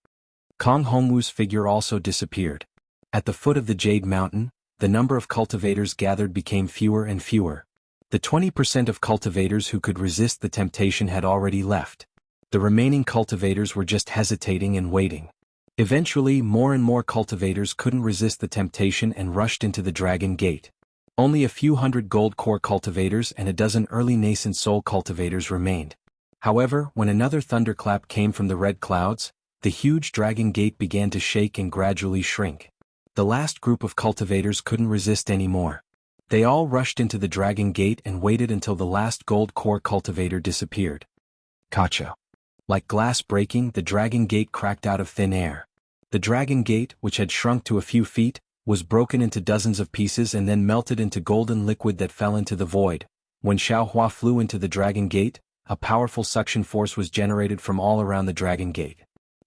Kong Hongwu's figure also disappeared. At the foot of the Jade Mountain, the number of cultivators gathered became fewer and fewer. The 20% of cultivators who could resist the temptation had already left. The remaining cultivators were just hesitating and waiting. Eventually, more and more cultivators couldn't resist the temptation and rushed into the Dragon Gate. Only a few hundred gold core cultivators and a dozen early nascent soul cultivators remained. However, when another thunderclap came from the red clouds, the huge Dragon Gate began to shake and gradually shrink. The last group of cultivators couldn't resist anymore. They all rushed into the Dragon Gate and waited until the last gold core cultivator disappeared. Kacha. Like glass breaking, the Dragon Gate cracked out of thin air. The Dragon Gate, which had shrunk to a few feet, was broken into dozens of pieces and then melted into golden liquid that fell into the void. When Xiaohua flew into the Dragon Gate, a powerful suction force was generated from all around the Dragon Gate.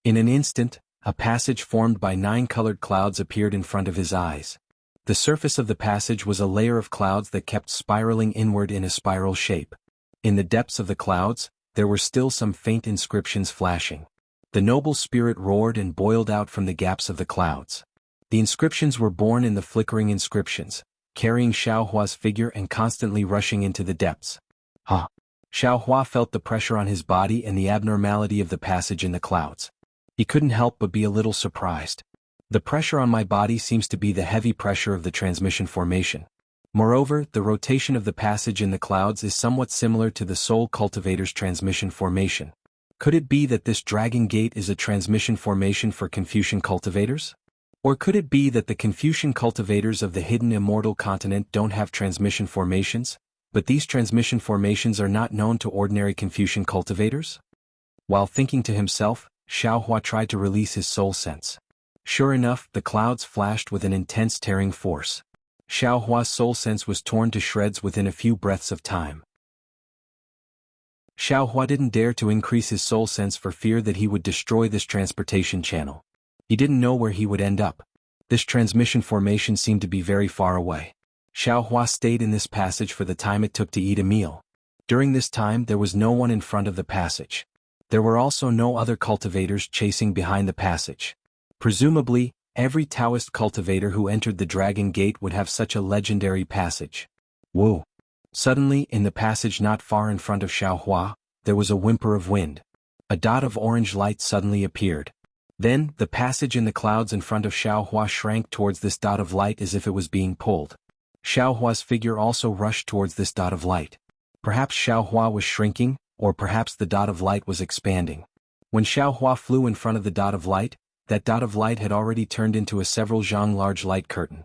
In an instant, a passage formed by 9 colored clouds appeared in front of his eyes. The surface of the passage was a layer of clouds that kept spiraling inward in a spiral shape. In the depths of the clouds, there were still some faint inscriptions flashing. The noble spirit roared and boiled out from the gaps of the clouds. The inscriptions were born in the flickering inscriptions, carrying Xiaohua's figure and constantly rushing into the depths. Ha! Xiaohua felt the pressure on his body and the abnormality of the passage in the clouds. He couldn't help but be a little surprised. The pressure on my body seems to be the heavy pressure of the transmission formation. Moreover, the rotation of the passage in the clouds is somewhat similar to the soul cultivator's transmission formation. Could it be that this dragon gate is a transmission formation for Confucian cultivators? Or could it be that the Confucian cultivators of the hidden immortal continent don't have transmission formations, but these transmission formations are not known to ordinary Confucian cultivators? While thinking to himself, Xiaohua tried to release his soul sense. Sure enough, the clouds flashed with an intense tearing force. Xiaohua's soul sense was torn to shreds within a few breaths of time. Xiaohua didn't dare to increase his soul sense for fear that he would destroy this transportation channel. He didn't know where he would end up. This transmission formation seemed to be very far away. Xiaohua stayed in this passage for the time it took to eat a meal. During this time there was no one in front of the passage. There were also no other cultivators chasing behind the passage. Presumably, every Taoist cultivator who entered the Dragon Gate would have such a legendary passage. Whoa! Suddenly, in the passage not far in front of Xiaohua, there was a whimper of wind. A dot of orange light suddenly appeared. Then, the passage in the clouds in front of Xiaohua shrank towards this dot of light as if it was being pulled. Xiaohua's figure also rushed towards this dot of light. Perhaps Xiaohua was shrinking, or perhaps the dot of light was expanding. When Xiaohua flew in front of the dot of light, that dot of light had already turned into a several zhang large light curtain.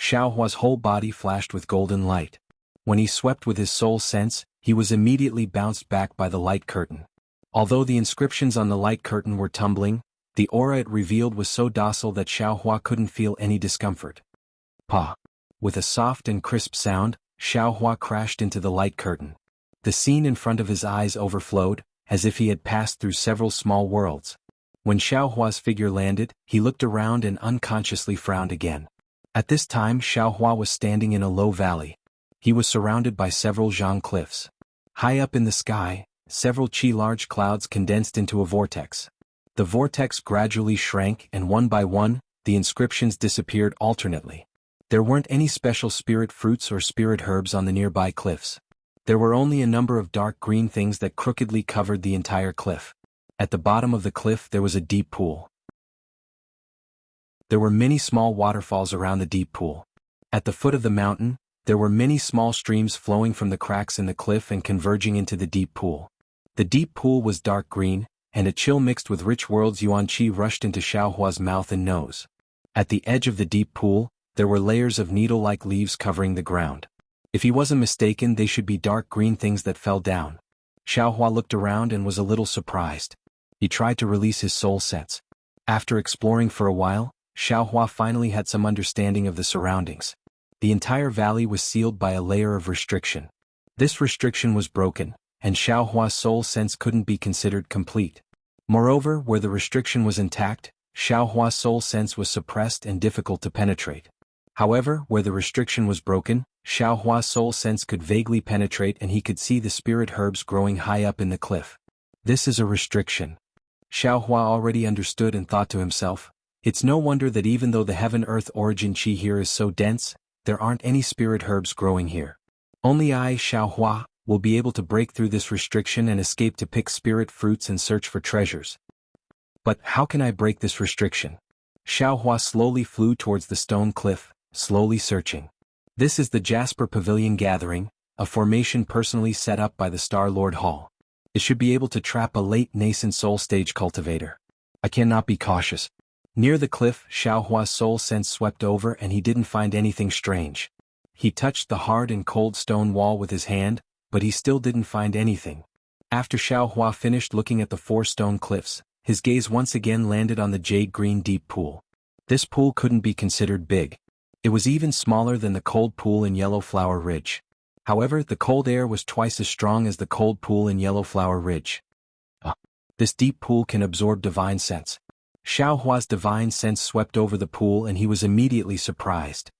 Xiaohua's whole body flashed with golden light. When he swept with his soul sense, he was immediately bounced back by the light curtain. Although the inscriptions on the light curtain were tumbling, the aura it revealed was so docile that Xiaohua couldn't feel any discomfort. Pa! With a soft and crisp sound, Xiaohua crashed into the light curtain. The scene in front of his eyes overflowed, as if he had passed through several small worlds. When Xiaohua's figure landed, he looked around and unconsciously frowned again. At this time Xiaohua was standing in a low valley. He was surrounded by several zhang cliffs. High up in the sky, several qi large clouds condensed into a vortex. The vortex gradually shrank and one by one, the inscriptions disappeared alternately. There weren't any special spirit fruits or spirit herbs on the nearby cliffs. There were only a number of dark green things that crookedly covered the entire cliff. At the bottom of the cliff there was a deep pool. There were many small waterfalls around the deep pool. At the foot of the mountain, there were many small streams flowing from the cracks in the cliff and converging into the deep pool. The deep pool was dark green, and a chill mixed with rich world's yuan qi rushed into Xiaohua's mouth and nose. At the edge of the deep pool, there were layers of needle-like leaves covering the ground. If he wasn't mistaken, they should be dark green things that fell down. Xiaohua looked around and was a little surprised. He tried to release his soul sense. After exploring for a while, Xiaohua finally had some understanding of the surroundings. The entire valley was sealed by a layer of restriction. This restriction was broken, and Xiaohua's soul sense couldn't be considered complete. Moreover, where the restriction was intact, Xiaohua's soul sense was suppressed and difficult to penetrate. However, where the restriction was broken, Xiaohua's soul sense could vaguely penetrate and he could see the spirit herbs growing high up in the cliff. This is a restriction. Xiaohua already understood and thought to himself, it's no wonder that even though the heaven-earth origin qi here is so dense, there aren't any spirit herbs growing here. Only I, Xiaohua, will be able to break through this restriction and escape to pick spirit fruits and search for treasures. But how can I break this restriction? Xiaohua slowly flew towards the stone cliff, slowly searching. This is the Jasper Pavilion Gathering, a formation personally set up by the Star Lord Hall. It should be able to trap a late nascent soul stage cultivator. I cannot be cautious. Near the cliff, Xiaohua's soul sense swept over and he didn't find anything strange. He touched the hard and cold stone wall with his hand, but he still didn't find anything. After Xiaohua finished looking at the 4 stone cliffs, his gaze once again landed on the jade-green deep pool. This pool couldn't be considered big. It was even smaller than the cold pool in Yellow Flower Ridge. However, the cold air was twice as strong as the cold pool in Yellow Flower Ridge. This deep pool can absorb divine sense. Xiaohua's divine sense swept over the pool and he was immediately surprised.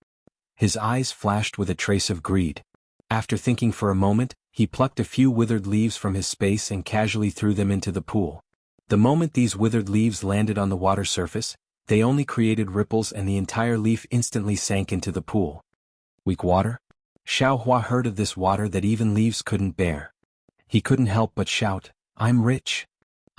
His eyes flashed with a trace of greed. After thinking for a moment, he plucked a few withered leaves from his space and casually threw them into the pool. The moment these withered leaves landed on the water surface, they only created ripples and the entire leaf instantly sank into the pool. Weak water? Xiaohua heard of this water that even leaves couldn't bear. He couldn't help but shout, I'm rich.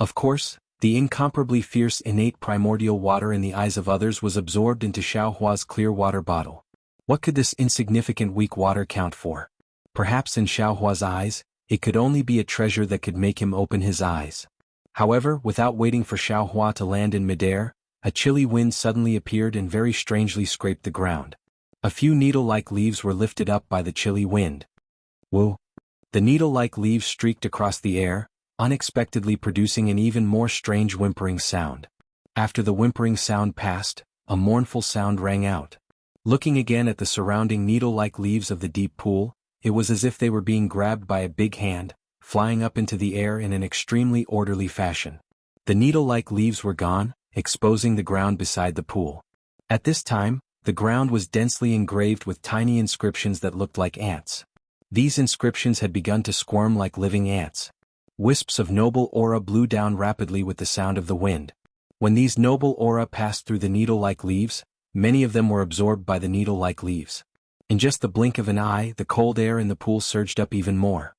Of course, the incomparably fierce innate primordial water in the eyes of others was absorbed into Xiaohua's clear water bottle. What could this insignificant weak water count for? Perhaps in Xiaohua's eyes, it could only be a treasure that could make him open his eyes. However, without waiting for Xiaohua to land in midair, a chilly wind suddenly appeared and very strangely scraped the ground. A few needle-like leaves were lifted up by the chilly wind. Woo! The needle-like leaves streaked across the air, unexpectedly producing an even more strange whimpering sound. After the whimpering sound passed, a mournful sound rang out. Looking again at the surrounding needle-like leaves of the deep pool, it was as if they were being grabbed by a big hand, flying up into the air in an extremely orderly fashion. The needle-like leaves were gone, exposing the ground beside the pool. At this time, the ground was densely engraved with tiny inscriptions that looked like ants. These inscriptions had begun to squirm like living ants. Wisps of noble aura blew down rapidly with the sound of the wind. When these noble aura passed through the needle-like leaves, many of them were absorbed by the needle-like leaves. In just the blink of an eye, the cold air in the pool surged up even more.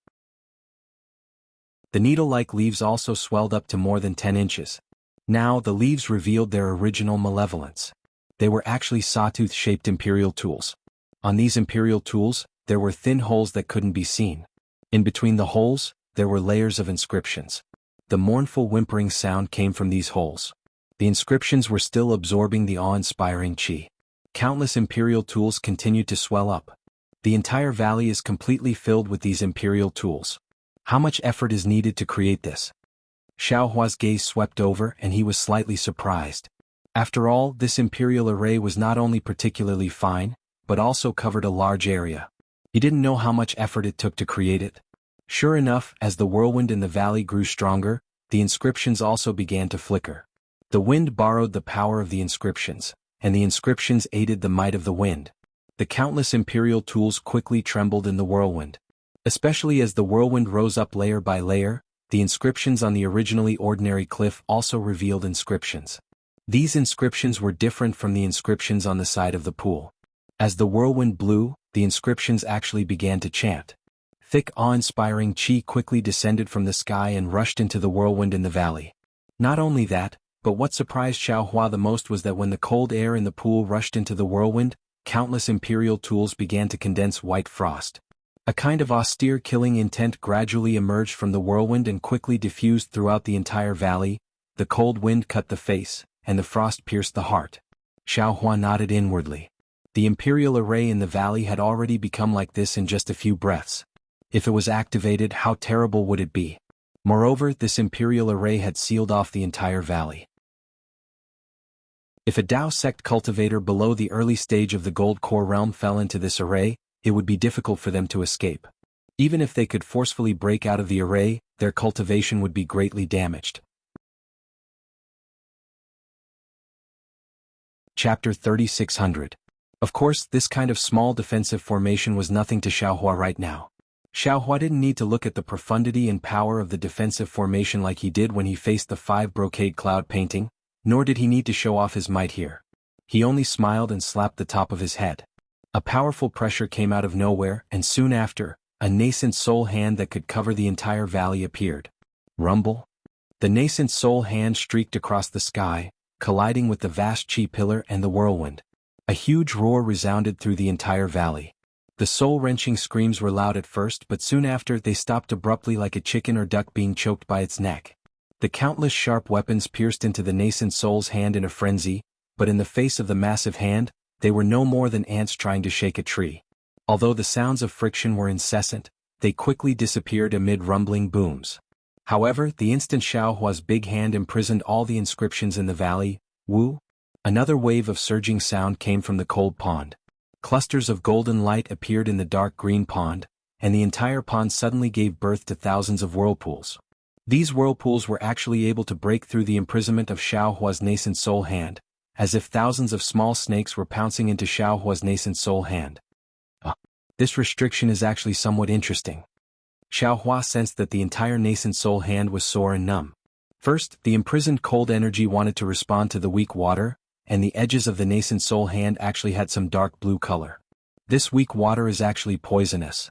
The needle-like leaves also swelled up to more than 10 inches. Now the leaves revealed their original malevolence. They were actually sawtooth-shaped imperial tools. On these imperial tools, there were thin holes that couldn't be seen. In between the holes, there were layers of inscriptions. The mournful whimpering sound came from these holes. The inscriptions were still absorbing the awe-inspiring qi. Countless imperial tools continued to swell up. The entire valley is completely filled with these imperial tools. How much effort is needed to create this? Xiaohua's gaze swept over and he was slightly surprised. After all, this imperial array was not only particularly fine, but also covered a large area. He didn't know how much effort it took to create it. Sure enough, as the whirlwind in the valley grew stronger, the inscriptions also began to flicker. The wind borrowed the power of the inscriptions, and the inscriptions aided the might of the wind. The countless imperial tools quickly trembled in the whirlwind. Especially as the whirlwind rose up layer by layer, the inscriptions on the originally ordinary cliff also revealed inscriptions. These inscriptions were different from the inscriptions on the side of the pool. As the whirlwind blew, the inscriptions actually began to chant. Thick, awe-inspiring qi quickly descended from the sky and rushed into the whirlwind in the valley. Not only that, but what surprised Xiaohua the most was that when the cold air in the pool rushed into the whirlwind, countless imperial tools began to condense white frost. A kind of austere killing intent gradually emerged from the whirlwind and quickly diffused throughout the entire valley. The cold wind cut the face, and the frost pierced the heart. Xiaohua nodded inwardly. The imperial array in the valley had already become like this in just a few breaths. If it was activated, how terrible would it be? Moreover, this imperial array had sealed off the entire valley. If a Dao sect cultivator below the early stage of the Gold Core realm fell into this array, it would be difficult for them to escape. Even if they could forcefully break out of the array, their cultivation would be greatly damaged. Chapter 3600. Of course, this kind of small defensive formation was nothing to Xiaohua right now. Xiaohua didn't need to look at the profundity and power of the defensive formation like he did when he faced the 5 brocade cloud painting, nor did he need to show off his might here. He only smiled and slapped the top of his head. A powerful pressure came out of nowhere, and soon after, a nascent soul hand that could cover the entire valley appeared. Rumble? The nascent soul hand streaked across the sky, colliding with the vast chi pillar and the whirlwind. A huge roar resounded through the entire valley. The soul-wrenching screams were loud at first, but soon after they stopped abruptly like a chicken or duck being choked by its neck. The countless sharp weapons pierced into the nascent soul's hand in a frenzy, but in the face of the massive hand, they were no more than ants trying to shake a tree. Although the sounds of friction were incessant, they quickly disappeared amid rumbling booms. However, the instant Xiaohua's big hand imprisoned all the inscriptions in the valley, woo! Another wave of surging sound came from the cold pond. Clusters of golden light appeared in the dark green pond, and the entire pond suddenly gave birth to thousands of whirlpools. These whirlpools were actually able to break through the imprisonment of Xiaohua's nascent soul hand, as if thousands of small snakes were pouncing into Xiaohua's nascent soul hand. This restriction is actually somewhat interesting. Xiaohua sensed that the entire nascent soul hand was sore and numb. First, the imprisoned cold energy wanted to respond to the weak water, and the edges of the nascent soul hand actually had some dark blue color. This weak water is actually poisonous.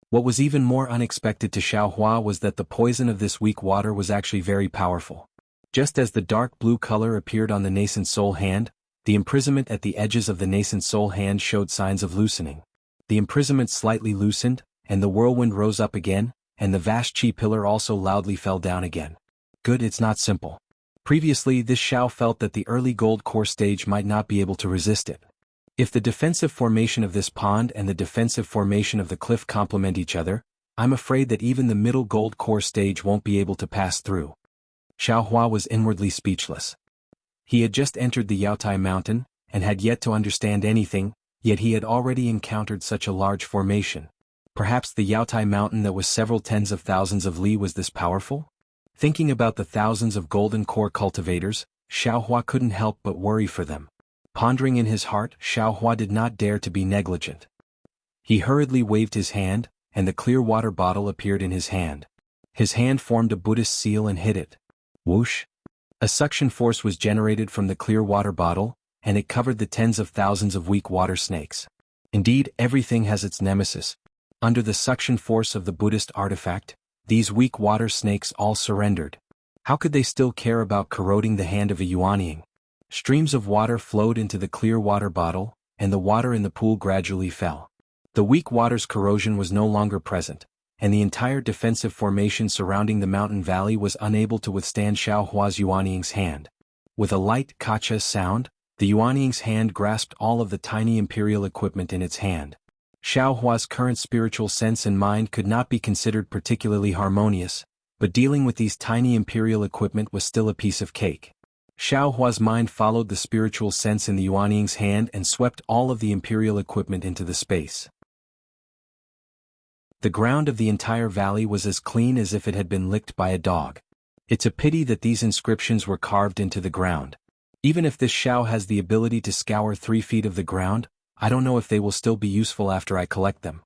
What was even more unexpected to Xiaohua was that the poison of this weak water was actually very powerful. Just as the dark blue color appeared on the nascent soul hand, the imprisonment at the edges of the nascent soul hand showed signs of loosening. The imprisonment slightly loosened, and the whirlwind rose up again, and the vast chi pillar also loudly fell down again. Good, it's not simple. Previously, this Xiao felt that the early gold core stage might not be able to resist it. If the defensive formation of this pond and the defensive formation of the cliff complement each other, I'm afraid that even the middle gold core stage won't be able to pass through. Xiao Hua was inwardly speechless. He had just entered the Yaotai mountain, and had yet to understand anything, yet he had already encountered such a large formation. Perhaps the Yaotai mountain that was several tens of thousands of li was this powerful? Thinking about the thousands of golden core cultivators, Xiao Hua couldn't help but worry for them. Pondering in his heart, Xiao Hua did not dare to be negligent. He hurriedly waved his hand, and the clear water bottle appeared in his hand. His hand formed a Buddhist seal and hit it. Whoosh! A suction force was generated from the clear water bottle, and it covered the tens of thousands of weak water snakes. Indeed, everything has its nemesis. Under the suction force of the Buddhist artifact, these weak water snakes all surrendered. How could they still care about corroding the hand of a Yuanying? Streams of water flowed into the clear water bottle, and the water in the pool gradually fell. The weak water's corrosion was no longer present, and the entire defensive formation surrounding the mountain valley was unable to withstand Xiao Hua's Yuanying's hand. With a light kacha sound, the Yuanying's hand grasped all of the tiny imperial equipment in its hand. Xiao Hua's current spiritual sense and mind could not be considered particularly harmonious, but dealing with these tiny imperial equipment was still a piece of cake. Xiao Hua's mind followed the spiritual sense in the Yuanying's hand and swept all of the imperial equipment into the space. The ground of the entire valley was as clean as if it had been licked by a dog. It's a pity that these inscriptions were carved into the ground. Even if this Xiao has the ability to scour 3 feet of the ground, I don't know if they will still be useful after I collect them.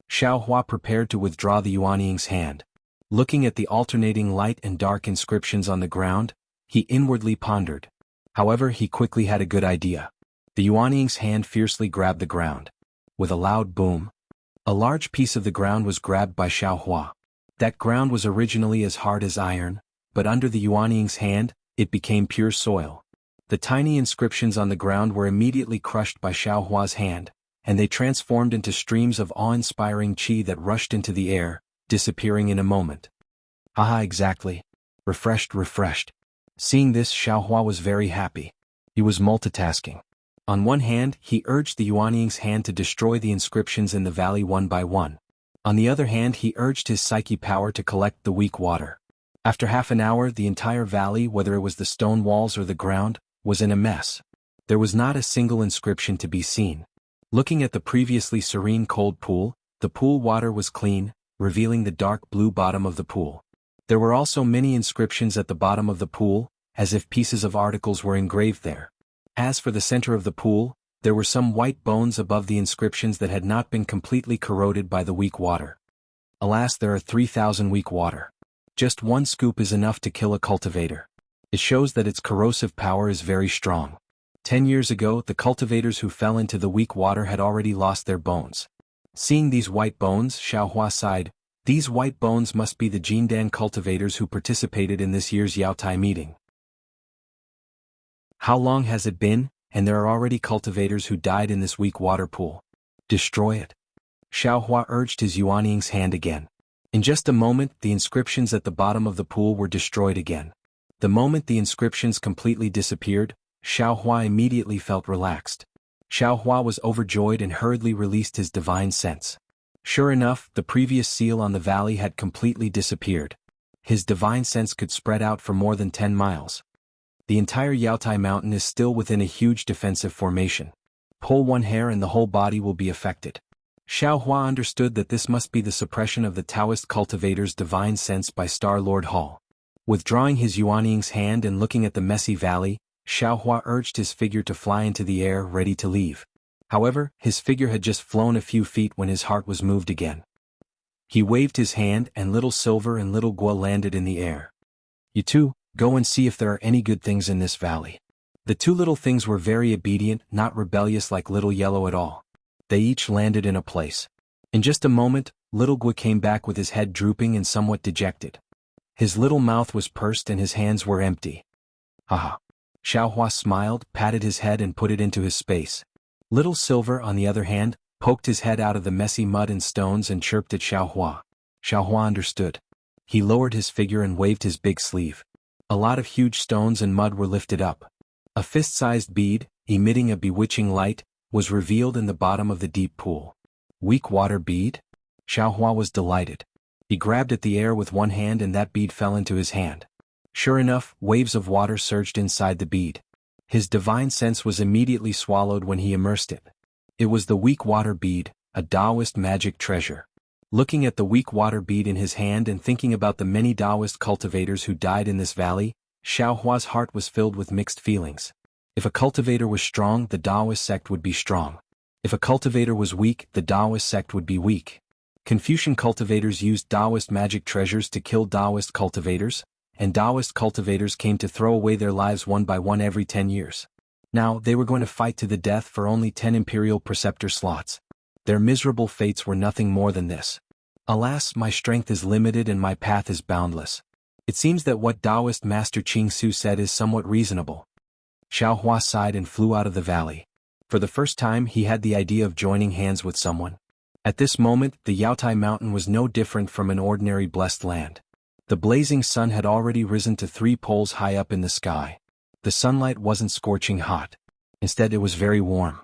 Xiao Hua prepared to withdraw the Yuanying's hand. Looking at the alternating light and dark inscriptions on the ground, he inwardly pondered. However, he quickly had a good idea. The Yuanying's hand fiercely grabbed the ground. With a loud boom, a large piece of the ground was grabbed by Xiao Hua. That ground was originally as hard as iron, but under the Yuanying's hand, it became pure soil. The tiny inscriptions on the ground were immediately crushed by Xiao Hua's hand, and they transformed into streams of awe-inspiring qi that rushed into the air, disappearing in a moment. Haha, exactly. Refreshed. Seeing this, Xiao Hua was very happy. He was multitasking. On one hand, he urged the Yuanying's hand to destroy the inscriptions in the valley one by one. On the other hand, he urged his psyche power to collect the weak water. After half an hour, the entire valley, whether it was the stone walls or the ground, was in a mess. There was not a single inscription to be seen. Looking at the previously serene cold pool, the pool water was clean, revealing the dark blue bottom of the pool. There were also many inscriptions at the bottom of the pool, as if pieces of articles were engraved there. As for the center of the pool, there were some white bones above the inscriptions that had not been completely corroded by the weak water. Alas, there are 3,000 weak water. Just one scoop is enough to kill a cultivator. It shows that its corrosive power is very strong. 10 years ago, the cultivators who fell into the weak water had already lost their bones. Seeing these white bones, Xiao Hua sighed. These white bones must be the Jindan cultivators who participated in this year's Yaotai meeting. How long has it been, and there are already cultivators who died in this weak water pool? Destroy it. Xiao Hua urged his Yuanying's hand again. In just a moment, the inscriptions at the bottom of the pool were destroyed again. The moment the inscriptions completely disappeared, Xiao Hua immediately felt relaxed. Xiao Hua was overjoyed and hurriedly released his divine sense. Sure enough, the previous seal on the valley had completely disappeared. His divine sense could spread out for more than 10 miles. The entire Yaotai mountain is still within a huge defensive formation. Pull one hair and the whole body will be affected. Xiao Hua understood that this must be the suppression of the Taoist cultivator's divine sense by Star Lord Hall. Withdrawing his Yuanying's hand and looking at the messy valley, Xiao Hua urged his figure to fly into the air, ready to leave. However, his figure had just flown a few feet when his heart was moved again. He waved his hand and Little Silver and Little Gua landed in the air. You two, go and see if there are any good things in this valley. The two little things were very obedient, not rebellious like Little Yellow at all. They each landed in a place. In just a moment, Little Gua came back with his head drooping and somewhat dejected. His little mouth was pursed and his hands were empty. Haha. Xiao Hua smiled, patted his head and put it into his space. Little Silver, on the other hand, poked his head out of the messy mud and stones and chirped at Xiao Hua. Xiao Hua understood. He lowered his figure and waved his big sleeve. A lot of huge stones and mud were lifted up. A fist-sized bead, emitting a bewitching light, was revealed in the bottom of the deep pool. Weak water bead? Xiaohua was delighted. He grabbed at the air with one hand and that bead fell into his hand. Sure enough, waves of water surged inside the bead. His divine sense was immediately swallowed when he immersed it. It was the weak water bead, a Taoist magic treasure. Looking at the weak water bead in his hand and thinking about the many Taoist cultivators who died in this valley, Xiaohua's heart was filled with mixed feelings. If a cultivator was strong, the Taoist sect would be strong. If a cultivator was weak, the Taoist sect would be weak. Confucian cultivators used Taoist magic treasures to kill Taoist cultivators, and Taoist cultivators came to throw away their lives one by one every 10 years. Now, they were going to fight to the death for only 10 imperial preceptor slots. Their miserable fates were nothing more than this. Alas, my strength is limited and my path is boundless. It seems that what Taoist master Qing Su said is somewhat reasonable. Xiaohua sighed and flew out of the valley. For the first time he had the idea of joining hands with someone. At this moment, the Yaotai mountain was no different from an ordinary blessed land. The blazing sun had already risen to 3 poles high up in the sky. The sunlight wasn't scorching hot. Instead, it was very warm.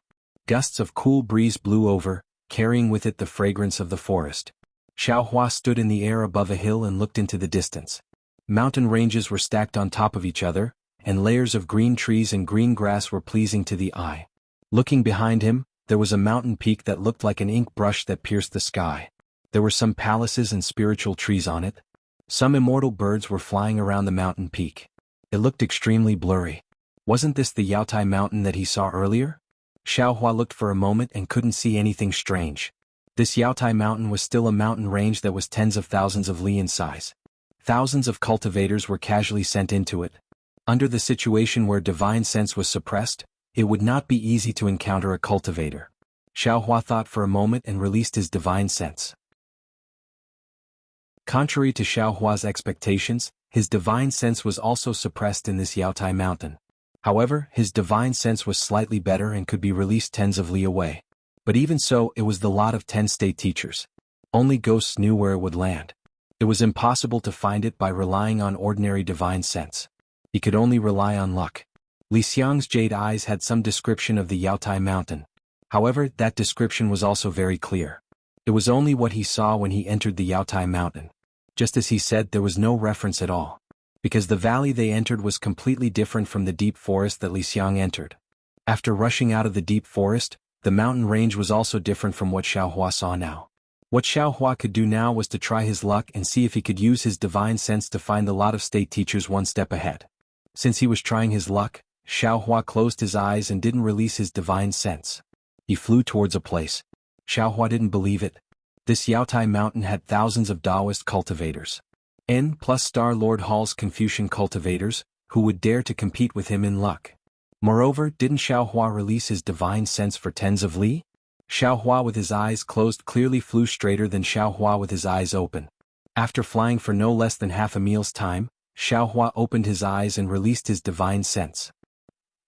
Gusts of cool breeze blew over, carrying with it the fragrance of the forest. Xiaohua stood in the air above a hill and looked into the distance. Mountain ranges were stacked on top of each other, and layers of green trees and green grass were pleasing to the eye. Looking behind him, there was a mountain peak that looked like an ink brush that pierced the sky. There were some palaces and spiritual trees on it. Some immortal birds were flying around the mountain peak. It looked extremely blurry. Wasn't this the Yaotai mountain that he saw earlier? Xiaohua looked for a moment and couldn't see anything strange. This Yaotai mountain was still a mountain range that was tens of thousands of li in size. Thousands of cultivators were casually sent into it. Under the situation where divine sense was suppressed, it would not be easy to encounter a cultivator. Xiaohua thought for a moment and released his divine sense. Contrary to Xiaohua's expectations, his divine sense was also suppressed in this Yaotai mountain. However, his divine sense was slightly better and could be released tens of li away. But even so, it was the lot of 10 state teachers. Only ghosts knew where it would land. It was impossible to find it by relying on ordinary divine sense. He could only rely on luck. Li Xiang's jade eyes had some description of the Yaotai mountain. However, that description was also very clear. It was only what he saw when he entered the Yaotai mountain. Just as he said, there was no reference at all. Because the valley they entered was completely different from the deep forest that Li Xiang entered. After rushing out of the deep forest, the mountain range was also different from what Xiaohua saw now. What Xiaohua could do now was to try his luck and see if he could use his divine sense to find a lot of state teachers one step ahead. Since he was trying his luck, Xiaohua closed his eyes and didn't release his divine sense. He flew towards a place. Xiaohua didn't believe it. This Yaotai mountain had thousands of Taoist cultivators. N+Star Lord Hall's Confucian cultivators, who would dare to compete with him in luck. Moreover, didn't Xiaohua release his divine sense for tens of li? Xiaohua with his eyes closed clearly flew straighter than Xiaohua with his eyes open. After flying for no less than half a meal's time, Xiaohua opened his eyes and released his divine sense.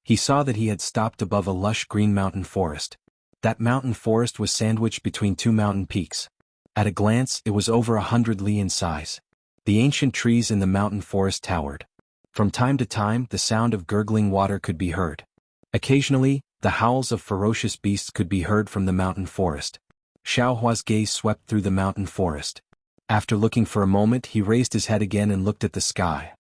He saw that he had stopped above a lush green mountain forest. That mountain forest was sandwiched between 2 mountain peaks. At a glance, it was over 100 li in size. The ancient trees in the mountain forest towered. From time to time, the sound of gurgling water could be heard. Occasionally, the howls of ferocious beasts could be heard from the mountain forest. Xiaohua's gaze swept through the mountain forest. After looking for a moment, he raised his head again and looked at the sky.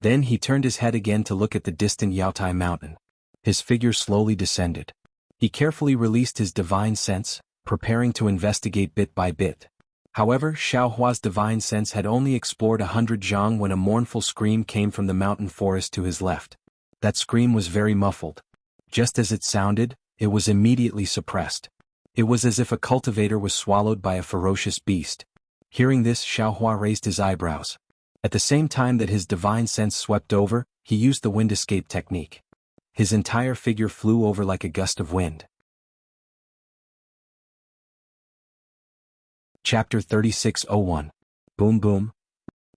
Then he turned his head again to look at the distant Yaotai mountain. His figure slowly descended. He carefully released his divine sense, preparing to investigate bit by bit. However, Xiaohua's divine sense had only explored 100 zhang when a mournful scream came from the mountain forest to his left. That scream was very muffled. Just as it sounded, it was immediately suppressed. It was as if a cultivator was swallowed by a ferocious beast. Hearing this, Xiaohua raised his eyebrows. At the same time that his divine sense swept over, he used the wind escape technique. His entire figure flew over like a gust of wind. Chapter 36:01. Boom Boom.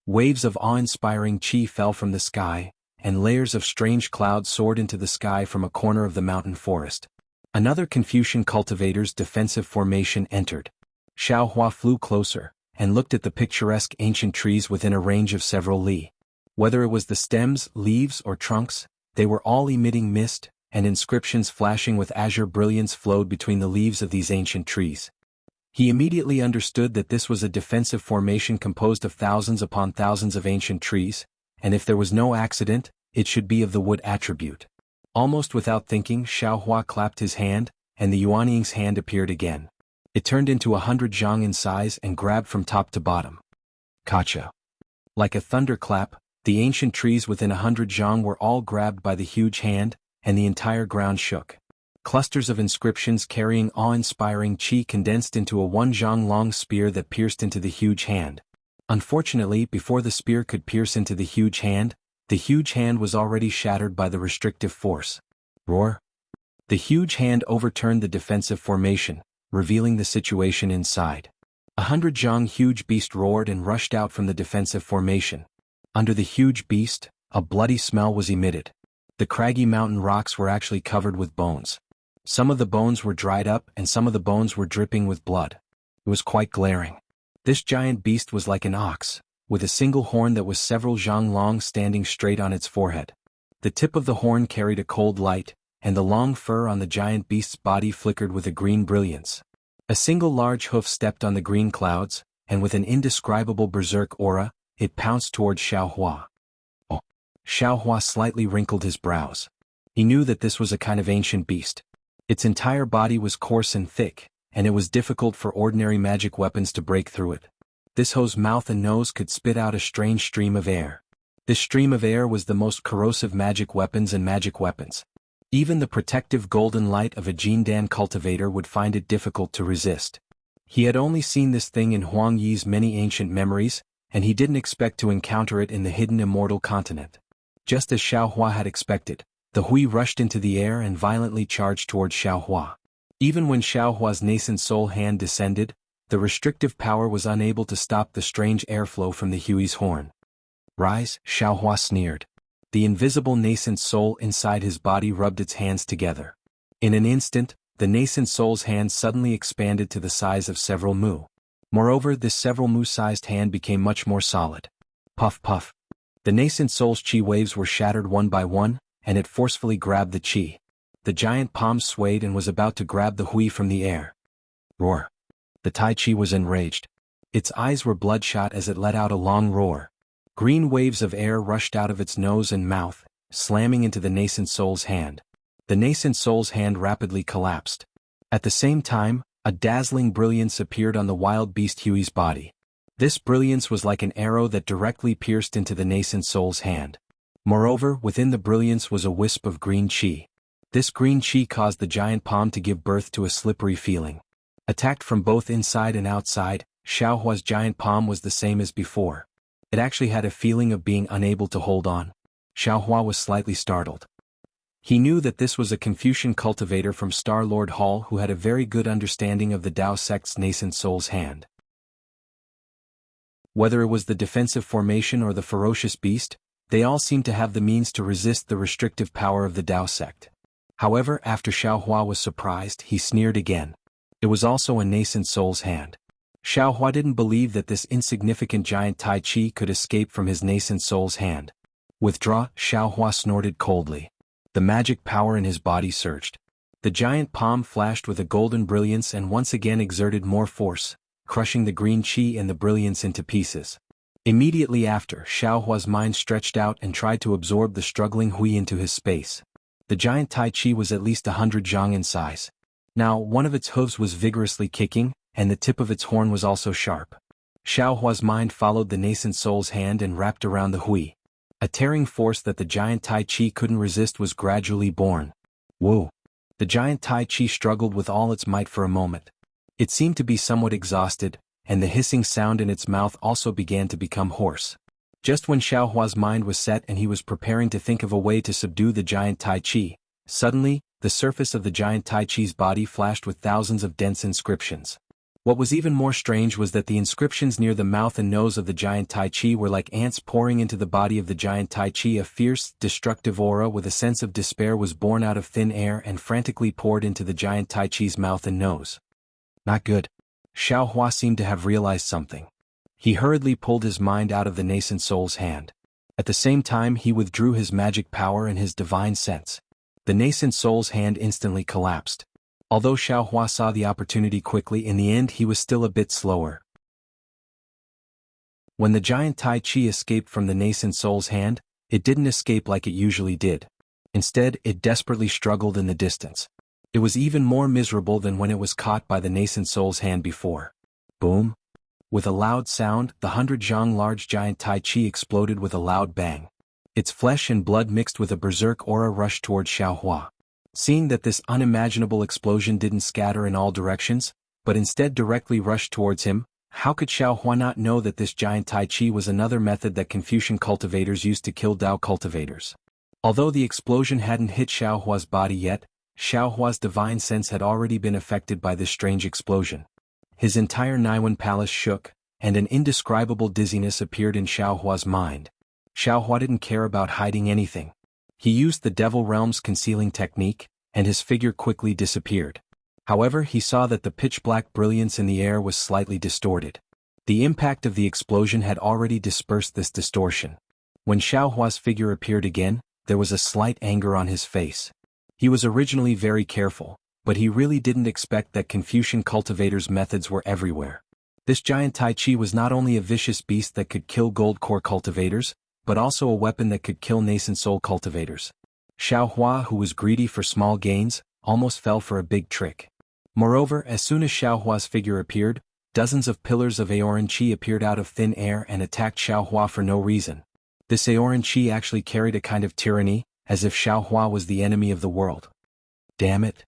Waves of awe-inspiring chi fell from the sky, and layers of strange clouds soared into the sky from a corner of the mountain forest. Another Confucian cultivator's defensive formation entered. Xiaohua flew closer, and looked at the picturesque ancient trees within a range of several li. Whether it was the stems, leaves, or trunks, they were all emitting mist, and inscriptions flashing with azure brilliance flowed between the leaves of these ancient trees. He immediately understood that this was a defensive formation composed of thousands upon thousands of ancient trees, and if there was no accident, it should be of the wood attribute. Almost without thinking, Xiaohua clapped his hand, and the Yuanying's hand appeared again. It turned into 100 zhang in size and grabbed from top to bottom. Kacha. Like a thunderclap, the ancient trees within 100 zhang were all grabbed by the huge hand, and the entire ground shook. Clusters of inscriptions carrying awe-inspiring qi condensed into a 1 zhang long spear that pierced into the huge hand. Unfortunately, before the spear could pierce into the huge hand was already shattered by the restrictive force. Roar! The huge hand overturned the defensive formation, revealing the situation inside. 100 zhang huge beast roared and rushed out from the defensive formation. Under the huge beast, a bloody smell was emitted. The craggy mountain rocks were actually covered with bones. Some of the bones were dried up and some of the bones were dripping with blood. It was quite glaring. This giant beast was like an ox, with a single horn that was several zhang long standing straight on its forehead. The tip of the horn carried a cold light, and the long fur on the giant beast's body flickered with a green brilliance. A single large hoof stepped on the green clouds, and with an indescribable berserk aura, it pounced towards Xiaohua. Oh! Xiaohua slightly wrinkled his brows. He knew that this was a kind of ancient beast. Its entire body was coarse and thick, and it was difficult for ordinary magic weapons to break through it. This hoe's mouth and nose could spit out a strange stream of air. This stream of air was the most corrosive magic weapons and magic weapons. Even the protective golden light of a Jindan cultivator would find it difficult to resist. He had only seen this thing in Huang Yi's many ancient memories, and he didn't expect to encounter it in the hidden immortal continent. Just as Xiaohua had expected, the Hui rushed into the air and violently charged towards Xiaohua. Even when Xiaohua's nascent soul hand descended, the restrictive power was unable to stop the strange airflow from the Hui's horn. Rise, Xiaohua sneered. The invisible nascent soul inside his body rubbed its hands together. In an instant, the nascent soul's hand suddenly expanded to the size of several mu. Moreover, this several mu-sized hand became much more solid. Puff puff. The nascent soul's qi waves were shattered one by one, and it forcefully grabbed the qi. The giant palm swayed and was about to grab the Hui from the air. Roar! The Tai Chi was enraged. Its eyes were bloodshot as it let out a long roar. Green waves of air rushed out of its nose and mouth, slamming into the nascent soul's hand. The nascent soul's hand rapidly collapsed. At the same time, a dazzling brilliance appeared on the wild beast Hui's body. This brilliance was like an arrow that directly pierced into the nascent soul's hand. Moreover, within the brilliance was a wisp of green qi. This green qi caused the giant palm to give birth to a slippery feeling. Attacked from both inside and outside, Xiaohua's giant palm was the same as before. It actually had a feeling of being unable to hold on. Xiaohua was slightly startled. He knew that this was a Confucian cultivator from Star-Lord Hall who had a very good understanding of the Tao sect's nascent soul's hand. Whether it was the defensive formation or the ferocious beast, they all seemed to have the means to resist the restrictive power of the Tao sect. However, after Xiaohua was surprised, he sneered again. It was also a nascent soul's hand. Xiaohua didn't believe that this insignificant giant Tai Chi could escape from his nascent soul's hand. Withdraw, Xiaohua snorted coldly. The magic power in his body surged. The giant palm flashed with a golden brilliance and once again exerted more force, crushing the green qi and the brilliance into pieces. Immediately after, Xiaohua's mind stretched out and tried to absorb the struggling Hui into his space. The giant Tai Chi was at least 100 zhang in size. Now, one of its hooves was vigorously kicking, and the tip of its horn was also sharp. Xiaohua's mind followed the nascent soul's hand and wrapped around the Hui. A tearing force that the giant Tai Chi couldn't resist was gradually born. Whoa! The giant Tai Chi struggled with all its might for a moment. It seemed to be somewhat exhausted, and the hissing sound in its mouth also began to become hoarse. Just when Xiaohua's mind was set and he was preparing to think of a way to subdue the giant Tai Chi, suddenly, the surface of the giant Tai Chi's body flashed with thousands of dense inscriptions. What was even more strange was that the inscriptions near the mouth and nose of the giant Tai Chi were like ants pouring into the body of the giant Tai Chi. A fierce, destructive aura with a sense of despair was born out of thin air and frantically poured into the giant Tai Chi's mouth and nose. Not good. Xiaohua seemed to have realized something. He hurriedly pulled his mind out of the nascent soul's hand. At the same time he withdrew his magic power and his divine sense. The nascent soul's hand instantly collapsed. Although Xiaohua saw the opportunity quickly, in the end he was still a bit slower. When the giant Tai Chi escaped from the nascent soul's hand, it didn't escape like it usually did. Instead, it desperately struggled in the distance. It was even more miserable than when it was caught by the nascent soul's hand before. Boom! With a loud sound, the 100 zhang large giant Tai Chi exploded with a loud bang. Its flesh and blood mixed with a berserk aura rushed towards Xiaohua. Seeing that this unimaginable explosion didn't scatter in all directions, but instead directly rushed towards him, how could Xiaohua not know that this giant Tai Chi was another method that Confucian cultivators used to kill Dao cultivators? Although the explosion hadn't hit Xiaohua's body yet, Xiaohua's divine sense had already been affected by this strange explosion. His entire Naiwan palace shook, and an indescribable dizziness appeared in Xiaohua's mind. Xiaohua didn't care about hiding anything. He used the Devil Realm's concealing technique, and his figure quickly disappeared. However, he saw that the pitch-black brilliance in the air was slightly distorted. The impact of the explosion had already dispersed this distortion. When Xiaohua's figure appeared again, there was a slight anger on his face. He was originally very careful, but he really didn't expect that Confucian cultivators' methods were everywhere. This giant Tai Chi was not only a vicious beast that could kill gold core cultivators, but also a weapon that could kill nascent soul cultivators. Xiaohua, who was greedy for small gains, almost fell for a big trick. Moreover, as soon as Xiaohua's figure appeared, dozens of pillars of Aoran Qi appeared out of thin air and attacked Xiaohua for no reason. This Aoran Qi actually carried a kind of tyranny, as if Xiaohua was the enemy of the world. Damn it!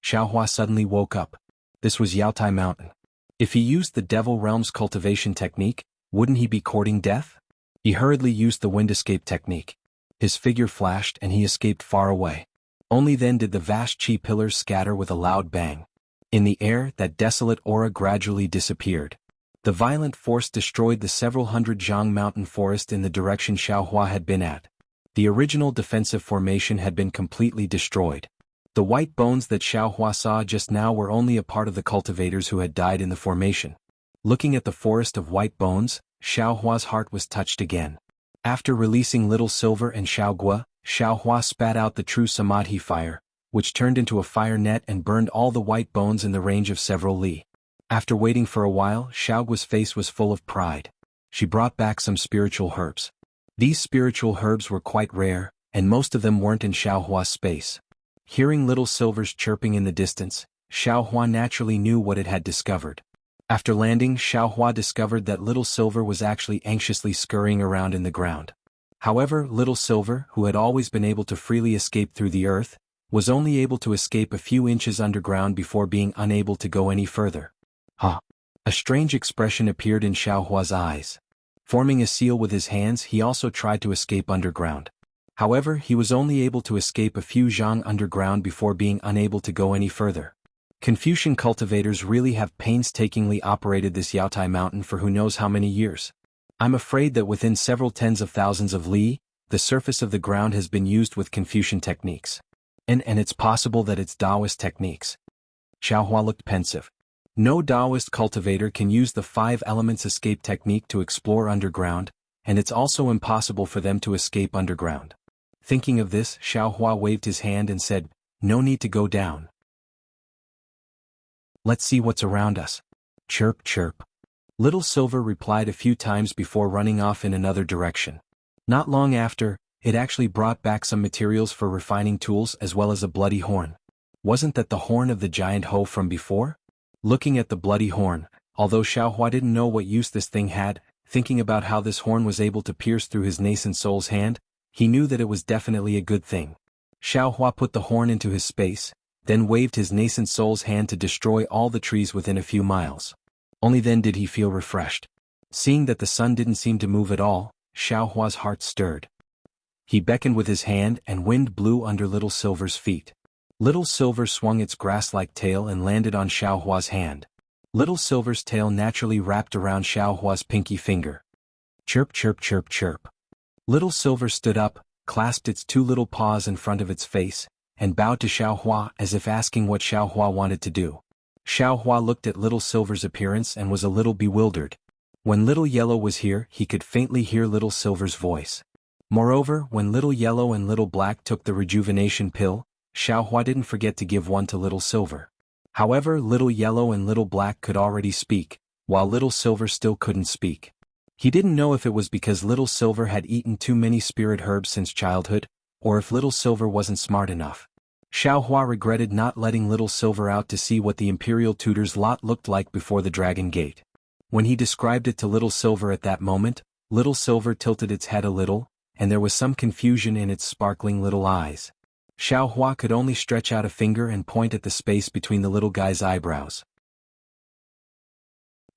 Xiaohua suddenly woke up. This was Yaotai Mountain. If he used the Devil Realm's cultivation technique, wouldn't he be courting death? He hurriedly used the wind escape technique. His figure flashed and he escaped far away. Only then did the vast Qi pillars scatter with a loud bang. In the air, that desolate aura gradually disappeared. The violent force destroyed the several hundred zhang mountain forest in the direction Xiaohua had been at. The original defensive formation had been completely destroyed. The white bones that Xiaohua saw just now were only a part of the cultivators who had died in the formation. Looking at the forest of white bones, Xiaohua's heart was touched again. After releasing Little Silver and Xiaogua, Xiaohua spat out the true Samadhi fire, which turned into a fire net and burned all the white bones in the range of several li. After waiting for a while, Xiaogua's face was full of pride. She brought back some spiritual herbs. These spiritual herbs were quite rare, and most of them weren't in Xiaohua's space. Hearing Little Silver's chirping in the distance, Xiaohua naturally knew what it had discovered. After landing, Xiaohua discovered that Little Silver was actually anxiously scurrying around in the ground. However, Little Silver, who had always been able to freely escape through the earth, was only able to escape a few inches underground before being unable to go any further. Huh! A strange expression appeared in Xiaohua's eyes. Forming a seal with his hands, he also tried to escape underground. However, he was only able to escape a few zhang underground before being unable to go any further. Confucian cultivators really have painstakingly operated this Yaotai Mountain for who knows how many years. I'm afraid that within several tens of thousands of li, the surface of the ground has been used with Confucian techniques. And it's possible that it's Taoist techniques. Xiaohua looked pensive. No Taoist cultivator can use the 5 elements escape technique to explore underground, and it's also impossible for them to escape underground. Thinking of this, Xiaohua waved his hand and said, "No need to go down. Let's see what's around us." Chirp, chirp. Little Silver replied a few times before running off in another direction. Not long after, it actually brought back some materials for refining tools as well as a bloody horn. Wasn't that the horn of the giant hoe from before? Looking at the bloody horn, although Xiaohua didn't know what use this thing had, thinking about how this horn was able to pierce through his nascent soul's hand, he knew that it was definitely a good thing. Xiaohua put the horn into his space, then waved his nascent soul's hand to destroy all the trees within a few miles. Only then did he feel refreshed. Seeing that the sun didn't seem to move at all, Xiaohua's heart stirred. He beckoned with his hand and wind blew under Little Silver's feet. Little Silver swung its grass-like tail and landed on Xiaohua's hand. Little Silver's tail naturally wrapped around Xiaohua's pinky finger. Chirp, chirp, chirp, chirp. Little Silver stood up, clasped its 2 little paws in front of its face, and bowed to Xiaohua as if asking what Xiaohua wanted to do. Xiaohua looked at Little Silver's appearance and was a little bewildered. When Little Yellow was here, he could faintly hear Little Silver's voice. Moreover, when Little Yellow and Little Black took the rejuvenation pill, Xiaohua didn't forget to give one to Little Silver. However, Little Yellow and Little Black could already speak, while Little Silver still couldn't speak. He didn't know if it was because Little Silver had eaten too many spirit herbs since childhood, or if Little Silver wasn't smart enough. Xiaohua regretted not letting Little Silver out to see what the Imperial Tutor's lot looked like before the Dragon Gate. When he described it to Little Silver at that moment, Little Silver tilted its head a little, and there was some confusion in its sparkling little eyes. Xiaohua could only stretch out a finger and point at the space between the little guy's eyebrows.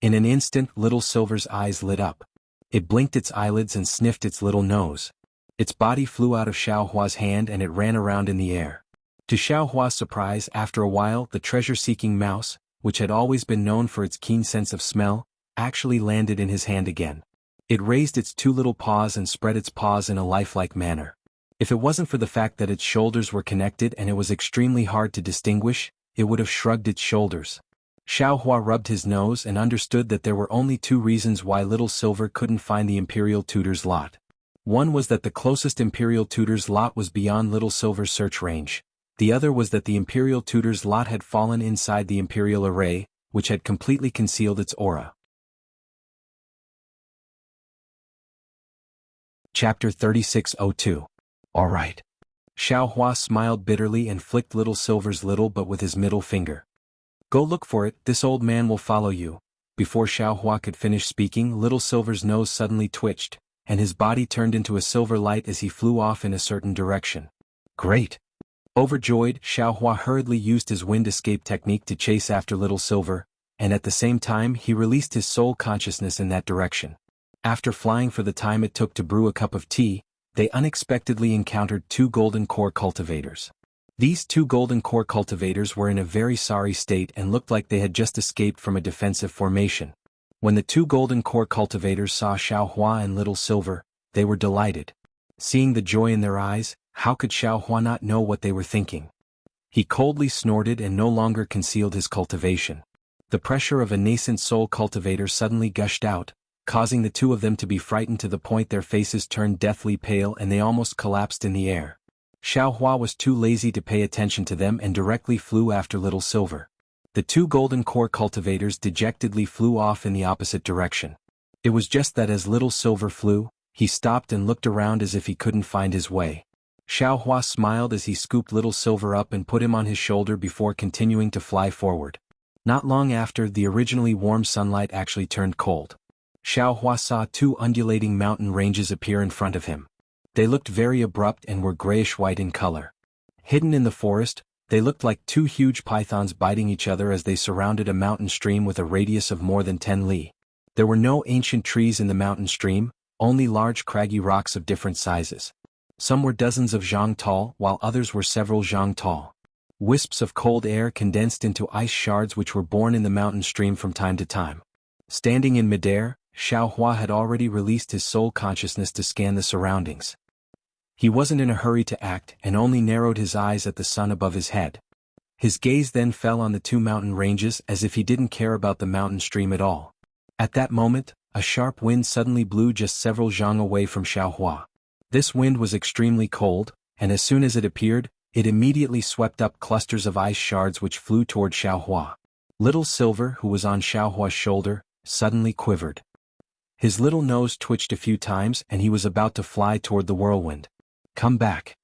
In an instant, Little Silver's eyes lit up. It blinked its eyelids and sniffed its little nose. Its body flew out of Xiaohua's hand and it ran around in the air. To Xiaohua's surprise, after a while, the treasure-seeking mouse, which had always been known for its keen sense of smell, actually landed in his hand again. It raised its two little paws and spread its paws in a lifelike manner. If it wasn't for the fact that its shoulders were connected and it was extremely hard to distinguish, it would have shrugged its shoulders. Xiaohua rubbed his nose and understood that there were only two reasons why Little Silver couldn't find the Imperial Tutor's lot. One was that the closest Imperial Tutor's lot was beyond Little Silver's search range. The other was that the Imperial Tutor's lot had fallen inside the Imperial Array, which had completely concealed its aura. Chapter 3602. Alright. Xiaohua smiled bitterly and flicked Little Silver's little butt with his middle finger. Go look for it, this old man will follow you. Before Xiaohua could finish speaking, Little Silver's nose suddenly twitched, and his body turned into a silver light as he flew off in a certain direction. Great! Overjoyed, Xiaohua hurriedly used his wind escape technique to chase after Little Silver, and at the same time he released his soul consciousness in that direction. After flying for the time it took to brew a cup of tea, they unexpectedly encountered two golden core cultivators. These two golden core cultivators were in a very sorry state and looked like they had just escaped from a defensive formation. When the two golden core cultivators saw Xiaohua and Little Silver, they were delighted. Seeing the joy in their eyes, how could Xiaohua not know what they were thinking? He coldly snorted and no longer concealed his cultivation. The pressure of a nascent soul cultivator suddenly gushed out, causing the two of them to be frightened to the point their faces turned deathly pale and they almost collapsed in the air. Xiaohua was too lazy to pay attention to them and directly flew after Little Silver. The two golden core cultivators dejectedly flew off in the opposite direction. It was just that as Little Silver flew, he stopped and looked around as if he couldn't find his way. Xiaohua smiled as he scooped Little Silver up and put him on his shoulder before continuing to fly forward. Not long after, the originally warm sunlight actually turned cold. Xiaohua saw two undulating mountain ranges appear in front of him. They looked very abrupt and were grayish-white in color. Hidden in the forest, they looked like two huge pythons biting each other as they surrounded a mountain stream with a radius of more than 10 li. There were no ancient trees in the mountain stream, only large craggy rocks of different sizes. Some were dozens of zhang tall, while others were several zhang tall. Wisps of cold air condensed into ice shards which were born in the mountain stream from time to time. Standing in midair, Xiaohua had already released his soul consciousness to scan the surroundings. He wasn't in a hurry to act and only narrowed his eyes at the sun above his head. His gaze then fell on the two mountain ranges as if he didn't care about the mountain stream at all. At that moment, a sharp wind suddenly blew just several zhang away from Xiaohua. This wind was extremely cold, and as soon as it appeared, it immediately swept up clusters of ice shards which flew toward Xiaohua. Little Silver, who was on Xiaohua's shoulder, suddenly quivered. His little nose twitched a few times and he was about to fly toward the whirlwind. Come back.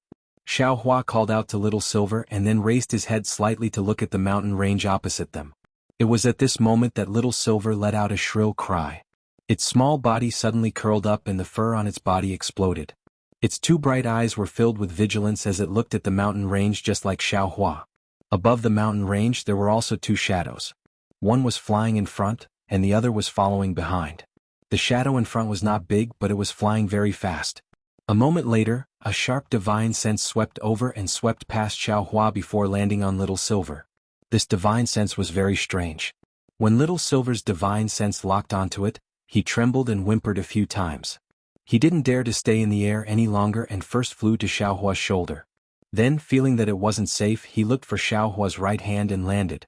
Xiaohua called out to Little Silver and then raised his head slightly to look at the mountain range opposite them. It was at this moment that Little Silver let out a shrill cry. Its small body suddenly curled up and the fur on its body exploded. Its two bright eyes were filled with vigilance as it looked at the mountain range just like Xiaohua. Above the mountain range there were also two shadows. One was flying in front, and the other was following behind. The shadow in front was not big but it was flying very fast. A moment later, a sharp divine sense swept over and swept past Xiaohua before landing on Little Silver. This divine sense was very strange. When Little Silver's divine sense locked onto it, he trembled and whimpered a few times. He didn't dare to stay in the air any longer and first flew to Xiaohua's shoulder. Then, feeling that it wasn't safe, he looked for Xiaohua's right hand and landed.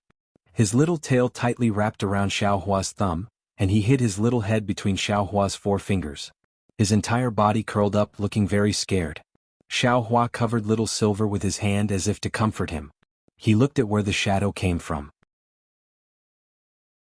His little tail tightly wrapped around Xiaohua's thumb, and he hid his little head between Xiaohua's 4 fingers. His entire body curled up, looking very scared. Xiaohua covered little Silver with his hand as if to comfort him. He looked at where the shadow came from.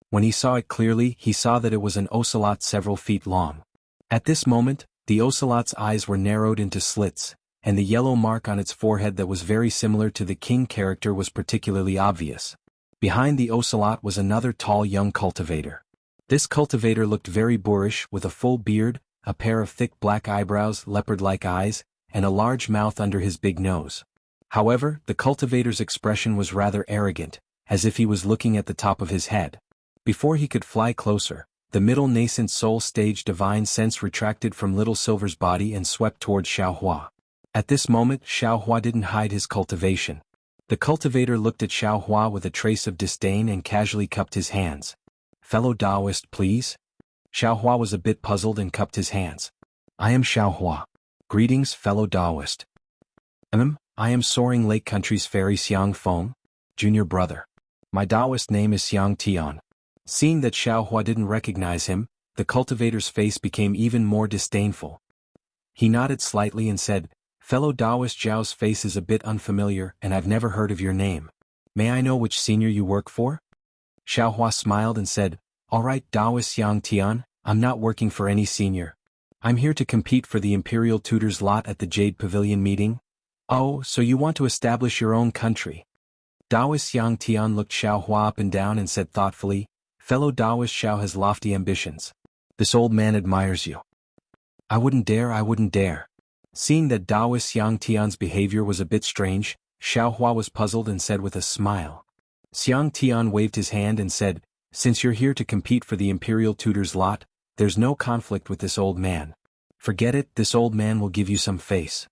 When he saw it clearly, he saw that it was an ocelot several feet long. At this moment, the ocelot's eyes were narrowed into slits, and the yellow mark on its forehead that was very similar to the king character was particularly obvious. Behind the ocelot was another tall young cultivator. This cultivator looked very boorish, with a full beard, a pair of thick black eyebrows, leopard-like eyes, and a large mouth under his big nose. However, the cultivator's expression was rather arrogant, as if he was looking at the top of his head. Before he could fly closer, the middle nascent soul stage divine sense retracted from Little Silver's body and swept towards Xiaohua. At this moment, Xiaohua didn't hide his cultivation. The cultivator looked at Xiaohua with a trace of disdain and casually cupped his hands. "Fellow Taoist, please?" Xiaohua was a bit puzzled and cupped his hands. "I am Xiaohua. Greetings, fellow Taoist." I am Soaring Lake Country's fairy Xiang Feng, junior brother. My Taoist name is Xiang Tian." Seeing that Xiaohua didn't recognize him, the cultivator's face became even more disdainful. He nodded slightly and said, "Fellow Taoist, Zhao's face is a bit unfamiliar and I've never heard of your name. May I know which senior you work for?" Xiaohua smiled and said, "All right, Taoist Xiang Tian, I'm not working for any senior. I'm here to compete for the Imperial Tutor's lot at the Jade Pavilion meeting." "Oh, so you want to establish your own country?" Taoist Xiang Tian looked Xiaohua up and down and said thoughtfully, "Fellow Taoist, Xiao has lofty ambitions. This old man admires you." I wouldn't dare." Seeing that Taoist Xiang Tian's behavior was a bit strange, Xiaohua was puzzled and said with a smile. Xiang Tian waved his hand and said, "Since you're here to compete for the Imperial Tutor's lot, there's no conflict with this old man. Forget it, this old man will give you some face."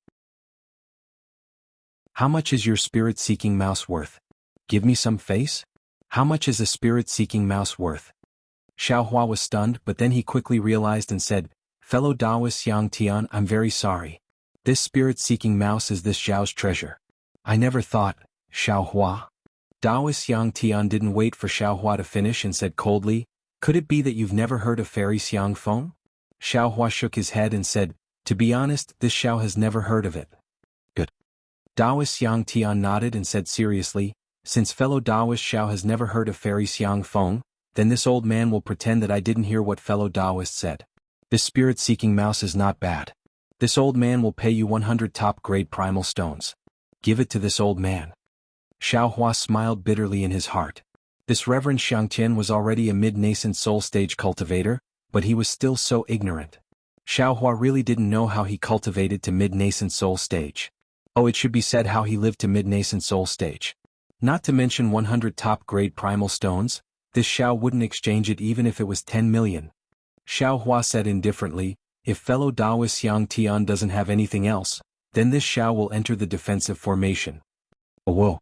"How much is your spirit-seeking mouse worth?" "Give me some face? How much is a spirit-seeking mouse worth?" Xiaohua was stunned, but then he quickly realized and said, "Fellow Taoist Xiang Tian, I'm very sorry. This spirit-seeking mouse is this Zhao's treasure." "I never thought, Xiaohua." Taoist Xiang Tian didn't wait for Xiaohua to finish and said coldly, "Could it be that you've never heard of fairy Xiang Feng?" Xiaohua shook his head and said, "To be honest, this Xiao has never heard of it." "Good." Taoist Xiang Tian nodded and said seriously, "Since fellow Taoist Xiao has never heard of fairy Xiang Feng, then this old man will pretend that I didn't hear what fellow Taoist said. This spirit-seeking mouse is not bad. This old man will pay you 100 top-grade primal stones. Give it to this old man." Xiaohua smiled bitterly in his heart. This Reverend Xiangtian was already a mid-nascent soul stage cultivator, but he was still so ignorant. Xiaohua really didn't know how he cultivated to mid-nascent soul stage. Oh, it should be said how he lived to mid-nascent soul stage. Not to mention 100 top-grade primal stones, this Xiao wouldn't exchange it even if it was 10 million. Xiaohua said indifferently, "If fellow Taoist Xiang Tian doesn't have anything else, then this Xiao will enter the defensive formation." Oh, whoa.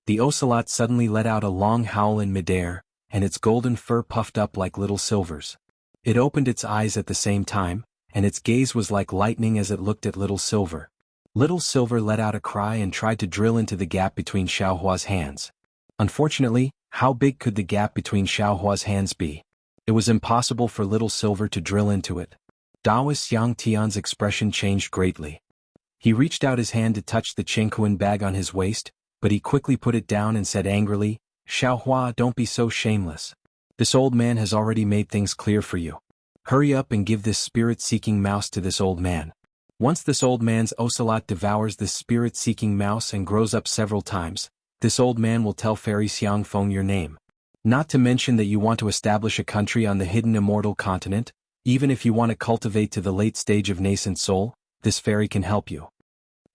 The ocelot suddenly let out a long howl in midair, and its golden fur puffed up like Little Silver's. It opened its eyes at the same time, and its gaze was like lightning as it looked at Little Silver. Little Silver let out a cry and tried to drill into the gap between Xiaohua's hands. Unfortunately, how big could the gap between Xiaohua's hands be? It was impossible for Little Silver to drill into it. Taoist Xiang Tian's expression changed greatly. He reached out his hand to touch the Qingquan bag on his waist, but he quickly put it down and said angrily, "Xiaohua, don't be so shameless. This old man has already made things clear for you. Hurry up and give this spirit-seeking mouse to this old man. Once this old man's ocelot devours this spirit-seeking mouse and grows up several times, this old man will tell Fairy Xiang Feng your name. Not to mention that you want to establish a country on the hidden immortal continent, even if you want to cultivate to the late stage of nascent soul, this fairy can help you."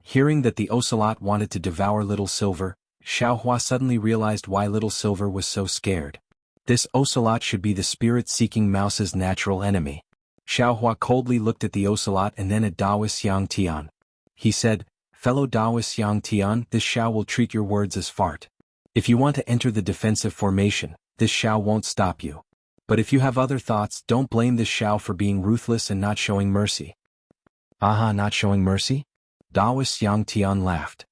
Hearing that the ocelot wanted to devour Little Silver, Xiaohua suddenly realized why Little Silver was so scared. This ocelot should be the spirit-seeking mouse's natural enemy. Xiaohua coldly looked at the ocelot and then at Taoist Xiang Tian. He said, "Fellow Taoist Xiang Tian, this Xiao will treat your words as fart. If you want to enter the defensive formation, this Xiao won't stop you. But if you have other thoughts, don't blame this Xiao for being ruthless and not showing mercy." "Aha, not showing mercy?" Taoist Xiang Tian laughed.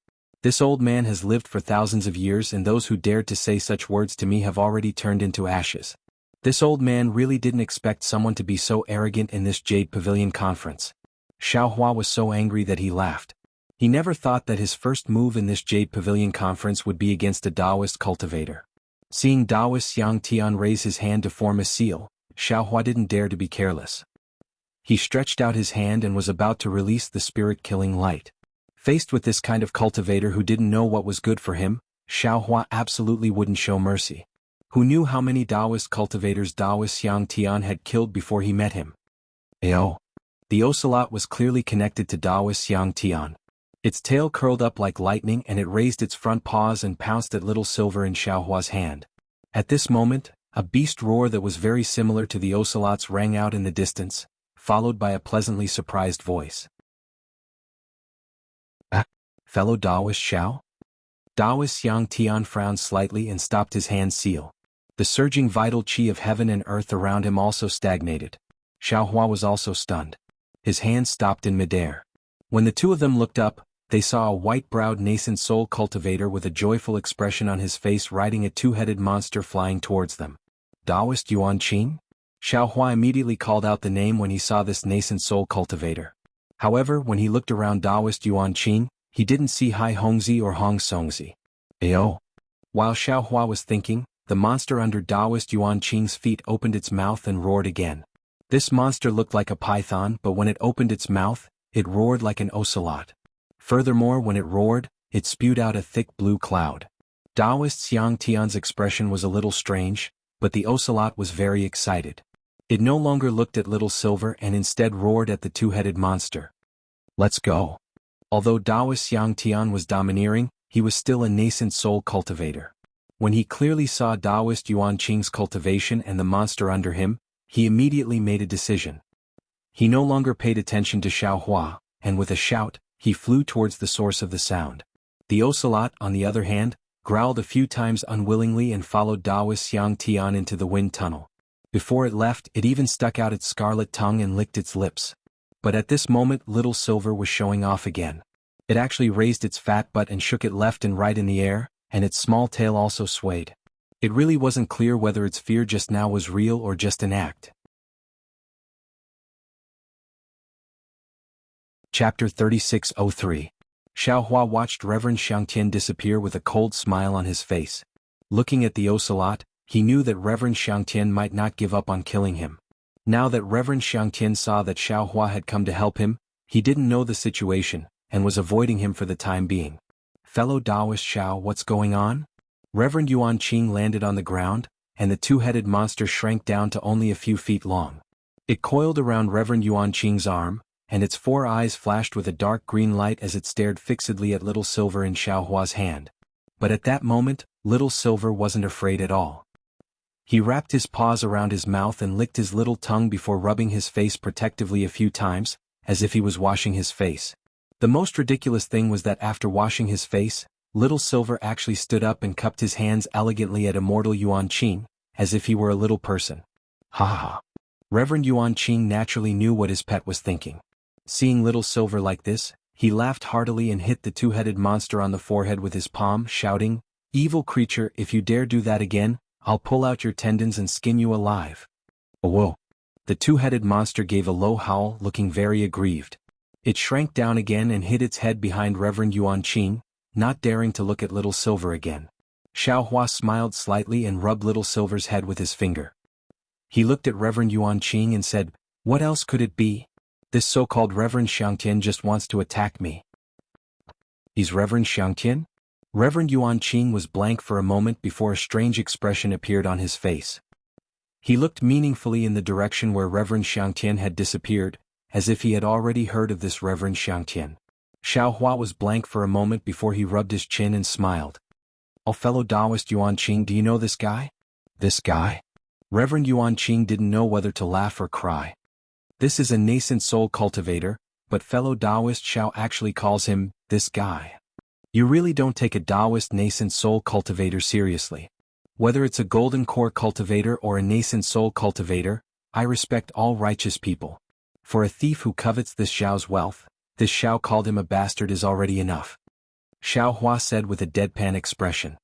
"This old man has lived for thousands of years and those who dared to say such words to me have already turned into ashes. This old man really didn't expect someone to be so arrogant in this Jade Pavilion conference. Xiaohua was so angry that he laughed. He never thought that his first move in this Jade Pavilion conference would be against a Taoist cultivator. Seeing Taoist Yang Tian raise his hand to form a seal, Xiaohua didn't dare to be careless. He stretched out his hand and was about to release the spirit-killing light. Faced with this kind of cultivator who didn't know what was good for him, Xiaohua absolutely wouldn't show mercy. Who knew how many Taoist cultivators Taoist Yang Tian had killed before he met him? Ayo! The ocelot was clearly connected to Taoist Yang Tian. Its tail curled up like lightning and it raised its front paws and pounced at little silver in Xiaohua's hand. At this moment, a beast roar that was very similar to the ocelot's rang out in the distance, followed by a pleasantly surprised voice. Fellow Taoist Xiao? Taoist Yang Tian frowned slightly and stopped his hand seal. The surging vital qi of heaven and earth around him also stagnated. Xiaohua was also stunned. His hand stopped in midair. When the two of them looked up, they saw a white-browed nascent soul cultivator with a joyful expression on his face riding a two-headed monster flying towards them. Taoist Yuan Qing? Xiaohua immediately called out the name when he saw this nascent soul cultivator. However, when he looked around Taoist Yuan Qing, he didn't see Hai Hongzi or Hong Songzi. Ayo! While Xiaohua was thinking, the monster under Taoist Yuan Qing's feet opened its mouth and roared again. This monster looked like a python, but when it opened its mouth, it roared like an ocelot. Furthermore, when it roared, it spewed out a thick blue cloud. Taoist Yang Tian's expression was a little strange, but the ocelot was very excited. It no longer looked at little silver and instead roared at the two-headed monster. Let's go. Although Taoist Yang Tian was domineering, he was still a nascent soul cultivator. When he clearly saw Taoist Yuan Qing's cultivation and the monster under him, he immediately made a decision. He no longer paid attention to Xiaohua, and with a shout, he flew towards the source of the sound. The ocelot, on the other hand, growled a few times unwillingly and followed Taoist Yang Tian into the wind tunnel. Before it left, it even stuck out its scarlet tongue and licked its lips. But at this moment little silver was showing off again. It actually raised its fat butt and shook it left and right in the air, and its small tail also swayed. It really wasn't clear whether its fear just now was real or just an act. Chapter 3603. Xiaohua watched Reverend Xiangtian disappear with a cold smile on his face. Looking at the ocelot, he knew that Reverend Xiangtian might not give up on killing him. Now that Reverend Xiangtian saw that Xiaohua had come to help him, he didn't know the situation, and was avoiding him for the time being. Fellow Taoist Xiao, what's going on? Reverend Yuan Qing landed on the ground, and the two-headed monster shrank down to only a few feet long. It coiled around Reverend Yuan Qing's arm, and its four eyes flashed with a dark green light as it stared fixedly at Little Silver in Xiaohua's hand. But at that moment, Little Silver wasn't afraid at all. He wrapped his paws around his mouth and licked his little tongue before rubbing his face protectively a few times, as if he was washing his face. The most ridiculous thing was that after washing his face, Little Silver actually stood up and cupped his hands elegantly at immortal Yuan Qing, as if he were a little person. Ha ha. Reverend Yuan Qing naturally knew what his pet was thinking. Seeing Little Silver like this, he laughed heartily and hit the two-headed monster on the forehead with his palm, shouting, "Evil creature, if you dare do that again, I'll pull out your tendons and skin you alive." Oh whoa. The two-headed monster gave a low howl, looking very aggrieved. It shrank down again and hid its head behind Reverend Yuan Qing, not daring to look at Little Silver again. Xiaohua smiled slightly and rubbed Little Silver's head with his finger. He looked at Reverend Yuan Qing and said, "What else could it be? This so-called Reverend Xiangtian just wants to attack me." "He's Reverend Xiangtian?" Reverend Yuan Qing was blank for a moment before a strange expression appeared on his face. He looked meaningfully in the direction where Reverend Xiangtian had disappeared, as if he had already heard of this Reverend Xiangtian. Xiaohua was blank for a moment before he rubbed his chin and smiled. "Oh, fellow Taoist Yuan Qing, do you know this guy?" "This guy?" Reverend Yuan Qing didn't know whether to laugh or cry. This is a nascent soul cultivator, but fellow Taoist Xiao actually calls him, "this guy." You really don't take a Taoist nascent soul cultivator seriously. Whether it's a golden core cultivator or a nascent soul cultivator, I respect all righteous people. For a thief who covets this Xiao's wealth, this Xiao called him a bastard is already enough. Xiaohua said with a deadpan expression.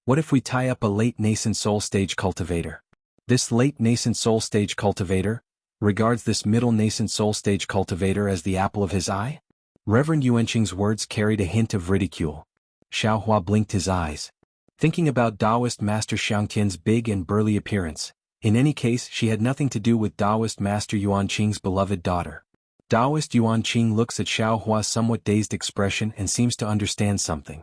What if we tie up a late nascent soul stage cultivator? This late nascent soul stage cultivator regards this middle nascent soul stage cultivator as the apple of his eye? Reverend Yuanqing's words carried a hint of ridicule. Xiaohua blinked his eyes, thinking about Taoist Master Xiangtian's big and burly appearance. In any case, she had nothing to do with Taoist Master Yuanqing's beloved daughter. Taoist Yuanqing looks at Xiaohua's somewhat dazed expression and seems to understand something.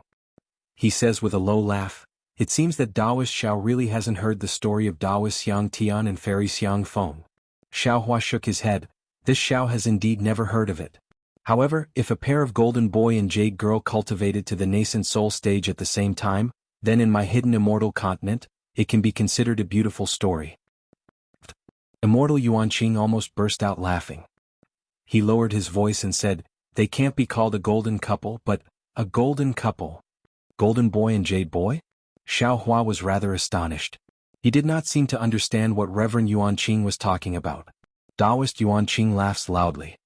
He says with a low laugh, "It seems that Taoist Xiao really hasn't heard the story of Taoist Xiang Tian and Fairy Xiang Feng." Xiaohua shook his head. This Xiao has indeed never heard of it. However, if a pair of golden boy and jade girl cultivated to the nascent soul stage at the same time, then in my hidden immortal continent, it can be considered a beautiful story. Immortal Yuanqing almost burst out laughing. He lowered his voice and said, "They can't be called a golden couple, but a golden couple. Golden boy and jade boy?" Xiaohua was rather astonished. He did not seem to understand what Reverend Yuanqing was talking about. Taoist Yuanqing laughs loudly.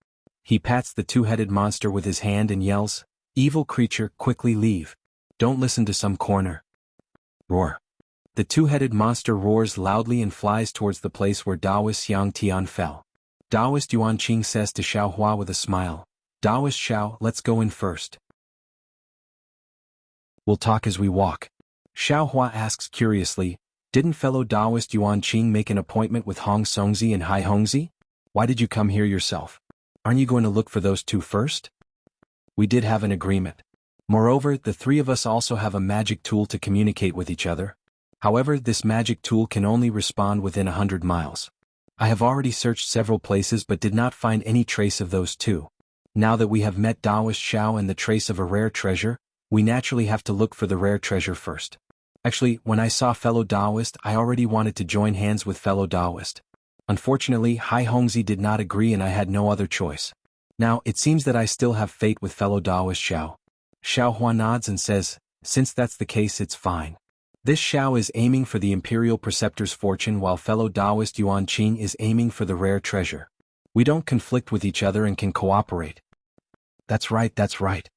He pats the two-headed monster with his hand and yells, "Evil creature, quickly leave. Don't listen to some corner." Roar. The two-headed monster roars loudly and flies towards the place where Taoist Xiang Tian fell. Taoist Yuanqing says to Xiaohua with a smile, "Taoist Xiao, let's go in first. We'll talk as we walk." Xiaohua asks curiously, "Didn't fellow Taoist Yuanqing make an appointment with Hong Songzi and Hai Hongzi? Why did you come here yourself? Aren't you going to look for those two first?" "We did have an agreement. Moreover, the three of us also have a magic tool to communicate with each other. However, this magic tool can only respond within 100 miles. I have already searched several places but did not find any trace of those two. Now that we have met Taoist Xiao and the trace of a rare treasure, we naturally have to look for the rare treasure first. Actually, when I saw fellow Taoist, I already wanted to join hands with fellow Taoist. Unfortunately, Hai Hongzi did not agree and I had no other choice. Now, it seems that I still have fate with fellow Taoist Xiao." Xiaohua nods and says, "Since that's the case, it's fine. This Xiao is aiming for the Imperial Preceptor's fortune while fellow Taoist Yuanqing is aiming for the rare treasure. We don't conflict with each other and can cooperate." That's right, that's right."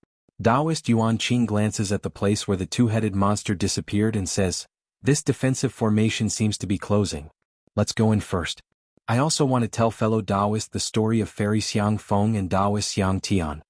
Taoist Yuanqing glances at the place where the two-headed monster disappeared and says, "This defensive formation seems to be closing. Let's go in first. I also want to tell fellow Taoist the story of Fairy Xiang Feng and Taoist Xiang Tian."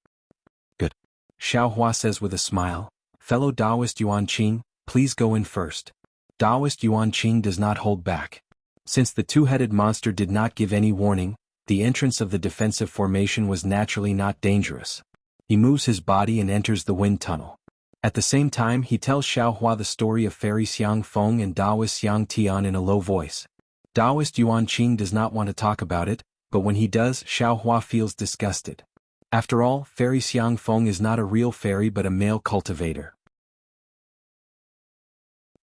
"Good." Xiaohua says with a smile, "Fellow Taoist Yuanqing, please go in first." Taoist Yuanqing does not hold back. Since the two-headed monster did not give any warning, the entrance of the defensive formation was naturally not dangerous. He moves his body and enters the wind tunnel. At the same time, he tells Xiaohua the story of Fairy Xiang Feng and Taoist Xiang Tian in a low voice. Taoist Yuanqing does not want to talk about it, but when he does, Xiaohua feels disgusted. After all, Fairy Xiang Feng is not a real fairy but a male cultivator.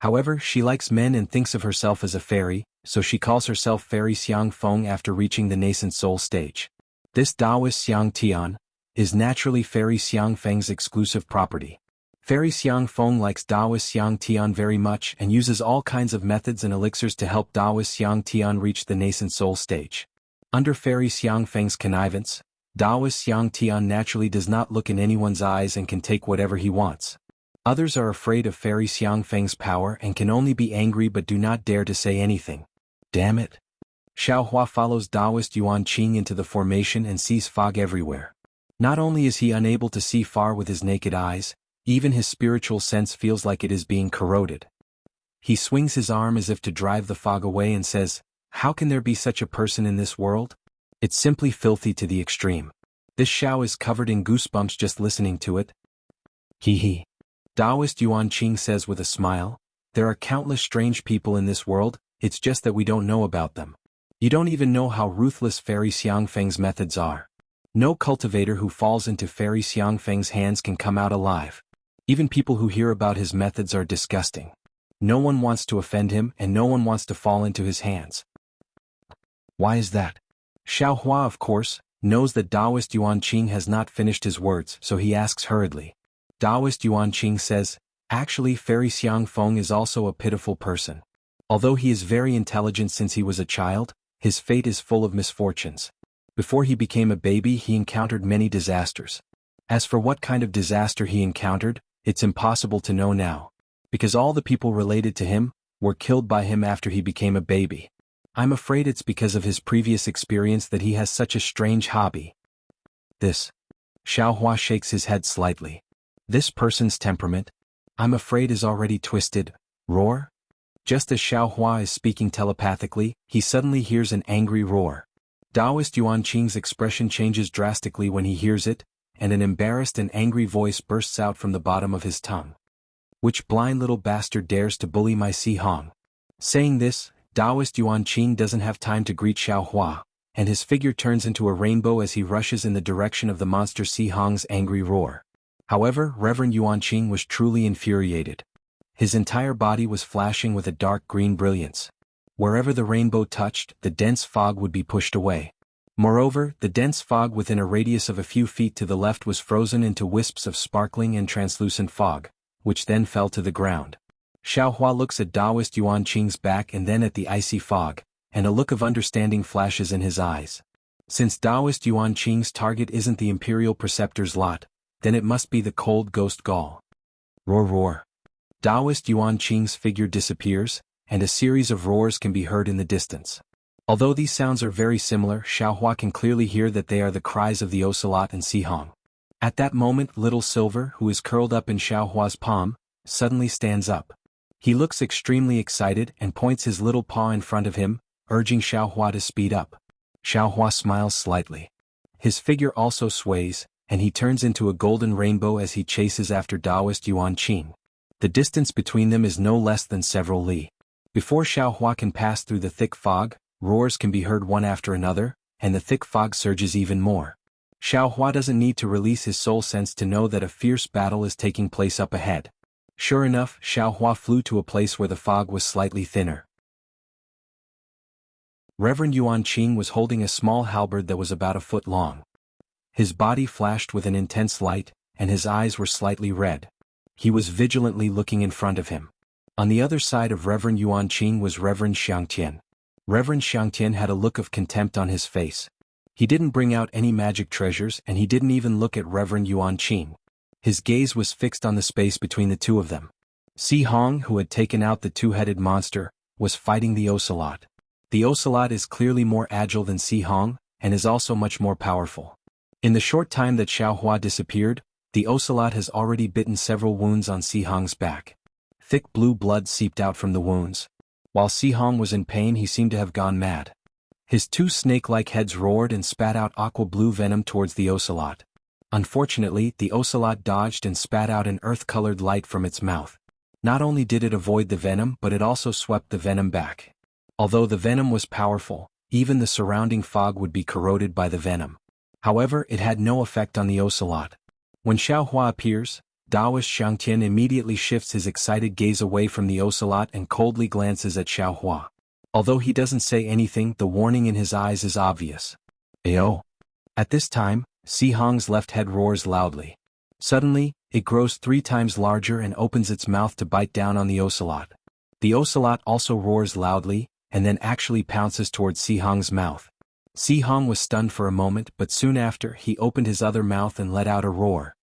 However, she likes men and thinks of herself as a fairy, so she calls herself Fairy Xiang Feng after reaching the nascent soul stage. This Taoist Xiang Tian is naturally Fairy Xiang Feng's exclusive property. Fairy Xiang Feng likes Taoist Xiang Tian very much and uses all kinds of methods and elixirs to help Taoist Xiang Tian reach the nascent soul stage. Under Fairy Xiang Feng's connivance, Taoist Xiang Tian naturally does not look in anyone's eyes and can take whatever he wants. Others are afraid of Fairy Xiang Feng's power and can only be angry but do not dare to say anything. Damn it. Xiaohua follows Taoist Yuanqing into the formation and sees fog everywhere. Not only is he unable to see far with his naked eyes, even his spiritual sense feels like it is being corroded. He swings his arm as if to drive the fog away and says, "How can there be such a person in this world? It's simply filthy to the extreme. This Xiao is covered in goosebumps just listening to it." Hee hee. Taoist Yuanqing says with a smile, "There are countless strange people in this world, it's just that we don't know about them. You don't even know how ruthless Fairy Xiang Feng's methods are. No cultivator who falls into Fairy Xiang Feng's hands can come out alive. Even people who hear about his methods are disgusting. No one wants to offend him and no one wants to fall into his hands." Why is that? Xiaohua, of course, knows that Taoist Yuanqing has not finished his words, so he asks hurriedly. Taoist Yuanqing says, "Actually, Fairy Xiang Feng is also a pitiful person. Although he is very intelligent since he was a child, his fate is full of misfortunes. Before he became a baby, he encountered many disasters. As for what kind of disaster he encountered, it's impossible to know now, because all the people related to him were killed by him after he became a baby. I'm afraid it's because of his previous experience that he has such a strange hobby. This. Xiaohua shakes his head slightly. This person's temperament, I'm afraid, is already twisted. Roar? Just as Xiaohua is speaking telepathically, he suddenly hears an angry roar. Taoist Yuan Qing's expression changes drastically when he hears it, and an embarrassed and angry voice bursts out from the bottom of his tongue. Which blind little bastard dares to bully my Si Hong? Saying this, Taoist Yuan Qing doesn't have time to greet Xiaohua, and his figure turns into a rainbow as he rushes in the direction of the monster Si Hong's angry roar. However, Reverend Yuan Qing was truly infuriated. His entire body was flashing with a dark green brilliance. Wherever the rainbow touched, the dense fog would be pushed away. Moreover, the dense fog within a radius of a few feet to the left was frozen into wisps of sparkling and translucent fog, which then fell to the ground. Xiaohua looks at Taoist Yuan Qing's back and then at the icy fog, and a look of understanding flashes in his eyes. Since Taoist Yuan Qing's target isn't the Imperial Preceptor's lot, then it must be the cold ghost Gaul. Roar roar. Taoist Yuan Qing's figure disappears, and a series of roars can be heard in the distance. Although these sounds are very similar, Xiaohua can clearly hear that they are the cries of the ocelot and Si Hong. At that moment, Little Silver, who is curled up in Xiaohua's palm, suddenly stands up. He looks extremely excited and points his little paw in front of him, urging Xiaohua to speed up. Xiaohua smiles slightly. His figure also sways, and he turns into a golden rainbow as he chases after Taoist Yuan Qing. The distance between them is no less than several li. Before Xiaohua can pass through the thick fog, roars can be heard one after another, and the thick fog surges even more. Xiaohua doesn't need to release his soul sense to know that a fierce battle is taking place up ahead. Sure enough, Xiaohua flew to a place where the fog was slightly thinner. Reverend Yuan Qing was holding a small halberd that was about a foot long. His body flashed with an intense light, and his eyes were slightly red. He was vigilantly looking in front of him. On the other side of Reverend Yuan Qing was Reverend Xiangtian. Reverend Xiangtian had a look of contempt on his face. He didn't bring out any magic treasures, and he didn't even look at Reverend Yuan Qing. His gaze was fixed on the space between the two of them. Si Hong, who had taken out the two-headed monster, was fighting the ocelot. The ocelot is clearly more agile than Si Hong, and is also much more powerful. In the short time that Xiaohua disappeared, the ocelot has already bitten several wounds on Si Hong's back. Thick blue blood seeped out from the wounds. While Si Hong was in pain, he seemed to have gone mad. His two snake-like heads roared and spat out aqua-blue venom towards the ocelot. Unfortunately, the ocelot dodged and spat out an earth-colored light from its mouth. Not only did it avoid the venom, but it also swept the venom back. Although the venom was powerful, even the surrounding fog would be corroded by the venom. However, it had no effect on the ocelot. When Xiaohua appears, Taoist Xiangtian immediately shifts his excited gaze away from the ocelot and coldly glances at Xiaohua. Although he doesn't say anything, the warning in his eyes is obvious. Ayo! At this time, Si Hong's left head roars loudly. Suddenly, it grows 3 times larger and opens its mouth to bite down on the ocelot. The ocelot also roars loudly, and then actually pounces towards Si Hong's mouth. Si Hong was stunned for a moment, but soon after, he opened his other mouth and let out a roar.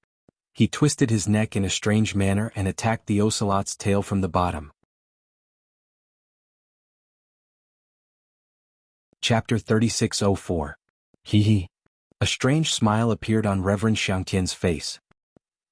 He twisted his neck in a strange manner and attacked the ocelot's tail from the bottom. Chapter 3604. Hee hee. A strange smile appeared on Reverend Xiangtian's face.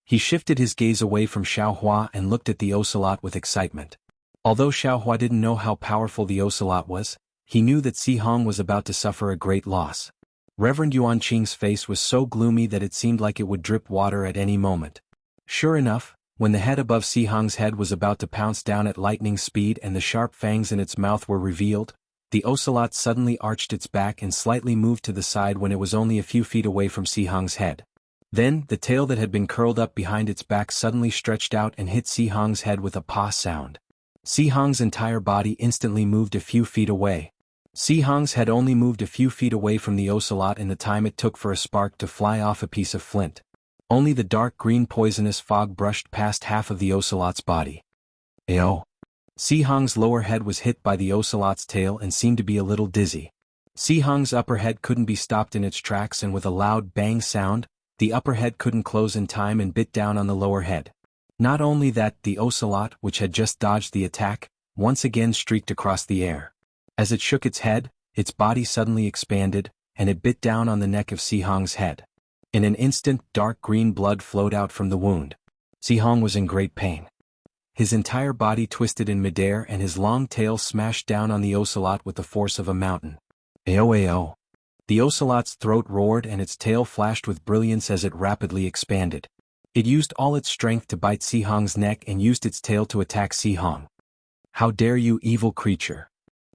He shifted his gaze away from Xiaohua and looked at the ocelot with excitement. Although Xiaohua didn't know how powerful the ocelot was, he knew that Si Hong was about to suffer a great loss. Reverend Yuan Qing's face was so gloomy that it seemed like it would drip water at any moment. Sure enough, when the head above Si Hong's head was about to pounce down at lightning speed and the sharp fangs in its mouth were revealed, the ocelot suddenly arched its back and slightly moved to the side when it was only a few feet away from Si Hong's head. Then, the tail that had been curled up behind its back suddenly stretched out and hit Si Hong's head with a "pa" sound. Si Hong's entire body instantly moved a few feet away. Si Hong's head only moved a few feet away from the ocelot in the time it took for a spark to fly off a piece of flint. Only the dark green poisonous fog brushed past half of the ocelot's body. Ayo! Si Hong's lower head was hit by the ocelot's tail and seemed to be a little dizzy. Si Hong's upper head couldn't be stopped in its tracks, and with a loud bang sound, the upper head couldn't close in time and bit down on the lower head. Not only that, the ocelot, which had just dodged the attack, once again streaked across the air. As it shook its head, its body suddenly expanded, and it bit down on the neck of Si Hong's head. In an instant, dark green blood flowed out from the wound. Si Hong was in great pain. His entire body twisted in midair and his long tail smashed down on the ocelot with the force of a mountain. Ao. The ocelot's throat roared and its tail flashed with brilliance as it rapidly expanded. It used all its strength to bite Si Hong's neck and used its tail to attack Si Hong. How dare you, evil creature!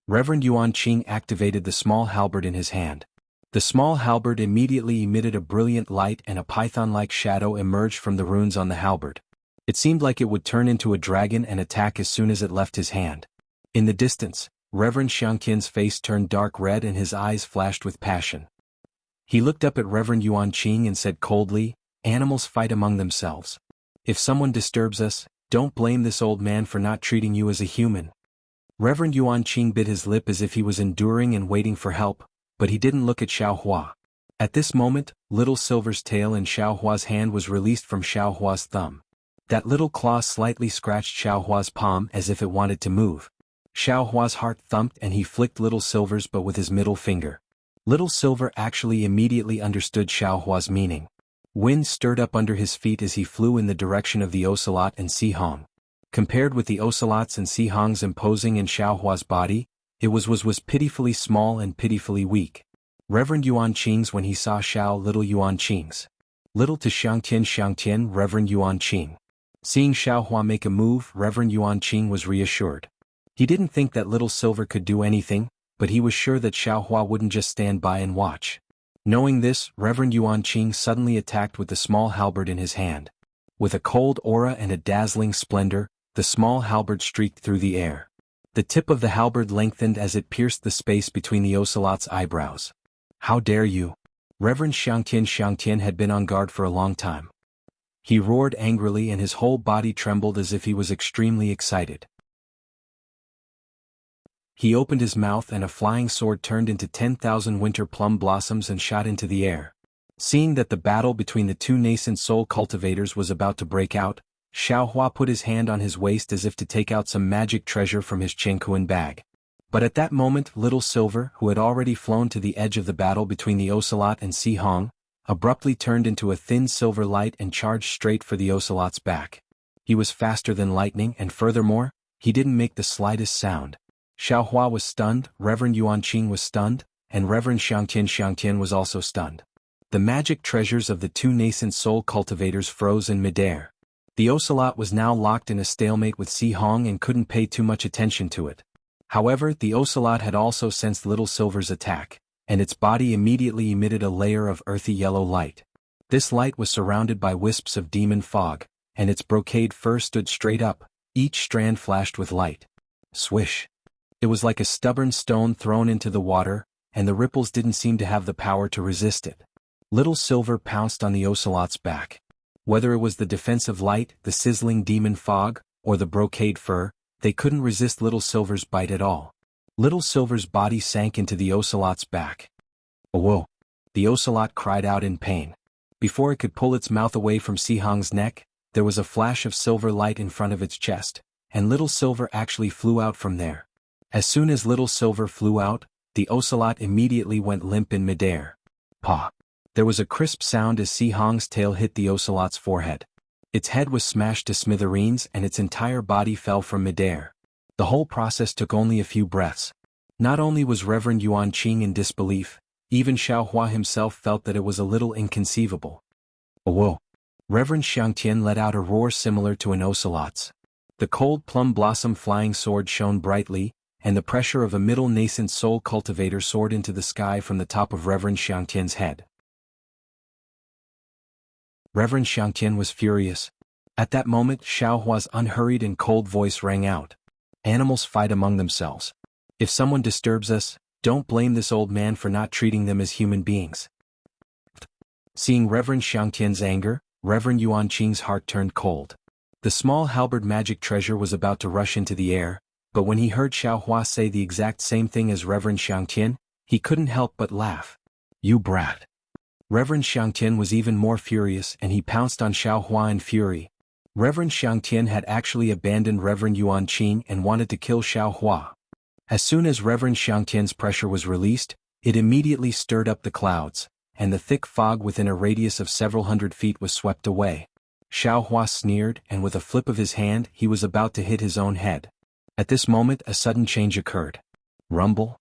Reverend Yuan Qing activated the small halberd in his hand. The small halberd immediately emitted a brilliant light and a python-like shadow emerged from the runes on the halberd. It seemed like it would turn into a dragon and attack as soon as it left his hand. In the distance, Reverend Xiangqian's face turned dark red and his eyes flashed with passion. He looked up at Reverend Yuan Qing and said coldly, "Animals fight among themselves. If someone disturbs us, don't blame this old man for not treating you as a human." Reverend Yuan Qing bit his lip as if he was enduring and waiting for help, but he didn't look at Xiaohua. At this moment, Little Silver's tail in Xiaohua's hand was released from Xiaohua's thumb. That little claw slightly scratched Xiaohua's palm as if it wanted to move. Xiaohua's heart thumped and he flicked Little Silver's but with his middle finger. Little Silver actually immediately understood Xiaohua's meaning. Wind stirred up under his feet as he flew in the direction of the ocelot and Si Hong. Compared with the ocelot's and Si Hong's imposing and Xiaohua's body, it was pitifully small and pitifully weak. Reverend Yuan Qing's when he saw Little Yuan Qing's. Little to Xiangtian, Reverend Yuan Qing. Seeing Xiaohua make a move, Reverend Yuan Qing was reassured. He didn't think that Little Silver could do anything, but he was sure that Xiaohua wouldn't just stand by and watch. Knowing this, Reverend Yuan Qing suddenly attacked with the small halberd in his hand. With a cold aura and a dazzling splendor, the small halberd streaked through the air. The tip of the halberd lengthened as it pierced the space between the ocelot's eyebrows. "How dare you!" Reverend Xiangtian had been on guard for a long time. He roared angrily and his whole body trembled as if he was extremely excited. He opened his mouth and a flying sword turned into 10,000 winter plum blossoms and shot into the air. Seeing that the battle between the two nascent soul cultivators was about to break out, Xiaohua put his hand on his waist as if to take out some magic treasure from his Chengkuan bag. But at that moment Little Silver, who had already flown to the edge of the battle between the ocelot and Si Hong, abruptly turned into a thin silver light and charged straight for the ocelot's back. He was faster than lightning and furthermore, he didn't make the slightest sound. Xiaohua was stunned, Reverend Yuan Qing was stunned, and Reverend Xiangtian was also stunned. The magic treasures of the two nascent soul cultivators froze in midair. The ocelot was now locked in a stalemate with Si Hong and couldn't pay too much attention to it. However, the ocelot had also sensed Little Silver's attack, and its body immediately emitted a layer of earthy yellow light. This light was surrounded by wisps of demon fog, and its brocade fur stood straight up, each strand flashed with light. Swish! It was like a stubborn stone thrown into the water, and the ripples didn't seem to have the power to resist it. Little Silver pounced on the ocelot's back. Whether it was the defensive light, the sizzling demon fog, or the brocade fur, they couldn't resist Little Silver's bite at all. Little Silver's body sank into the ocelot's back. "Whoa!" The ocelot cried out in pain. Before it could pull its mouth away from Si Hong's neck, there was a flash of silver light in front of its chest, and Little Silver actually flew out from there. As soon as Little Silver flew out, the ocelot immediately went limp in midair. Paw! There was a crisp sound as Si Hong's tail hit the ocelot's forehead. Its head was smashed to smithereens and its entire body fell from midair. The whole process took only a few breaths. Not only was Reverend Yuan Qing in disbelief, even Xiaohua himself felt that it was a little inconceivable. "Whoa!" Reverend Xiangtian let out a roar similar to an ocelot's. The cold plum blossom flying sword shone brightly, and the pressure of a middle nascent soul cultivator soared into the sky from the top of Reverend Xiangtian's head. Reverend Xiangtian was furious. At that moment Xiaohua's unhurried and cold voice rang out. "Animals fight among themselves. If someone disturbs us, don't blame this old man for not treating them as human beings." Seeing Reverend Xiangtian's anger, Reverend Yuan Qing's heart turned cold. The small halberd magic treasure was about to rush into the air, but when he heard Xiaohua say the exact same thing as Reverend Xiangtian, he couldn't help but laugh. "You brat!" Reverend Xiangtian was even more furious and he pounced on Xiaohua in fury. Reverend Xiangtian had actually abandoned Reverend Yuan Qing and wanted to kill Xiaohua. As soon as Reverend Xiangtian's pressure was released, it immediately stirred up the clouds, and the thick fog within a radius of several hundred feet was swept away. Xiao Hua sneered, and with a flip of his hand he was about to hit his own head. At this moment a sudden change occurred. Rumble?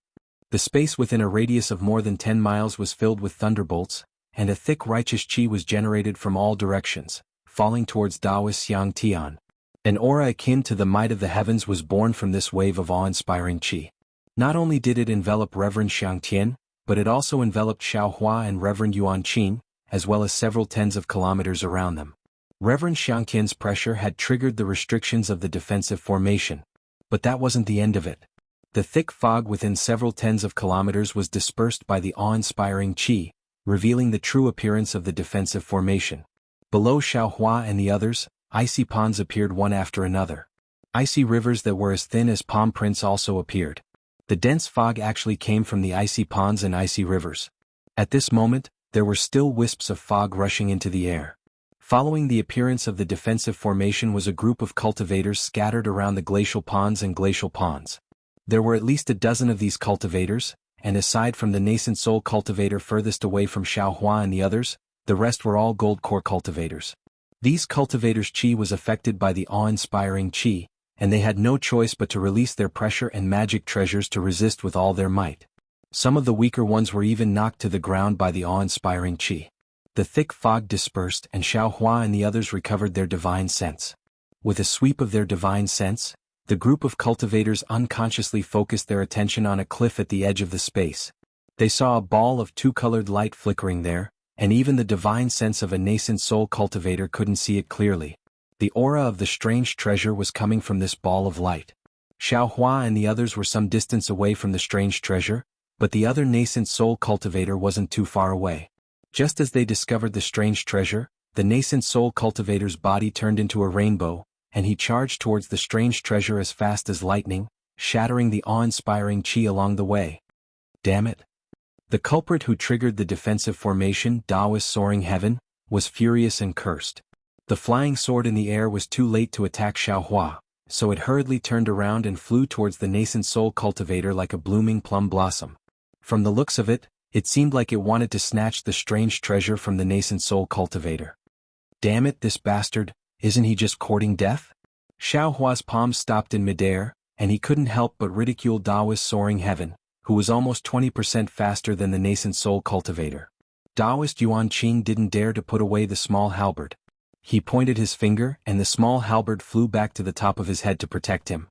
The space within a radius of more than 10 miles was filled with thunderbolts, and a thick righteous qi was generated from all directions, falling towards Taoist Xiangtian. An aura akin to the might of the heavens was born from this wave of awe-inspiring qi. Not only did it envelop Reverend Xiangtian, but it also enveloped Xiao Hua and Reverend Yuanqing, as well as several tens of kilometers around them. Reverend Xiangtian's pressure had triggered the restrictions of the defensive formation. But that wasn't the end of it. The thick fog within several tens of kilometers was dispersed by the awe-inspiring qi, revealing the true appearance of the defensive formation. Below Xiao Hua and the others, icy ponds appeared one after another. Icy rivers that were as thin as palm prints also appeared. The dense fog actually came from the icy ponds and icy rivers. At this moment, there were still wisps of fog rushing into the air. Following the appearance of the defensive formation was a group of cultivators scattered around the glacial ponds and glacial ponds. There were at least a dozen of these cultivators, and aside from the nascent soul cultivator furthest away from Xiao Hua and the others, the rest were all gold core cultivators. These cultivators' qi was affected by the awe-inspiring qi, and they had no choice but to release their pressure and magic treasures to resist with all their might. Some of the weaker ones were even knocked to the ground by the awe-inspiring qi. The thick fog dispersed and Xiao Hua and the others recovered their divine sense. With a sweep of their divine sense, the group of cultivators unconsciously focused their attention on a cliff at the edge of the space. They saw a ball of two-colored light flickering there, and even the divine sense of a nascent soul cultivator couldn't see it clearly. The aura of the strange treasure was coming from this ball of light. Xiao Hua and the others were some distance away from the strange treasure, but the other nascent soul cultivator wasn't too far away. Just as they discovered the strange treasure, the nascent soul cultivator's body turned into a rainbow, and he charged towards the strange treasure as fast as lightning, shattering the awe-inspiring qi along the way. Damn it! The culprit who triggered the defensive formation, Taoist Soaring Heaven, was furious and cursed. The flying sword in the air was too late to attack Xiao Hua, so it hurriedly turned around and flew towards the nascent soul cultivator like a blooming plum blossom. From the looks of it, it seemed like it wanted to snatch the strange treasure from the nascent soul cultivator. Damn it, this bastard, isn't he just courting death? Xiao Hua's palms stopped in midair, and he couldn't help but ridicule Taoist Soaring Heaven, who was almost 20% faster than the nascent soul cultivator. Taoist Yuanqing didn't dare to put away the small halberd. He pointed his finger, and the small halberd flew back to the top of his head to protect him.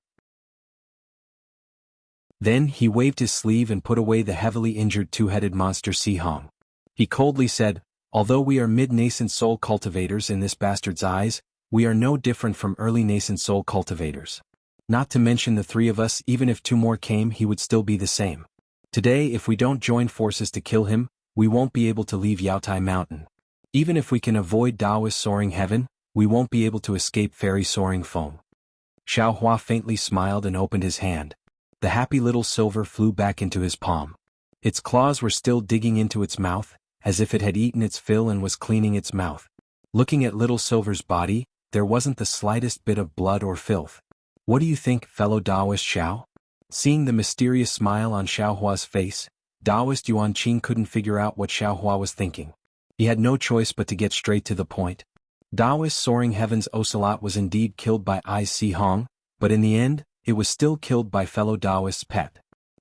Then he waved his sleeve and put away the heavily injured two-headed monster Si Hong. He coldly said, "Although we are mid-nascent soul cultivators in this bastard's eyes, we are no different from early nascent soul cultivators. Not to mention the three of us, even if two more came, he would still be the same. Today, if we don't join forces to kill him, we won't be able to leave Yaotai Mountain. Even if we can avoid Taoist Soaring Heaven, we won't be able to escape Fairy Soaring Foam." Xiao Hua faintly smiled and opened his hand. The happy little silver flew back into his palm. Its claws were still digging into its mouth, as if it had eaten its fill and was cleaning its mouth. Looking at little Silver's body, there wasn't the slightest bit of blood or filth. "What do you think, fellow Taoist Xiao?" Seeing the mysterious smile on Xiao Hua's face, Taoist Yuanqing couldn't figure out what Xiao Hua was thinking. He had no choice but to get straight to the point. Taoist Soaring Heaven's ocelot was indeed killed by Si Hong, but in the end, it was still killed by fellow Taoist's pet.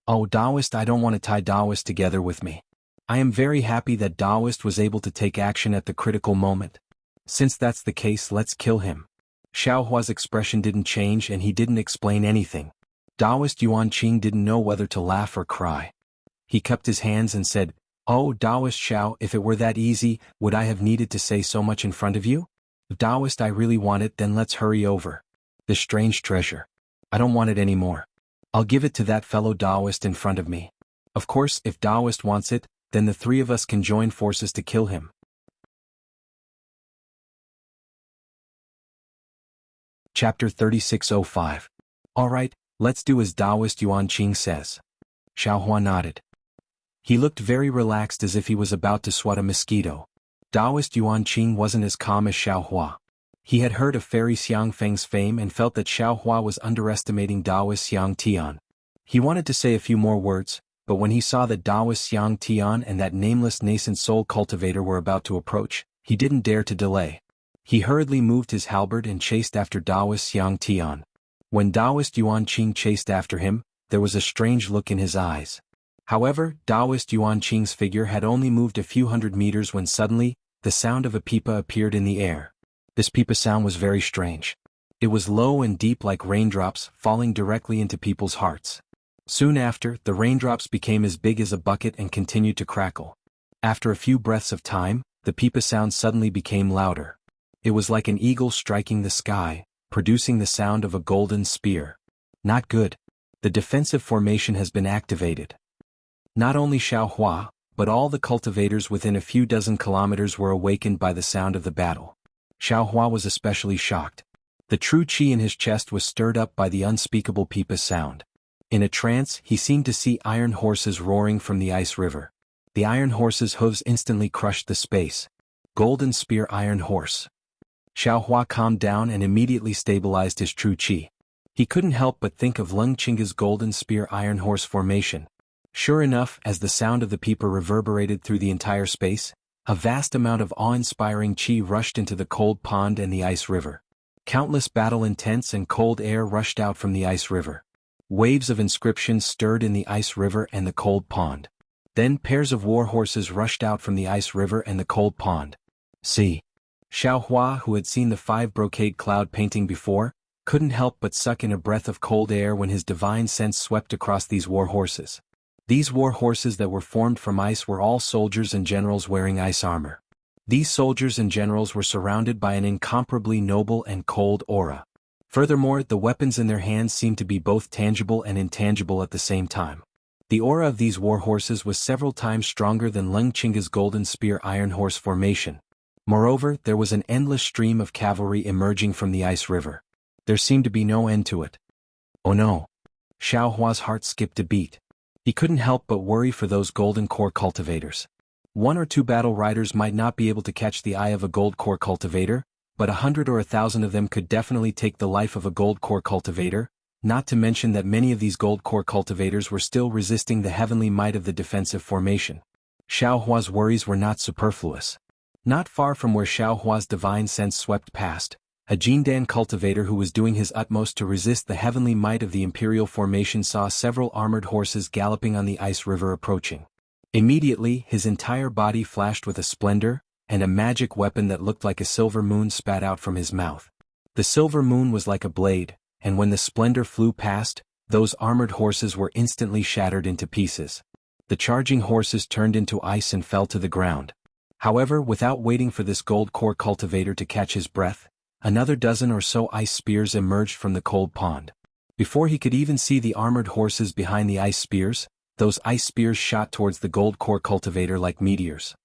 "Oh Taoist, I don't want to tie Taoist together with me. I am very happy that Taoist was able to take action at the critical moment. Since that's the case, let's kill him." Xiao Hua's expression didn't change and he didn't explain anything. Taoist Yuanqing didn't know whether to laugh or cry. He cupped his hands and said, "Oh Taoist Xiao, if it were that easy, would I have needed to say so much in front of you? If Taoist I really want it, then let's hurry over. The strange treasure. I don't want it anymore. I'll give it to that fellow Taoist in front of me. Of course, if Taoist wants it, then the three of us can join forces to kill him." Chapter 3605. "Alright, let's do as Taoist Yuanqing says." Xiao Hua nodded. He looked very relaxed as if he was about to swat a mosquito. Taoist Yuanqing wasn't as calm as Xiao Hua. He had heard of Fairy Xiangfeng's fame and felt that Xiao Hua was underestimating Taoist Xiangtian. He wanted to say a few more words, but when he saw that Daoist Xiang Tian and that nameless nascent soul cultivator were about to approach, he didn't dare to delay. He hurriedly moved his halberd and chased after Daoist Xiang Tian. When Daoist Yuan Qing chased after him, there was a strange look in his eyes. However, Daoist Yuan Qing's figure had only moved a few hundred meters when suddenly, the sound of a pipa appeared in the air. This pipa sound was very strange. It was low and deep like raindrops falling directly into people's hearts. Soon after, the raindrops became as big as a bucket and continued to crackle. After a few breaths of time, the pipa sound suddenly became louder. It was like an eagle striking the sky, producing the sound of a golden spear. Not good. The defensive formation has been activated. Not only Xiao Hua, but all the cultivators within a few dozen kilometers were awakened by the sound of the battle. Xiao Hua was especially shocked. The true qi in his chest was stirred up by the unspeakable pipa sound. In a trance, he seemed to see iron horses roaring from the ice river. The iron horses' hooves instantly crushed the space. Golden spear iron horse. Xiao Hua calmed down and immediately stabilized his true qi. He couldn't help but think of Lung Chinga's golden spear iron horse formation. Sure enough, as the sound of the pipa reverberated through the entire space, a vast amount of awe-inspiring qi rushed into the cold pond and the ice river. Countless battle intense and cold air rushed out from the ice river. Waves of inscriptions stirred in the ice river and the cold pond. Then pairs of war horses rushed out from the ice river and the cold pond. See. Xiao Hua, who had seen the 5 brocade cloud painting before, couldn't help but suck in a breath of cold air when his divine sense swept across these war horses. These war horses that were formed from ice were all soldiers and generals wearing ice armor. These soldiers and generals were surrounded by an incomparably noble and cold aura. Furthermore, the weapons in their hands seemed to be both tangible and intangible at the same time. The aura of these war horses was several times stronger than Lung Chinga's golden spear iron horse formation. Moreover, there was an endless stream of cavalry emerging from the ice river. There seemed to be no end to it. Oh no! Xiao Hua's heart skipped a beat. He couldn't help but worry for those golden core cultivators. 1 or 2 battle riders might not be able to catch the eye of a gold core cultivator, but 100 or 1,000 of them could definitely take the life of a gold core cultivator, not to mention that many of these gold core cultivators were still resisting the heavenly might of the defensive formation. Xiao Hua's worries were not superfluous. Not far from where Xiao Hua's divine sense swept past, a Jindan cultivator who was doing his utmost to resist the heavenly might of the imperial formation saw several armored horses galloping on the ice river approaching. Immediately, his entire body flashed with a splendor, and a magic weapon that looked like a silver moon spat out from his mouth. The silver moon was like a blade, and when the splendor flew past, those armored horses were instantly shattered into pieces. The charging horses turned into ice and fell to the ground. However, without waiting for this gold core cultivator to catch his breath, another dozen or so ice spears emerged from the cold pond. Before he could even see the armored horses behind the ice spears, those ice spears shot towards the gold core cultivator like meteors.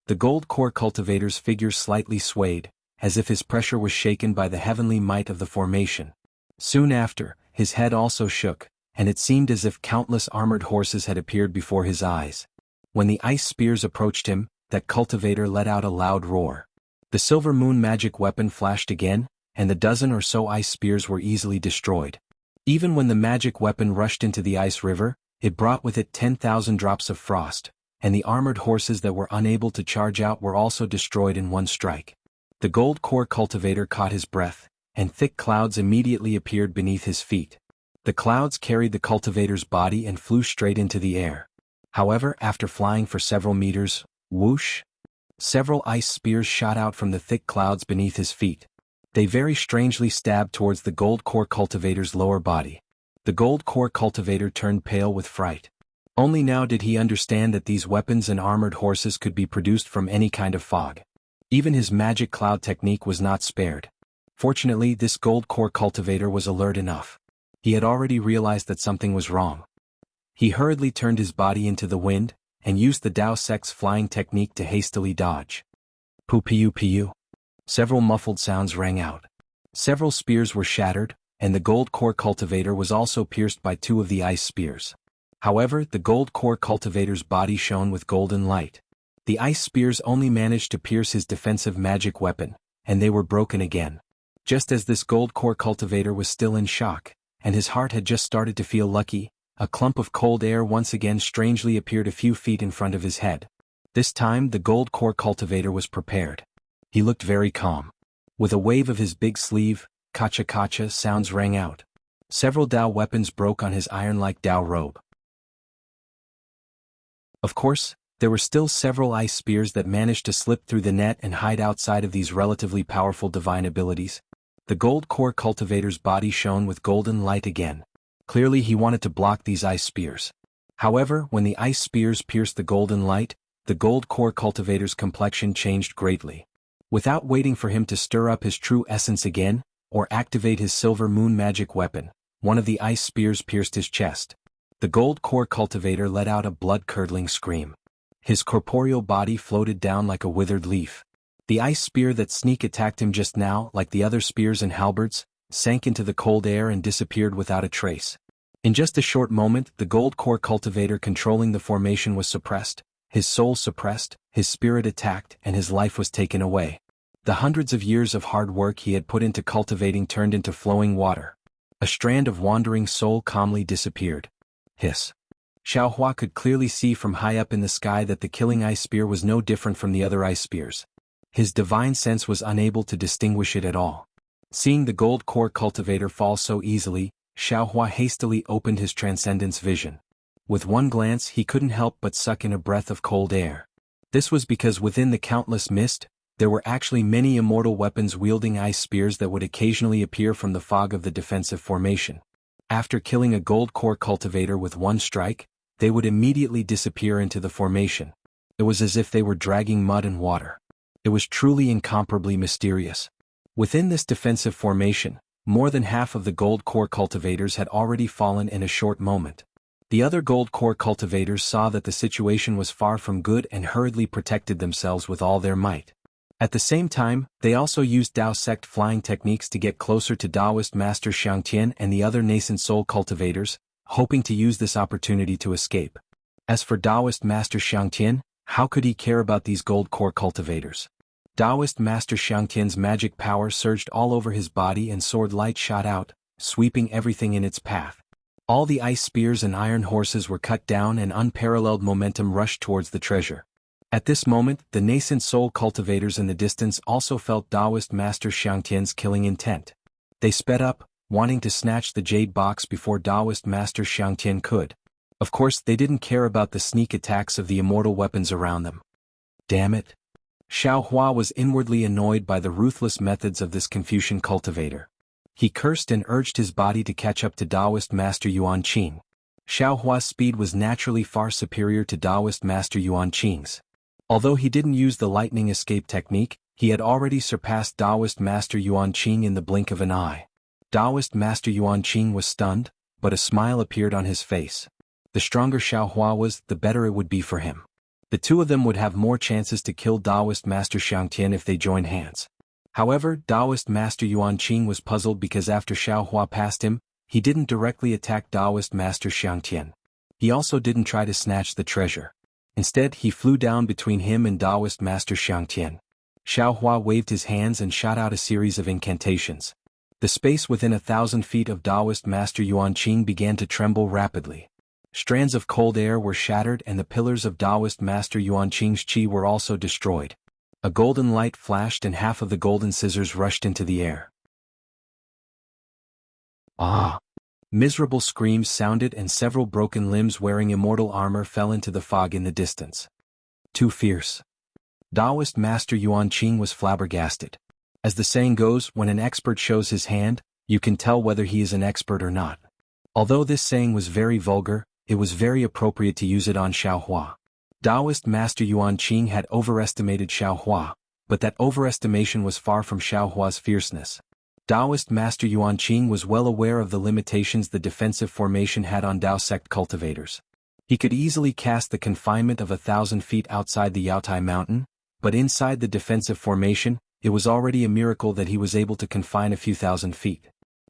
The gold core cultivator's figure slightly swayed, as if his pressure was shaken by the heavenly might of the formation. Soon after, his head also shook, and it seemed as if countless armored horses had appeared before his eyes. When the ice spears approached him, that cultivator let out a loud roar. The silver moon magic weapon flashed again, and the dozen or so ice spears were easily destroyed. Even when the magic weapon rushed into the ice river, it brought with it 10,000 drops of frost, and the armored horses that were unable to charge out were also destroyed in one strike. The gold core cultivator caught his breath, and thick clouds immediately appeared beneath his feet. The clouds carried the cultivator's body and flew straight into the air. However, after flying for several meters, whoosh! Several ice spears shot out from the thick clouds beneath his feet. They very strangely stabbed towards the gold core cultivator's lower body. The gold core cultivator turned pale with fright. Only now did he understand that these weapons and armored horses could be produced from any kind of fog. Even his magic cloud technique was not spared. Fortunately, this gold core cultivator was alert enough. He had already realized that something was wrong. He hurriedly turned his body into the wind, and used the Dao Sec's flying technique to hastily dodge. Pu-pu-pu. Several muffled sounds rang out. Several spears were shattered, and the gold core cultivator was also pierced by 2 of the ice spears. However, the gold core cultivator's body shone with golden light. The ice spears only managed to pierce his defensive magic weapon, and they were broken again. Just as this gold core cultivator was still in shock, and his heart had just started to feel lucky, a clump of cold air once again strangely appeared a few feet in front of his head. This time the gold core cultivator was prepared. He looked very calm. With a wave of his big sleeve, kacha-kacha sounds rang out. Several Dao weapons broke on his iron-like Dao robe. Of course, there were still several ice spears that managed to slip through the net and hide outside of these relatively powerful divine abilities. The gold core cultivator's body shone with golden light again. Clearly he wanted to block these ice spears. However, when the ice spears pierced the golden light, the gold core cultivator's complexion changed greatly. Without waiting for him to stir up his true essence again, or activate his silver moon magic weapon, one of the ice spears pierced his chest. The gold core cultivator let out a blood-curdling scream. His corporeal body floated down like a withered leaf. The ice spear that sneak attacked him just now, like the other spears and halberds, sank into the cold air and disappeared without a trace. In just a short moment, the gold core cultivator controlling the formation was suppressed, his soul suppressed, his spirit attacked, and his life was taken away. The hundreds of years of hard work he had put into cultivating turned into flowing water. A strand of wandering soul calmly disappeared. Hiss. Xiaohua could clearly see from high up in the sky that the killing ice spear was no different from the other ice spears. His divine sense was unable to distinguish it at all. Seeing the gold core cultivator fall so easily, Xiaohua hastily opened his transcendence vision. With one glance he couldn't help but suck in a breath of cold air. This was because within the countless mist, there were actually many immortal weapons wielding ice spears that would occasionally appear from the fog of the defensive formation. After killing a gold core cultivator with one strike, they would immediately disappear into the formation. It was as if they were dragging mud and water. It was truly incomparably mysterious. Within this defensive formation, more than half of the gold core cultivators had already fallen in a short moment. The other gold core cultivators saw that the situation was far from good and hurriedly protected themselves with all their might. At the same time, they also used Dao sect flying techniques to get closer to Taoist Master Xiangtian and the other nascent soul cultivators, hoping to use this opportunity to escape. As for Taoist Master Xiangtian, how could he care about these gold core cultivators? Taoist Master Xiangtian's magic power surged all over his body and sword light shot out, sweeping everything in its path. All the ice spears and iron horses were cut down and unparalleled momentum rushed towards the treasure. At this moment, the nascent soul cultivators in the distance also felt Taoist Master Xiangtian's killing intent. They sped up, wanting to snatch the jade box before Taoist Master Xiangtian could. Of course, they didn't care about the sneak attacks of the immortal weapons around them. Damn it. Xiaohua was inwardly annoyed by the ruthless methods of this Confucian cultivator. He cursed and urged his body to catch up to Taoist Master Yuanqing. Xiaohua's speed was naturally far superior to Taoist Master Yuanqing's. Although he didn't use the lightning escape technique, he had already surpassed Taoist Master Yuanqing in the blink of an eye. Taoist Master Yuanqing was stunned, but a smile appeared on his face. The stronger Xiaohua was, the better it would be for him. The two of them would have more chances to kill Taoist Master Xiangtian if they joined hands. However, Taoist Master Yuanqing was puzzled because after Xiaohua passed him, he didn't directly attack Taoist Master Xiangtian. He also didn't try to snatch the treasure. Instead, he flew down between him and Taoist Master Xiangtian. Xiaohua waved his hands and shot out a series of incantations. The space within 1,000 feet of Taoist Master Yuanqing began to tremble rapidly. Strands of cold air were shattered and the pillars of Taoist Master Yuanqing's qi were also destroyed. A golden light flashed and half of the golden scissors rushed into the air. Ah! Miserable screams sounded and several broken limbs wearing immortal armor fell into the fog in the distance. Too fierce. Taoist Master Yuanqing was flabbergasted. As the saying goes, when an expert shows his hand, you can tell whether he is an expert or not. Although this saying was very vulgar, it was very appropriate to use it on Xiaohua. Taoist Master Yuanqing had overestimated Xiaohua, but that overestimation was far from Xiaohua's fierceness. Taoist Master Yuanqing was well aware of the limitations the defensive formation had on Dao sect cultivators. He could easily cast the confinement of 1,000 feet outside the Yaotai mountain, but inside the defensive formation, it was already a miracle that he was able to confine a few thousand feet.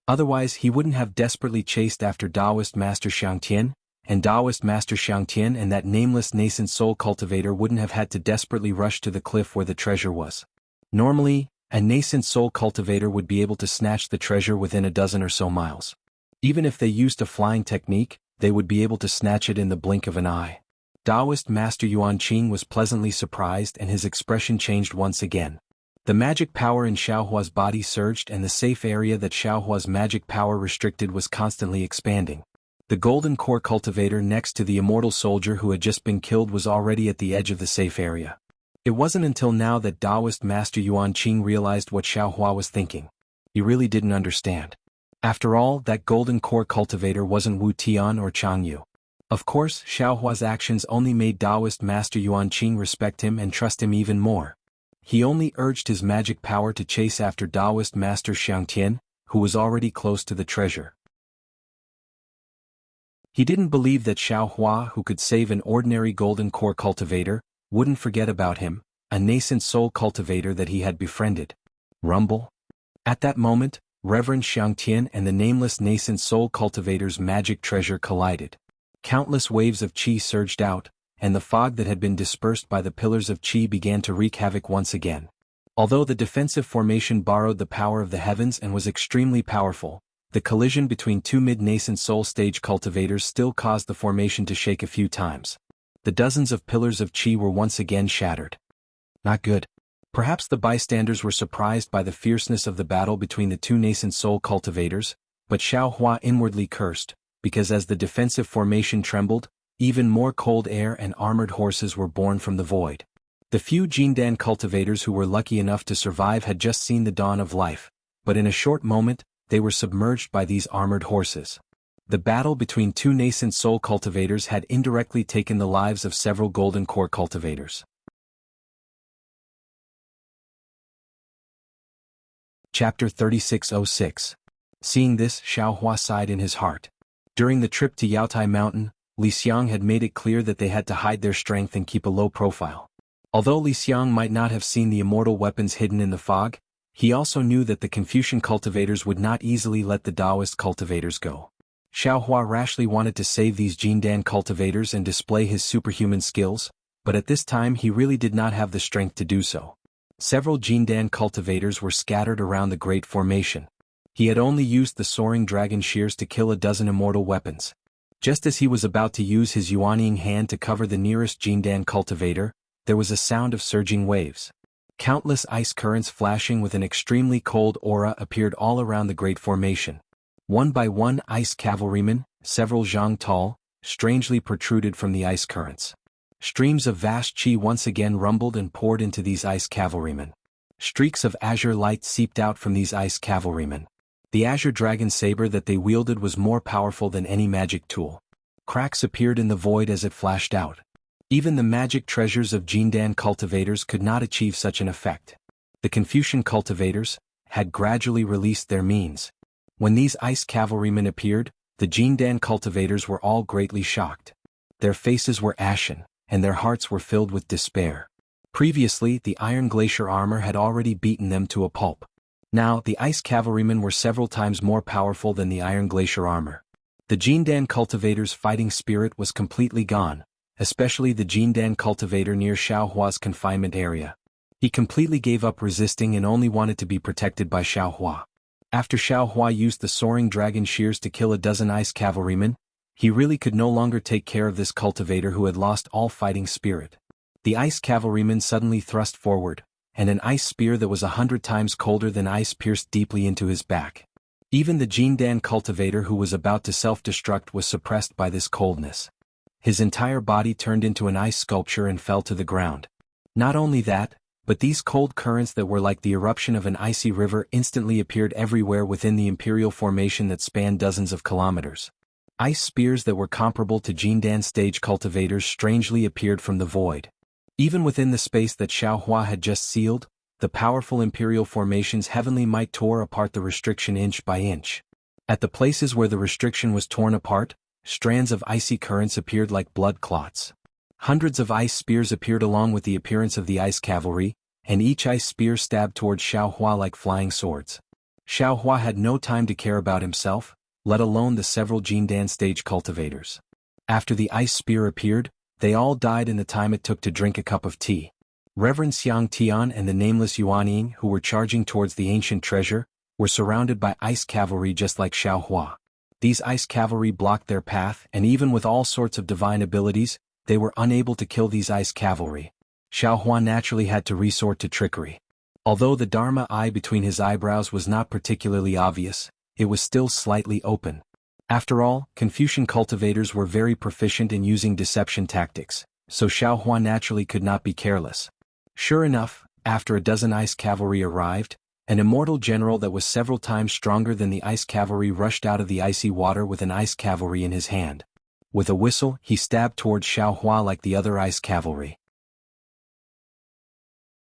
Otherwise he wouldn't have desperately chased after Taoist Master Xiangtian, and Taoist Master Xiangtian and that nameless nascent soul cultivator wouldn't have had to desperately rush to the cliff where the treasure was. Normally, a nascent soul cultivator would be able to snatch the treasure within a dozen or so miles. Even if they used a flying technique, they would be able to snatch it in the blink of an eye. Taoist Master Yuan Qing was pleasantly surprised and his expression changed once again. The magic power in Xiaohua's body surged and the safe area that Xiaohua's magic power restricted was constantly expanding. The golden core cultivator next to the immortal soldier who had just been killed was already at the edge of the safe area. It wasn't until now that Taoist Master Yuan Qing realized what Xiaohua was thinking. He really didn't understand. After all, that golden core cultivator wasn't Wu Tian or Chang Yu. Of course, Xiaohua's actions only made Taoist Master Yuan Qing respect him and trust him even more. He only urged his magic power to chase after Taoist Master Xiangtian, who was already close to the treasure. He didn't believe that Xiaohua, who could save an ordinary golden core cultivator, wouldn't forget about him, a nascent soul cultivator that he had befriended. Rumble? At that moment, Reverend Xiangtian and the nameless nascent soul cultivator's magic treasure collided. Countless waves of qi surged out, and the fog that had been dispersed by the pillars of qi began to wreak havoc once again. Although the defensive formation borrowed the power of the heavens and was extremely powerful, the collision between two mid-nascent soul stage cultivators still caused the formation to shake a few times. The dozens of pillars of qi were once again shattered. Not good. Perhaps the bystanders were surprised by the fierceness of the battle between the two nascent soul cultivators, but Xiaohua inwardly cursed, because as the defensive formation trembled, even more cold air and armored horses were born from the void. The few Jindan cultivators who were lucky enough to survive had just seen the dawn of life, but in a short moment, they were submerged by these armored horses. The battle between two nascent soul cultivators had indirectly taken the lives of several golden core cultivators. Chapter 3606. Seeing this, Xiaohua sighed in his heart. During the trip to Yaotai Mountain, Li Xiang had made it clear that they had to hide their strength and keep a low profile. Although Li Xiang might not have seen the immortal weapons hidden in the fog, he also knew that the Confucian cultivators would not easily let the Taoist cultivators go. Xiaohua rashly wanted to save these Jindan cultivators and display his superhuman skills, but at this time he really did not have the strength to do so. Several Jindan cultivators were scattered around the Great Formation. He had only used the soaring dragon shears to kill a dozen immortal weapons. Just as he was about to use his Yuanying hand to cover the nearest Jindan cultivator, there was a sound of surging waves. Countless ice currents flashing with an extremely cold aura appeared all around the Great Formation. One by one ice cavalrymen, several zhang tall, strangely protruded from the ice currents. Streams of vast qi once again rumbled and poured into these ice cavalrymen. Streaks of azure light seeped out from these ice cavalrymen. The azure dragon saber that they wielded was more powerful than any magic tool. Cracks appeared in the void as it flashed out. Even the magic treasures of Jindan cultivators could not achieve such an effect. The Confucian cultivators had gradually released their means. When these ice cavalrymen appeared, the Jindan cultivators were all greatly shocked. Their faces were ashen, and their hearts were filled with despair. Previously, the iron glacier armor had already beaten them to a pulp. Now, the ice cavalrymen were several times more powerful than the iron glacier armor. The Jindan cultivator's fighting spirit was completely gone, especially the Jindan cultivator near Xiaohua's confinement area. He completely gave up resisting and only wanted to be protected by Xiaohua. After Xiaohua used the soaring dragon shears to kill a dozen ice cavalrymen, he really could no longer take care of this cultivator who had lost all fighting spirit. The ice cavalryman suddenly thrust forward, and an ice spear that was 100 times colder than ice pierced deeply into his back. Even the Jindan cultivator who was about to self-destruct was suppressed by this coldness. His entire body turned into an ice sculpture and fell to the ground. Not only that, but these cold currents that were like the eruption of an icy river instantly appeared everywhere within the imperial formation that spanned dozens of kilometers. Ice spears that were comparable to Jindan stage cultivators strangely appeared from the void. Even within the space that Xiaohua had just sealed, the powerful imperial formation's heavenly might tore apart the restriction inch by inch. At the places where the restriction was torn apart, strands of icy currents appeared like blood clots. Hundreds of ice spears appeared along with the appearance of the ice cavalry, and each ice spear stabbed towards Xiaohua like flying swords. Xiaohua had no time to care about himself, let alone the several Jindan stage cultivators. After the ice spear appeared, they all died in the time it took to drink a cup of tea. Reverend Xiang Tian and the nameless Yuanying, who were charging towards the ancient treasure, were surrounded by ice cavalry just like Xiaohua. These ice cavalry blocked their path, and even with all sorts of divine abilities, they were unable to kill these ice cavalry. Xiao Hua naturally had to resort to trickery. Although the Dharma eye between his eyebrows was not particularly obvious, it was still slightly open. After all, Confucian cultivators were very proficient in using deception tactics, so Xiao Hua naturally could not be careless. Sure enough, after a dozen ice cavalry arrived, an immortal general that was several times stronger than the ice cavalry rushed out of the icy water with an ice cavalry in his hand. With a whistle, he stabbed towards Xiao Hua like the other ice cavalry.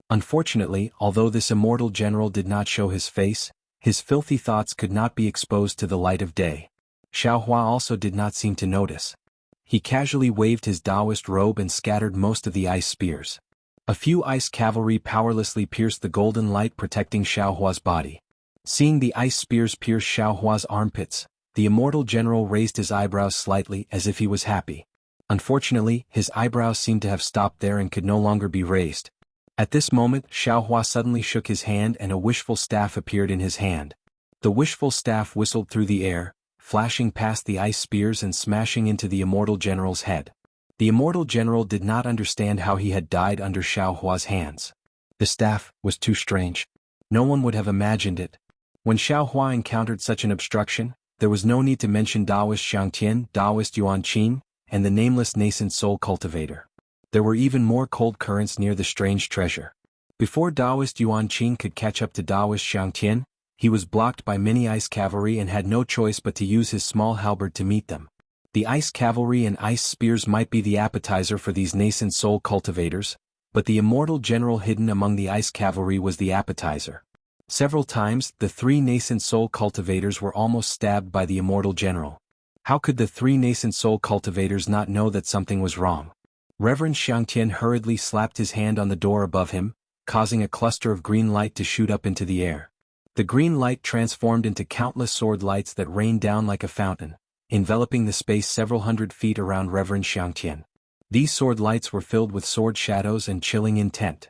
Unfortunately, although this immortal general did not show his face, his filthy thoughts could not be exposed to the light of day. Xiao Hua also did not seem to notice. He casually waved his Taoist robe and scattered most of the ice spears. A few ice cavalry powerlessly pierced the golden light protecting Xiao Hua's body. Seeing the ice spears pierce Xiao Hua's armpits, the immortal general raised his eyebrows slightly as if he was happy. Unfortunately, his eyebrows seemed to have stopped there and could no longer be raised. At this moment, Xiao Hua suddenly shook his hand and a wishful staff appeared in his hand. The wishful staff whistled through the air, flashing past the ice spears and smashing into the immortal general's head. The immortal general did not understand how he had died under Xiao Hua's hands. The staff was too strange. No one would have imagined it. When Xiao Hua encountered such an obstruction, there was no need to mention Taoist Shangtian, Taoist Yuanqing, and the nameless nascent soul cultivator. There were even more cold currents near the strange treasure. Before Taoist Yuanqing could catch up to Taoist Shangtian, he was blocked by many ice cavalry and had no choice but to use his small halberd to meet them. The ice cavalry and ice spears might be the appetizer for these nascent soul cultivators, but the immortal general hidden among the ice cavalry was the appetizer. Several times, the three nascent soul cultivators were almost stabbed by the immortal general. How could the three nascent soul cultivators not know that something was wrong? Reverend Shangtian hurriedly slapped his hand on the door above him, causing a cluster of green light to shoot up into the air. The green light transformed into countless sword lights that rained down like a fountain, enveloping the space several hundred feet around Reverend Shangtian. These sword lights were filled with sword shadows and chilling intent.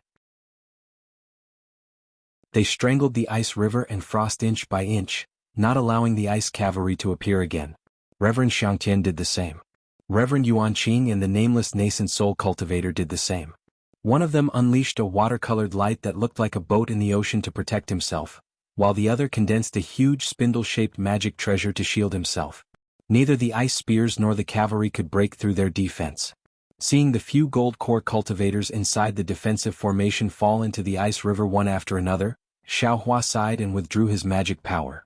They strangled the ice river and frost inch by inch, not allowing the ice cavalry to appear again. Reverend Shangtian did the same. Reverend Yuanqing and the nameless nascent soul cultivator did the same. One of them unleashed a watercolored light that looked like a boat in the ocean to protect himself, while the other condensed a huge spindle-shaped magic treasure to shield himself. Neither the ice spears nor the cavalry could break through their defense. Seeing the few gold core cultivators inside the defensive formation fall into the ice river one after another, Xiao Hua sighed and withdrew his magic power.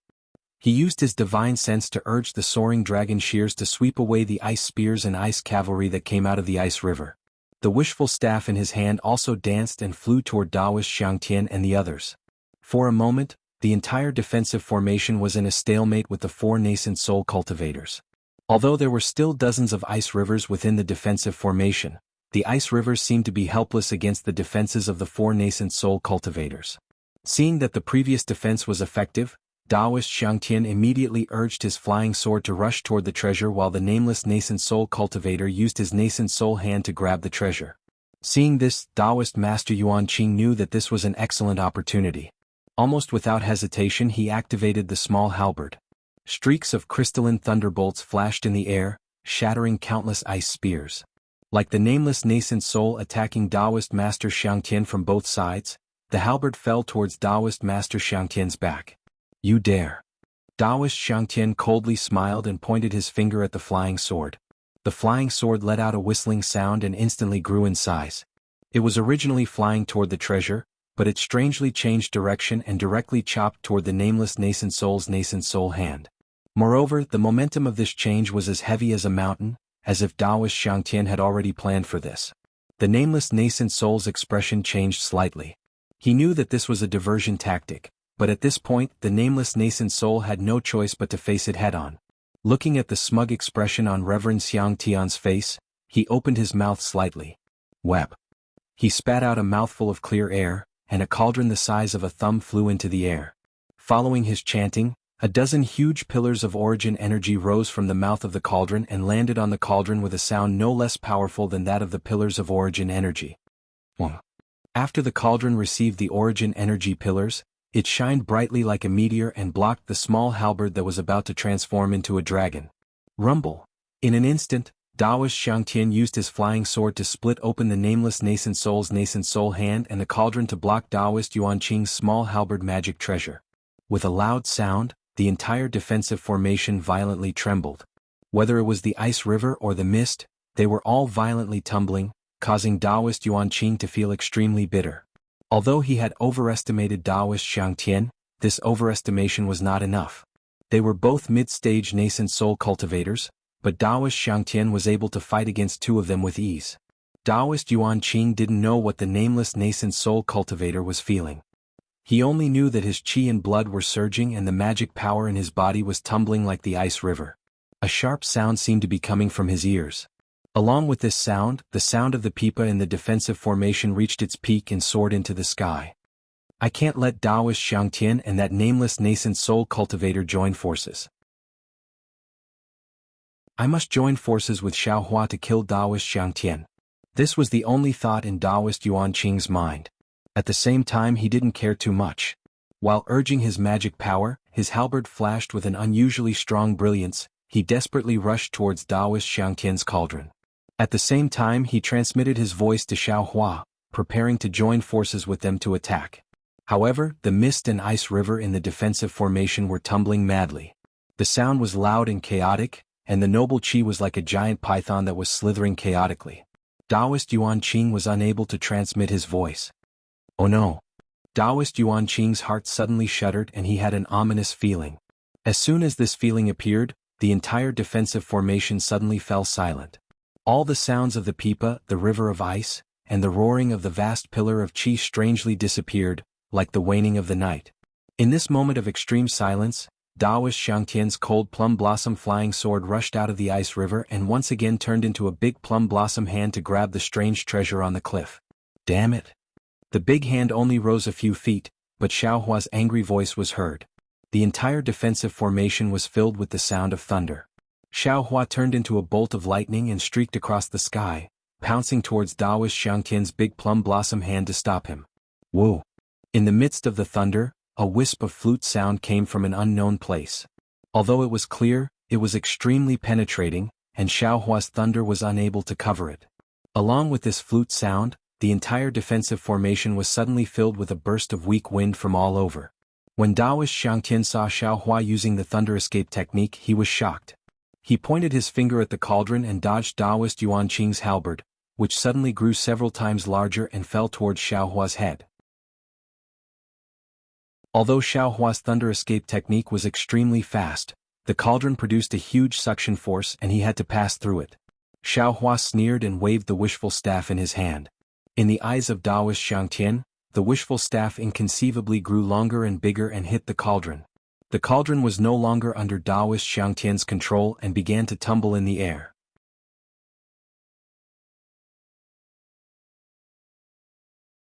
He used his divine sense to urge the soaring dragon shears to sweep away the ice spears and ice cavalry that came out of the ice river. The wishful staff in his hand also danced and flew toward Taoist Shangtian and the others. For a moment, the entire defensive formation was in a stalemate with the four nascent soul cultivators. Although there were still dozens of ice rivers within the defensive formation, the ice rivers seemed to be helpless against the defenses of the four nascent soul cultivators. Seeing that the previous defense was effective, Taoist Shangtian immediately urged his flying sword to rush toward the treasure while the nameless nascent soul cultivator used his nascent soul hand to grab the treasure. Seeing this, Taoist Master Yuanqing knew that this was an excellent opportunity. Almost without hesitation he activated the small halberd. Streaks of crystalline thunderbolts flashed in the air, shattering countless ice spears. Like the nameless nascent soul attacking Taoist Master Shangtian from both sides, the halberd fell towards Taoist Master Shangtian's back. "You dare." Taoist Shangtian coldly smiled and pointed his finger at the flying sword. The flying sword let out a whistling sound and instantly grew in size. It was originally flying toward the treasure, but it strangely changed direction and directly chopped toward the nameless nascent soul's nascent soul hand. Moreover, the momentum of this change was as heavy as a mountain, as if Taoist Shangtian had already planned for this. The nameless nascent soul's expression changed slightly. He knew that this was a diversion tactic, but at this point the nameless nascent soul had no choice but to face it head-on. Looking at the smug expression on Reverend Xiangtian's face, he opened his mouth slightly. Web. He spat out a mouthful of clear air, and a cauldron the size of a thumb flew into the air. Following his chanting, a dozen huge pillars of origin energy rose from the mouth of the cauldron and landed on the cauldron with a sound no less powerful than that of the pillars of origin energy. After the cauldron received the origin energy pillars, It shined brightly like a meteor and blocked the small halberd that was about to transform into a dragon. Rumble. In an instant, Taoist Xiangtian used his flying sword to split open the nameless nascent soul hand and the cauldron to block Taoist Yuanqing's small halberd magic treasure. With a loud sound, the entire defensive formation violently trembled. Whether it was the ice river or the mist, they were all violently tumbling, causing Taoist Yuanqing to feel extremely bitter. Although he had overestimated Taoist Xiangtian, this overestimation was not enough. They were both mid-stage nascent soul cultivators, but Taoist Xiangtian was able to fight against two of them with ease. Taoist Yuanqing didn't know what the nameless nascent soul cultivator was feeling. He only knew that his qi and blood were surging and the magic power in his body was tumbling like the ice river. A sharp sound seemed to be coming from his ears. Along with this sound, the sound of the pipa in the defensive formation reached its peak and soared into the sky. I can't let Taoist Xiangtian and that nameless nascent soul cultivator join forces. I must join forces with Xiaohua to kill Taoist Xiangtian. This was the only thought in Taoist Yuanqing's mind. At the same time he didn't care too much. While urging his magic power, his halberd flashed with an unusually strong brilliance. He desperately rushed towards Taoist Xiangtian's cauldron. At the same time he transmitted his voice to Xiaohua, preparing to join forces with them to attack. However, the mist and ice river in the defensive formation were tumbling madly. The sound was loud and chaotic, and the noble qi was like a giant python that was slithering chaotically. Taoist Yuanqing was unable to transmit his voice. Oh no! Taoist Yuanqing's heart suddenly shuddered and he had an ominous feeling. As soon as this feeling appeared, the entire defensive formation suddenly fell silent. All the sounds of the pipa, the river of ice, and the roaring of the vast pillar of qi strangely disappeared, like the waning of the night. In this moment of extreme silence, Taoist Xiangtian's cold plum blossom flying sword rushed out of the ice river and once again turned into a big plum blossom hand to grab the strange treasure on the cliff. Damn it! The big hand only rose a few feet, but Xiaohua's angry voice was heard. The entire defensive formation was filled with the sound of thunder. Xiaohua turned into a bolt of lightning and streaked across the sky, pouncing towards Taoist Xiangtian's big plum blossom hand to stop him. Whoa! In the midst of the thunder, a wisp of flute sound came from an unknown place. Although it was clear, it was extremely penetrating, and Xiaohua's thunder was unable to cover it. Along with this flute sound, the entire defensive formation was suddenly filled with a burst of weak wind from all over. When Taoist Xiangtian saw Xiaohua using the thunder escape technique, he was shocked. He pointed his finger at the cauldron and dodged Taoist Yuanqing's halberd, which suddenly grew several times larger and fell towards Xiaohua's head. Although Xiaohua's thunder escape technique was extremely fast, the cauldron produced a huge suction force and he had to pass through it. Xiaohua sneered and waved the wishful staff in his hand. In the eyes of Taoist Xiangtian, the wishful staff inconceivably grew longer and bigger and hit the cauldron. The cauldron was no longer under Taoist Xiangtian's control and began to tumble in the air.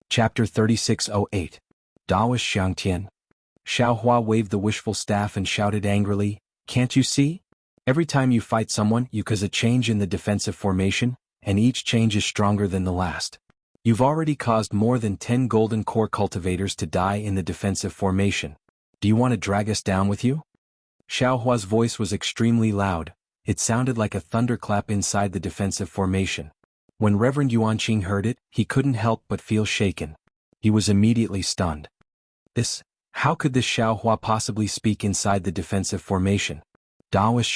Chapter 3608. Taoist Xiangtian. Xiaohua waved the wishful staff and shouted angrily, "Can't you see? Every time you fight someone you cause a change in the defensive formation, and each change is stronger than the last. You've already caused more than 10 golden core cultivators to die in the defensive formation. Do you want to drag us down with you?" Xiaohua's voice was extremely loud. It sounded like a thunderclap inside the defensive formation. When Reverend Yuanqing heard it, he couldn't help but feel shaken. He was immediately stunned. How could this Xiaohua possibly speak inside the defensive formation? Taoist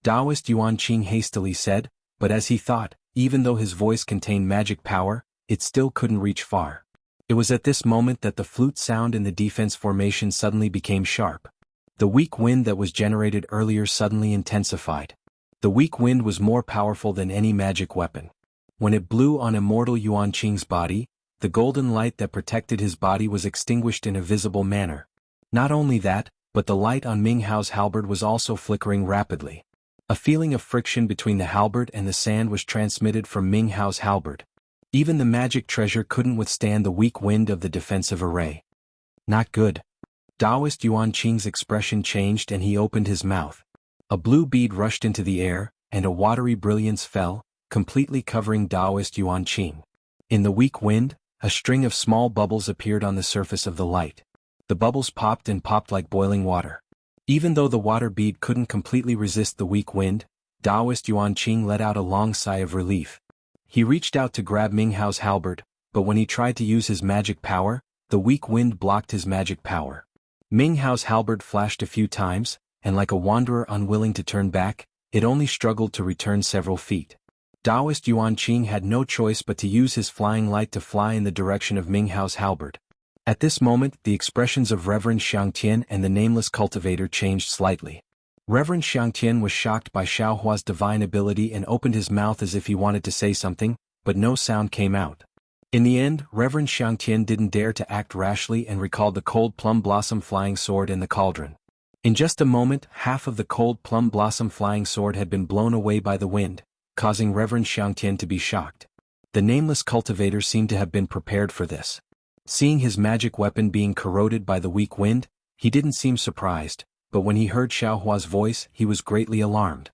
Yuanqing hastily said, but as he thought, even though his voice contained magic power, it still couldn't reach far. It was at this moment that the flute sound in the defense formation suddenly became sharp. The weak wind that was generated earlier suddenly intensified. The weak wind was more powerful than any magic weapon. When it blew on immortal Yuanqing's body, the golden light that protected his body was extinguished in a visible manner. Not only that, but the light on Ming Hao's halberd was also flickering rapidly. A feeling of friction between the halberd and the sand was transmitted from Ming Hao's halberd. Even the magic treasure couldn't withstand the weak wind of the defensive array. Not good. Taoist Yuanqing's expression changed and he opened his mouth. A blue bead rushed into the air, and a watery brilliance fell, completely covering Taoist Yuanqing. In the weak wind, a string of small bubbles appeared on the surface of the light. The bubbles popped and popped like boiling water. Even though the water bead couldn't completely resist the weak wind, Taoist Yuan Qing let out a long sigh of relief. He reached out to grab Ming Hao's halberd, but when he tried to use his magic power, the weak wind blocked his magic power. Ming Hao's halberd flashed a few times, and like a wanderer unwilling to turn back, it only struggled to return several feet. Taoist Yuan Qing had no choice but to use his flying light to fly in the direction of Ming Hao's halberd. At this moment, the expressions of Reverend Xiangtian and the nameless cultivator changed slightly. Reverend Xiangtian was shocked by Xiaohua's divine ability and opened his mouth as if he wanted to say something, but no sound came out. In the end, Reverend Xiangtian didn't dare to act rashly and recalled the cold plum blossom flying sword and the cauldron. In just a moment, half of the cold plum blossom flying sword had been blown away by the wind, causing Reverend Xiangtian to be shocked. The nameless cultivator seemed to have been prepared for this. Seeing his magic weapon being corroded by the weak wind, he didn't seem surprised, but when he heard Xiaohua's voice, he was greatly alarmed.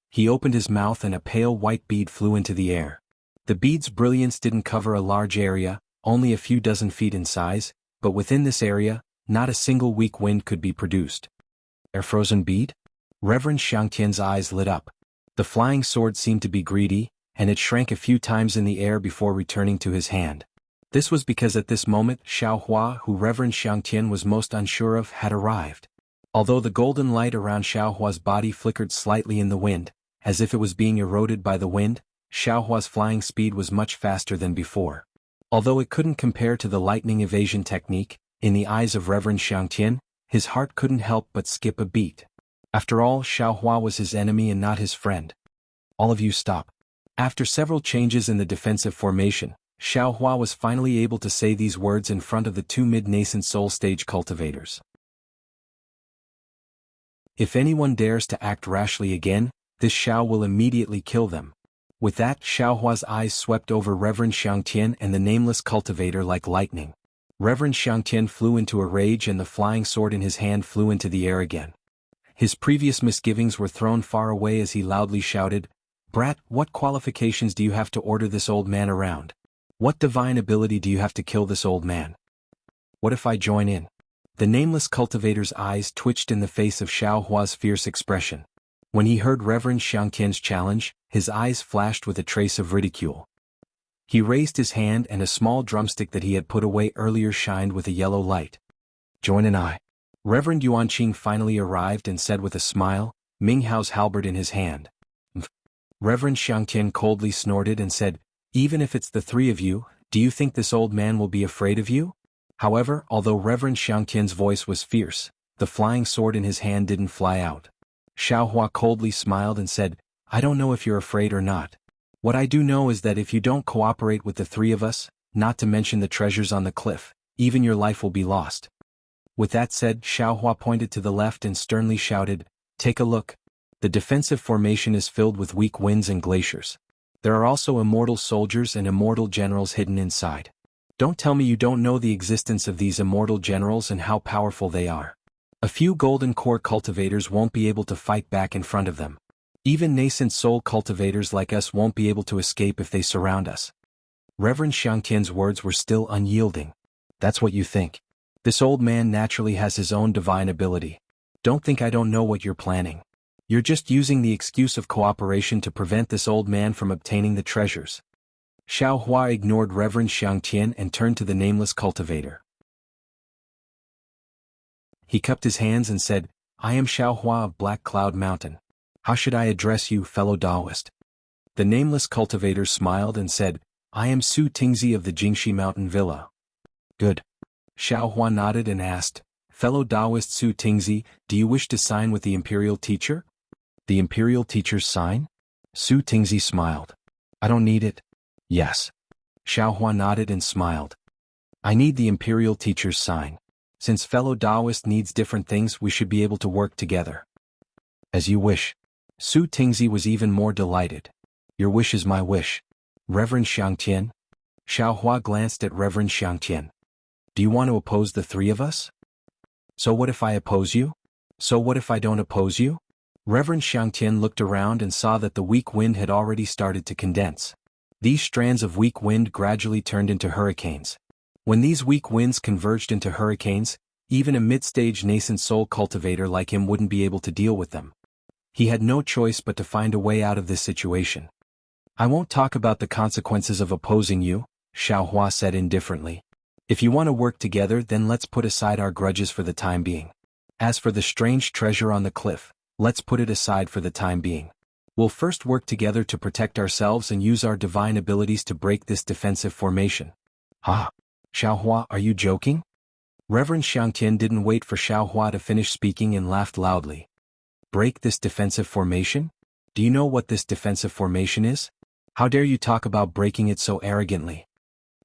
He opened his mouth and a pale white bead flew into the air. The bead's brilliance didn't cover a large area, only a few dozen feet in size, but within this area, not a single weak wind could be produced. A frozen bead? Reverend Xiangtian's eyes lit up. The flying sword seemed to be greedy, and it shrank a few times in the air before returning to his hand. This was because at this moment Xiaohua, who Reverend Xiangtian was most unsure of, had arrived. Although the golden light around Xiaohua's body flickered slightly in the wind, as if it was being eroded by the wind, Xiaohua's flying speed was much faster than before. Although it couldn't compare to the lightning evasion technique, in the eyes of Reverend Xiangtian, his heart couldn't help but skip a beat. After all, Xiaohua was his enemy and not his friend. All of you stop. After several changes in the defensive formation, Xiaohua was finally able to say these words in front of the two mid-nascent soul stage cultivators. If anyone dares to act rashly again, this Xiao will immediately kill them. With that, Xiaohua's eyes swept over Reverend Xiangtian and the nameless cultivator like lightning. Reverend Xiangtian flew into a rage and the flying sword in his hand flew into the air again. His previous misgivings were thrown far away as he loudly shouted, "Brat, what qualifications do you have to order this old man around? What divine ability do you have to kill this old man? What if I join in?" The nameless cultivator's eyes twitched in the face of Xiaohua's fierce expression. When he heard Reverend Xiangtian's challenge, his eyes flashed with a trace of ridicule. He raised his hand and a small drumstick that he had put away earlier shined with a yellow light. "Join an eye." Reverend Yuan Qing finally arrived and said with a smile, Ming Hao's halberd in his hand. Reverend Xiangtian coldly snorted and said, "Even if it's the three of you, do you think this old man will be afraid of you?" However, although Reverend Xiangtian's voice was fierce, the flying sword in his hand didn't fly out. Xiaohua coldly smiled and said, "I don't know if you're afraid or not. What I do know is that if you don't cooperate with the three of us, not to mention the treasures on the cliff, even your life will be lost." With that said, Xiaohua pointed to the left and sternly shouted, "Take a look. The defensive formation is filled with weak winds and glaciers. There are also immortal soldiers and immortal generals hidden inside. Don't tell me you don't know the existence of these immortal generals and how powerful they are. A few golden core cultivators won't be able to fight back in front of them. Even nascent soul cultivators like us won't be able to escape if they surround us." Reverend Xiangtian's words were still unyielding. "That's what you think. This old man naturally has his own divine ability. Don't think I don't know what you're planning. You're just using the excuse of cooperation to prevent this old man from obtaining the treasures." Xiaohua ignored Reverend Xiangtian and turned to the nameless cultivator. He cupped his hands and said, "I am Xiaohua of Black Cloud Mountain. How should I address you, fellow Taoist?" The nameless cultivator smiled and said, "I am Su Tingzi of the Jingxi Mountain Villa." "Good." Xiaohua nodded and asked, "Fellow Taoist Su Tingzi, do you wish to sign with the Imperial Teacher?" "The Imperial Teacher's sign?" Su Tingzi smiled. "I don't need it." "Yes." Xiaohua nodded and smiled. "I need the Imperial Teacher's sign. Since fellow Taoist needs different things, we should be able to work together." "As you wish." Su Tingzi was even more delighted. "Your wish is my wish. Reverend Xiangtian?" Xiaohua glanced at Reverend Xiangtian. "Do you want to oppose the three of us?" "So what if I oppose you? So what if I don't oppose you?" Reverend Xiangtian looked around and saw that the weak wind had already started to condense. These strands of weak wind gradually turned into hurricanes. When these weak winds converged into hurricanes, Even a mid-stage nascent soul cultivator like him wouldn't be able to deal with them. He had no choice but to find a way out of this situation. I won't talk about the consequences of opposing you, Xiaohua said indifferently. If you want to work together, then let's put aside our grudges for the time being. As for the strange treasure on the cliff, let's put it aside for the time being. We'll first work together to protect ourselves and use our divine abilities to break this defensive formation. Ah, Xiaohua, are you joking? Reverend Xiangtian didn't wait for Xiaohua to finish speaking and laughed loudly. Break this defensive formation? Do you know what this defensive formation is? How dare you talk about breaking it so arrogantly?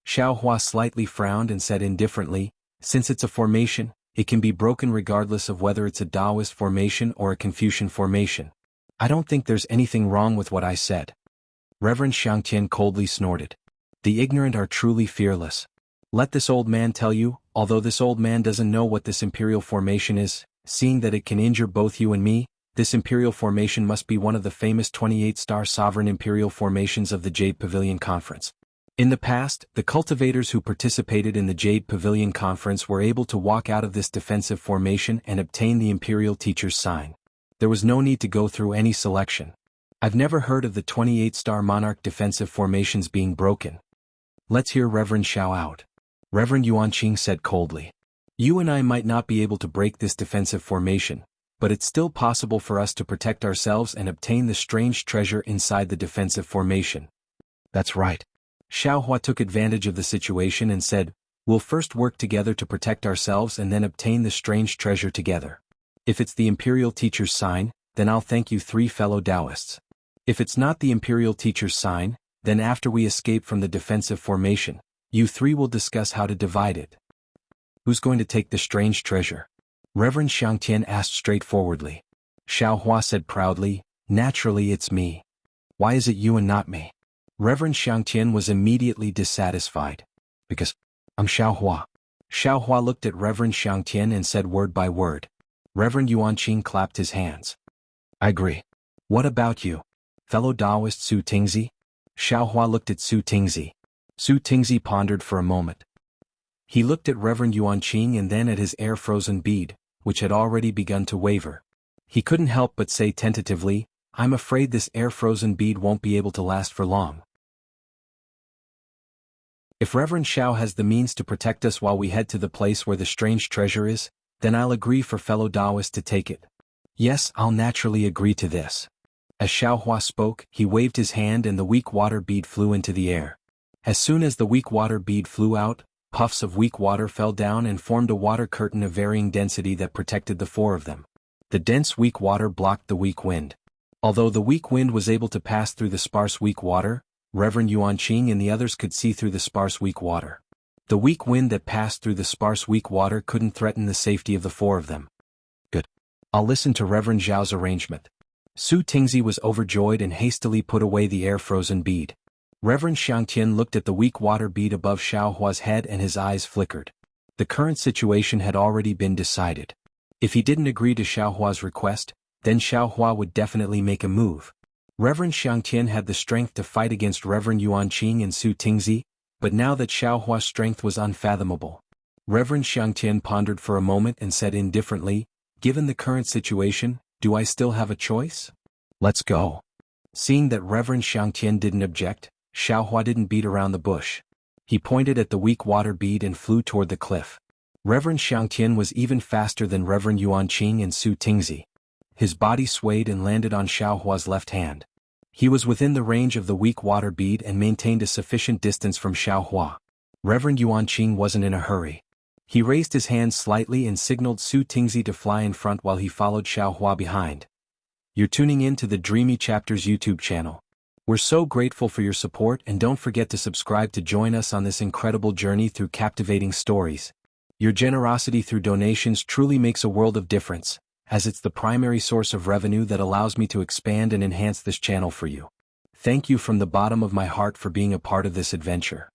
Xiaohua slightly frowned and said indifferently, since it's a formation, it can be broken regardless of whether it's a Taoist formation or a Confucian formation. I don't think there's anything wrong with what I said. Reverend Xiangtian coldly snorted. The ignorant are truly fearless. Let this old man tell you, although this old man doesn't know what this imperial formation is, seeing that it can injure both you and me, this imperial formation must be one of the famous 28-star sovereign imperial formations of the Jade Pavilion Conference. In the past, the cultivators who participated in the Jade Pavilion Conference were able to walk out of this defensive formation and obtain the Imperial Teacher's sign. There was no need to go through any selection. I've never heard of the 28-star Monarch defensive formations being broken. Let's hear Reverend Xiao out. Reverend Yuanqing said coldly. You and I might not be able to break this defensive formation, but it's still possible for us to protect ourselves and obtain the strange treasure inside the defensive formation. That's right. Xiaohua took advantage of the situation and said, we'll first work together to protect ourselves and then obtain the strange treasure together. If it's the Imperial Teacher's sign, then I'll thank you three fellow Taoists. If it's not the Imperial Teacher's sign, then after we escape from the defensive formation, you three will discuss how to divide it. Who's going to take the strange treasure? Reverend Xiangtian asked straightforwardly. Xiaohua said proudly, naturally it's me. Why is it you and not me? Reverend Xiangtian was immediately dissatisfied. Because I'm Xiaohua. Xiaohua looked at Reverend Xiangtian and said word by word. Reverend Yuanqing clapped his hands. I agree. What about you? Fellow Taoist Su Tingzi? Xiaohua looked at Su Tingzi. Su Tingzi pondered for a moment. He looked at Reverend Yuanqing and then at his air-frozen bead, which had already begun to waver. He couldn't help but say tentatively, I'm afraid this air-frozen bead won't be able to last for long. If Reverend Xiao has the means to protect us while we head to the place where the strange treasure is, then I'll agree for fellow Taoists to take it. Yes, I'll naturally agree to this. As Xiaohua spoke, he waved his hand and the weak water bead flew into the air. As soon as the weak water bead flew out, puffs of weak water fell down and formed a water curtain of varying density that protected the four of them. The dense weak water blocked the weak wind. Although the weak wind was able to pass through the sparse weak water, Reverend Yuanqing and the others could see through the sparse weak water. The weak wind that passed through the sparse weak water couldn't threaten the safety of the four of them. Good. I'll listen to Reverend Zhao's arrangement. Su Tingzi was overjoyed and hastily put away the air-frozen bead. Reverend Xiangtian looked at the weak water bead above Xiaohua's head and his eyes flickered. The current situation had already been decided. If he didn't agree to Xiaohua's request, then Xiaohua would definitely make a move. Reverend Xiangtian had the strength to fight against Reverend Yuanqing and Su Tingzi, but now that Xiaohua's strength was unfathomable. Reverend Xiangtian pondered for a moment and said indifferently, given the current situation, do I still have a choice? Let's go. Seeing that Reverend Xiangtian didn't object, Xiaohua didn't beat around the bush. He pointed at the weak water bead and flew toward the cliff. Reverend Xiangtian was even faster than Reverend Yuanqing and Su Tingzi. His body swayed and landed on Xiaohua's left hand. He was within the range of the weak water bead and maintained a sufficient distance from Xiaohua. Reverend Yuanqing wasn't in a hurry. He raised his hand slightly and signaled Su Tingzi to fly in front while he followed Xiaohua behind. You're tuning in to the Dreamy Chapters YouTube channel. We're so grateful for your support and don't forget to subscribe to join us on this incredible journey through captivating stories. Your generosity through donations truly makes a world of difference, as it's the primary source of revenue that allows me to expand and enhance this channel for you. Thank you from the bottom of my heart for being a part of this adventure.